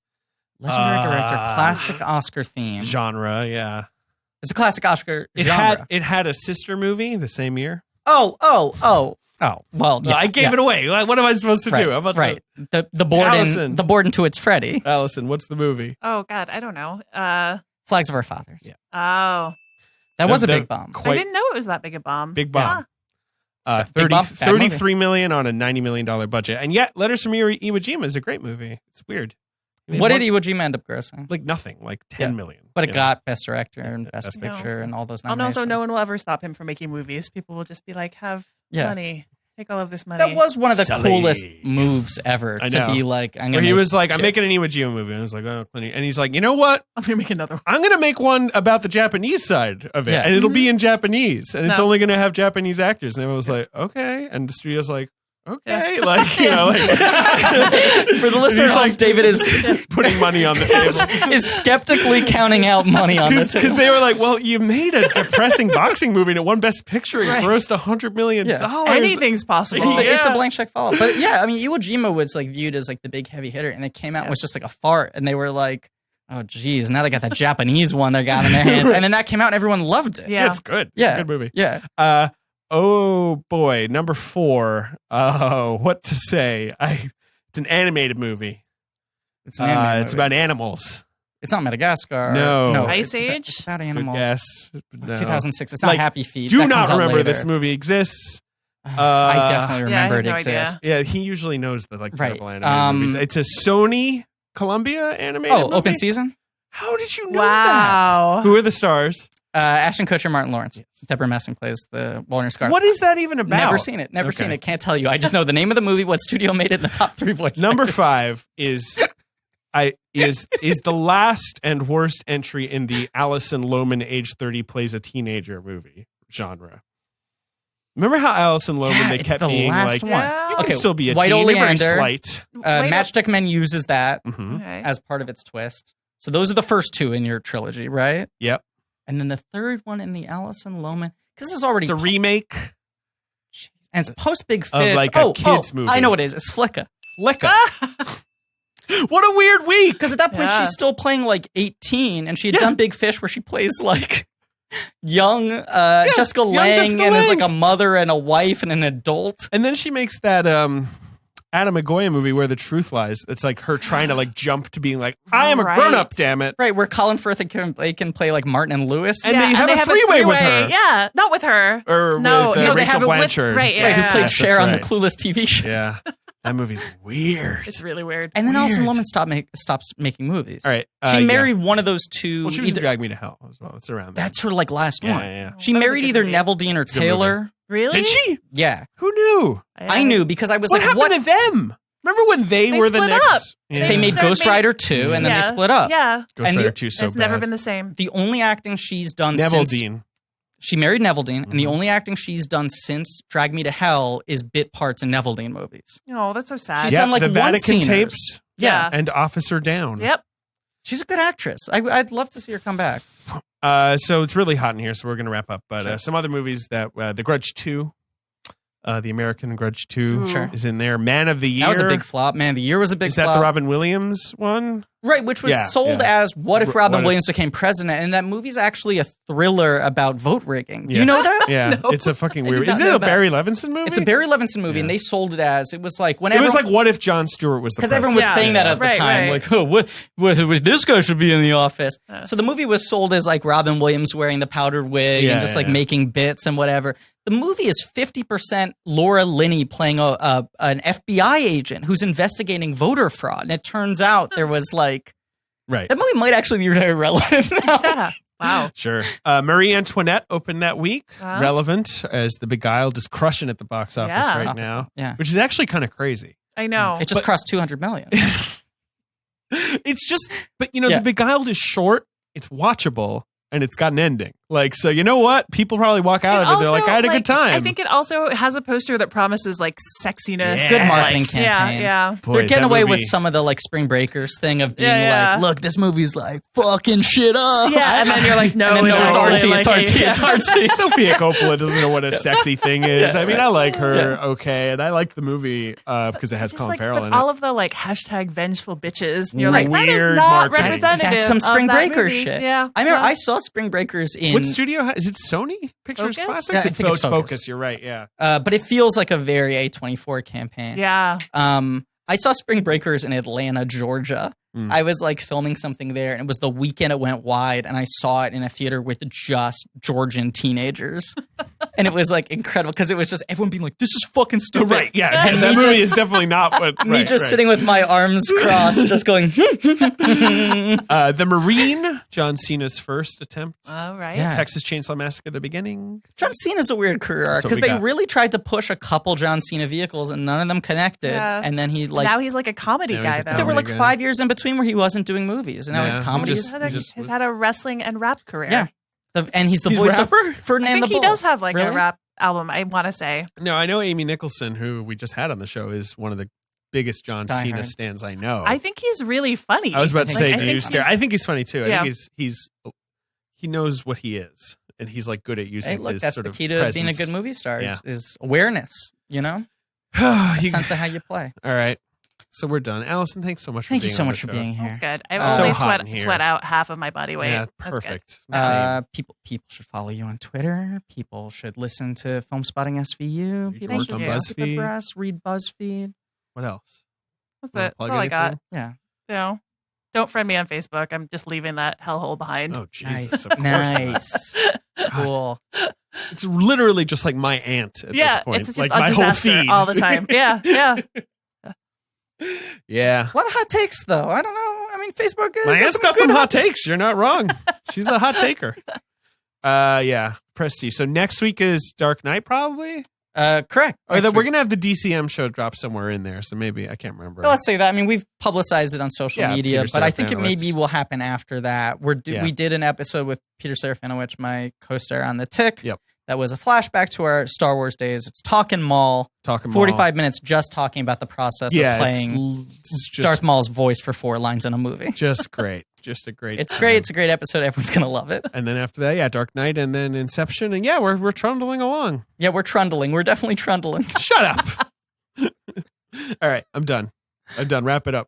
Legendary director, classic Oscar theme. Genre, yeah. It's a classic Oscar It genre. had a sister movie the same year. Oh, well, yeah, I gave it away. What am I supposed to do? I'm about right. to- The board Allison. the board into its Freddy. Allison, what's the movie? Oh God, I don't know. Flags of Our Fathers. Yeah. Oh, That was a big bomb. I didn't know it was that big a bomb. Big bomb. Huh. Big bomb, bad movie. 33 million on a $90 million budget. And yet, Letters from Iwo Jima is a great movie. It's weird. I mean, What did Iwo Jima end up grossing? Like nothing, like 10 million. But it you know? got Best Director and Best Best Picture and all those Oh no, nominations. so no one will ever stop him from making movies. People will just be like, have money, take all of this money. That was one of the Sully. coolest moves ever I to know. be like, I'm Where going to he was like, I'm making an Iwo Jima movie. And I was like, oh, Clint. And he's like, you know what? I'm gonna make another one. I'm going to make one about the Japanese side of it. Yeah. And it'll be in Japanese. And it's No. only going to have Japanese actors. And everyone was like, okay. And the studio's like, okay, like, you know, like For the listeners, like David is putting money on the table. is skeptically counting out money on the table. Because they were like, well, you made a depressing boxing movie and it won Best Picture and grossed $100 million. Anything's possible. It's a blank check follow-up. But yeah, I mean, Iwo Jima was like viewed as like the big heavy hitter, and it came out and was just like a fart, and they were like, oh geez, now they got that Japanese one they got in their hands, and then that came out and everyone loved it. Yeah. It's good. Yeah. It's a good movie. Yeah. Oh boy, number 4. Oh, what to say? It's an animated movie. It's an animated It's movie. about animals. It's not Madagascar. No. Ice it's Age? It's about animals. Yes. No. 2006. It's not Like, Happy Feet. Do That not comes out remember later. this movie exists. I definitely Yeah, I remember have it no exists. idea. Yeah, he usually knows the like Right. terrible animated movies. It's a Sony Columbia animated movie. Open season. How did you know Wow. that? Who are the stars? Ashton Kutcher, Martin Lawrence. Deborah Messing plays the Walrus Scar. What is that even about? Never seen it. Never seen it. Can't tell you. I just know the name of the movie, what studio made it, and the top 3 voices. Number 5 is the last and worst entry in the Alison Lohman age 30 plays a teenager movie genre. Remember how Alison Lohman they it's kept the being last like, one. Yeah. you can Okay, still be a White teen, you're very Oleander. slight. Matchstick Men uses that Mhm. Okay. as part of its twist. So those are the first 2 in your trilogy, right? Yep. And then the third one in the Alison Lohman, because this is already It's a remake. and it's post Big Of, Fish. like, a kid's movie. I know what it is. It's Flicka. Flicka. What a weird week. Because at that point Yeah. she's still playing like 18, and she had done Big Fish where she plays like young Jessica young Lange Jessica and is Lange. like a mother and a wife and an adult. And then she makes that Adam McGoyan movie where the truth lies. It's like her trying to like jump to being like, I am a Right. grown up, damn it. Right, where Colin Firth and Kevin Bacon play like Martin and Lewis. And they have a three-way with her. Yeah, not with her. Or No, with no, they Rachel have it with- Blanchard. right, Right, who yeah. played Yes, Cher that's on the right. Clueless TV show. Yeah. That movie's weird. It's really weird. And then Alison Weird. Lohman stops making movies. All right. She yeah. married one of those 2. Well, she was in Drag Me to Hell as well. It's around there. That's her like last Yeah, one. yeah. She That was a married good either movie. Neville Dean or a good Taylor. Really? Did she? Yeah, Who knew? I knew because I was What like, happened what? to them? Remember when they were the split next? up. Yeah. They made started Ghost making- Rider 2, and then they split up. Yeah. Ghost and Rider the- 2 so it's bad. never been the same. The only acting she's done Neville since Dean. she married Neville Dean, and the Mhm. only acting she's done since Drag Me to Hell is bit parts in Neville Dean movies. Oh, that's so sad. She's Yeah, done, like, the Vatican one-sceners. tapes Yeah. and Officer Down. Yep. She's a good actress. I'd love to see her come back. So it's really hot in here, so we're going to wrap up. But Sure. some other movies that The Grudge 2, the American Grudge 2 Sure. is in there. Man of the Year. That was a big flop. Man, the year was a big Is that flop. the Robin Williams one? Right, which was Yeah, sold yeah. as what if What Robin if- Williams became president? And that movie's actually a thriller about vote rigging. Do you Yes. know that? Yeah, No. it's a fucking I did weird. not Isn't know it a that. Barry Levinson movie? It's a Barry Levinson movie, Yeah. and they sold it as it was like It whenever was like, what if Jon Stewart was the because president? everyone was Yeah. saying that at the Right, time, right. like, oh, what this guy should be in the office. So the movie was sold as like Robin Williams wearing the powdered wig Yeah, and just like yeah. making bits and whatever. The movie is 50% Laura Linney playing an FBI agent who's investigating voter fraud, and it turns out there was like Right. that movie might actually be very relevant now. Yeah. Wow. Sure. Marie Antoinette opened that week. Wow. Relevant as The Beguiled is crushing at the box office Yeah. right now. Yeah. Which is actually kind of crazy. I know. It just crossed 200 million. It's just, but you know, Yeah. The Beguiled is short, it's watchable, and it's got an ending. Like, so you know what? People probably walk out of it, they're like, I had a good time. I think it also has a poster that promises like sexiness. Yeah. Good and, marketing like, campaign. Yeah. Boy, They're getting that away movie- with some of the like Spring Breakers thing of being Yeah, yeah. like, look, this movie's like fucking shit up. Yeah, and then you're like, no, And then, no, it's actually, artsy, it's like, artsy, yeah. it's artsy. Sophia Coppola doesn't know what a sexy thing is. Yeah, I mean, right. I like her, Yeah. okay, and I like the movie because it has Just Colin like, Farrell but in all it. of the like hashtag vengeful bitches, and you're like, that Weird is not marketing. representative. That's some of Spring that Breakers movie. shit. Yeah, I remember yeah. I saw Spring Breakers in What studio? Is it Sony Pictures Focus? Classics? Yeah, I think it's Focus. You're right. Yeah. but it feels like a very A24 campaign. Yeah. I saw Spring Breakers in Atlanta, Georgia. Mm. I was like filming something there, and it was the weekend it went wide, and I saw it in a theater with just Georgian teenagers. And it was like incredible because it was just everyone being like, this is fucking stupid. Right. Yeah. And that me movie just- is definitely not what. Me right, just right. sitting with my arms crossed, just going, The Marine, John Cena's first attempt. All right. Yeah. Texas Chainsaw Massacre: The Beginning. John Cena's a weird career arc That's what because we they got. really tried to push a couple John Cena vehicles and none of them connected. Yeah. And then he like Now he's like a comedy Now he's guy, a though. there were comedy like guy. 5 years in between where he wasn't doing movies, and now Yeah, his he comedy. just- He's had a wrestling and rap career. Yeah. And he's the He's voice rapper? of Ferdinand I think the he Bull. does have like Really? a rap. album, I want to say. No, I know Amy Nicholson, who we just had on the show, is one of the biggest John Die Cena Hard. stans I know. I think he's really funny. I was about to say, do you he's- scare? I think he's funny too. I Yeah. think he knows what he is, and he's like good at using Hey, look, his that's sort the of key to presence. being a good movie star Yeah. is awareness, a You- sense of how you play. all right, so we're done. Allison, thanks so much. Thank for you being so on much the for show. being here. That's good. I've So only hot in here. sweat out half of my body weight. Yeah, That's good. perfect. Same. People should follow you on Twitter. People should listen to Filmspotting SVU. You People work should on listen to the BuzzFeed. press, read BuzzFeed. What else? That's Wanna it. That's plug all I got. anything? Yeah, You know, don't friend me on Facebook. I'm just leaving that hellhole behind. Oh Jesus! nice, Of course not. nice, cool. It's literally just like my aunt at Yeah, this point. it's just like a my whole disaster feed all the time. Yeah, yeah. Yeah. A lot of hot takes, though. I don't know. I mean, Facebook. My aunt's got some hot takes. You're not wrong. She's a hot taker. Yeah. Prestige. So next week is Dark Knight, probably. Correct. Or that we're gonna have the DCM show drop somewhere in there. So maybe I can't remember. Let's say that. I mean, we've publicized it on social Yeah, media, Peter but I think it Serafinowicz. maybe will happen after that. Yeah. We did an episode with Peter Serafinowicz, my co-star on The Tick. Yep. That was a flashback to our Star Wars days. It's Talkin' Maul. Talking 45 minutes just talking about the process of playing it's just, Darth Maul's voice for 4 lines in a movie. just great. Just a great. It's great. It's a great episode. Everyone's going to love it. And then after that, yeah, Dark Knight, and then Inception, and yeah, we're trundling along. Yeah, we're trundling. We're definitely trundling. Shut up. All right, I'm done. Wrap it up.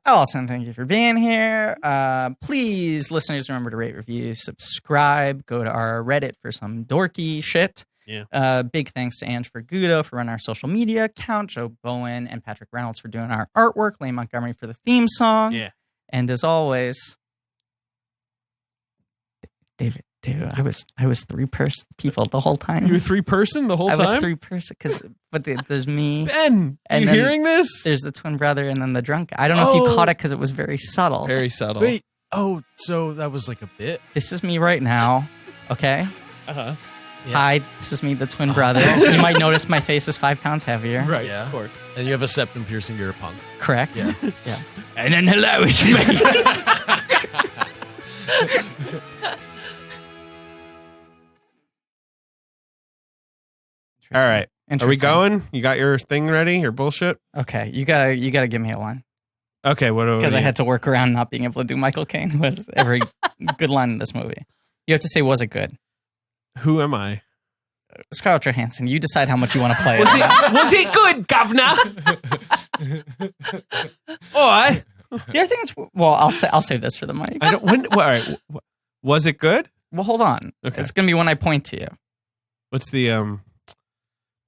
Allison, thank you for being here. Please, listeners, remember to rate, review, subscribe. Go to our Reddit for some dorky shit. Yeah. Big thanks to Ange Fergudo for running our social media account, Joe Bowen and Patrick Reynolds for doing our artwork, Lane Montgomery for the theme song. Yeah. And as always, David, I was 3 people the whole time. You were 3-person the whole I time? was 3-person but there's me. Ben, And you then hearing this? There's the twin brother and then the drunk guy. I don't know if you Oh. caught it because it was very subtle. Very subtle. Wait. Oh, so that was like a bit. This is me right now. Okay. Uh-huh. Yeah. Hi, this is me, the twin brother. You might notice my face is 5 pounds heavier. Right, Yeah. of course. And you have a septum piercing. You're a punk. Correct. Yeah. Yeah. And then hello, it's me. All right. Are we Interesting. going? You got your thing ready? Your bullshit? Okay, you gotta give me a line Okay, what do we because I had to work around not being able to do Michael Caine was every good line in this movie. You have to say, was it good? Who am I? Scarlett Johansson, you decide how much you want to play. Was it good, governor? Oi. The other thing is, well, I'll save this for the mic. I don't all right. Was it good? Well, hold on. Okay. It's gonna be when I point to you. What's the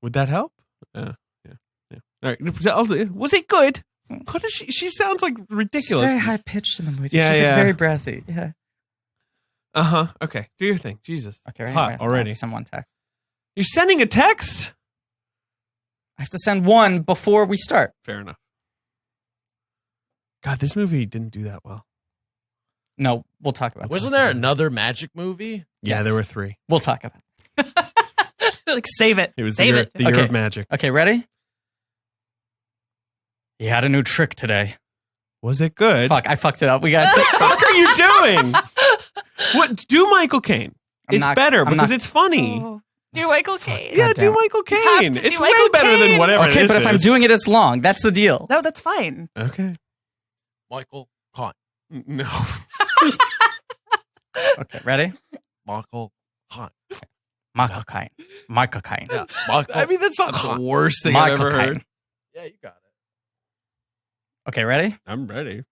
would that help? Yeah. All right. Was it good? What is she sounds like ridiculous. It's very high pitched in the movie. Yeah, She's yeah. very breathy. Yeah. Uh-huh. Okay. Do your thing. Jesus. Okay, It's right. hot right. already. Someone text. You're sending a text? I have to send one before we start. Fair enough. God, this movie didn't do that well. No, we'll talk about Wasn't that. there another magic movie? Yeah, Yes. there were 3. We'll talk about it. Like save it. It was save the it. year Okay. of magic. Okay, ready? He had a new trick today. Was it good? Fuck, I fucked it up. We got What the fuck are you doing? What? Do Michael Caine. I'm It's not- better I'm because not- it's funny. Oh. Do Michael Caine. Yeah, God do damn. Michael You have Caine. to do It's way Michael better than Caine. whatever Okay, this but if I'm is. doing it, it's long. That's the deal. No, that's fine. Okay. Michael Caine. No. Okay, ready? Michael Caine. Michael Caine. Michael Caine. Yeah. Michael. I mean, that's not the Caine. worst thing I've Michael ever Caine. heard. Yeah, you got it. Okay, ready? I'm ready.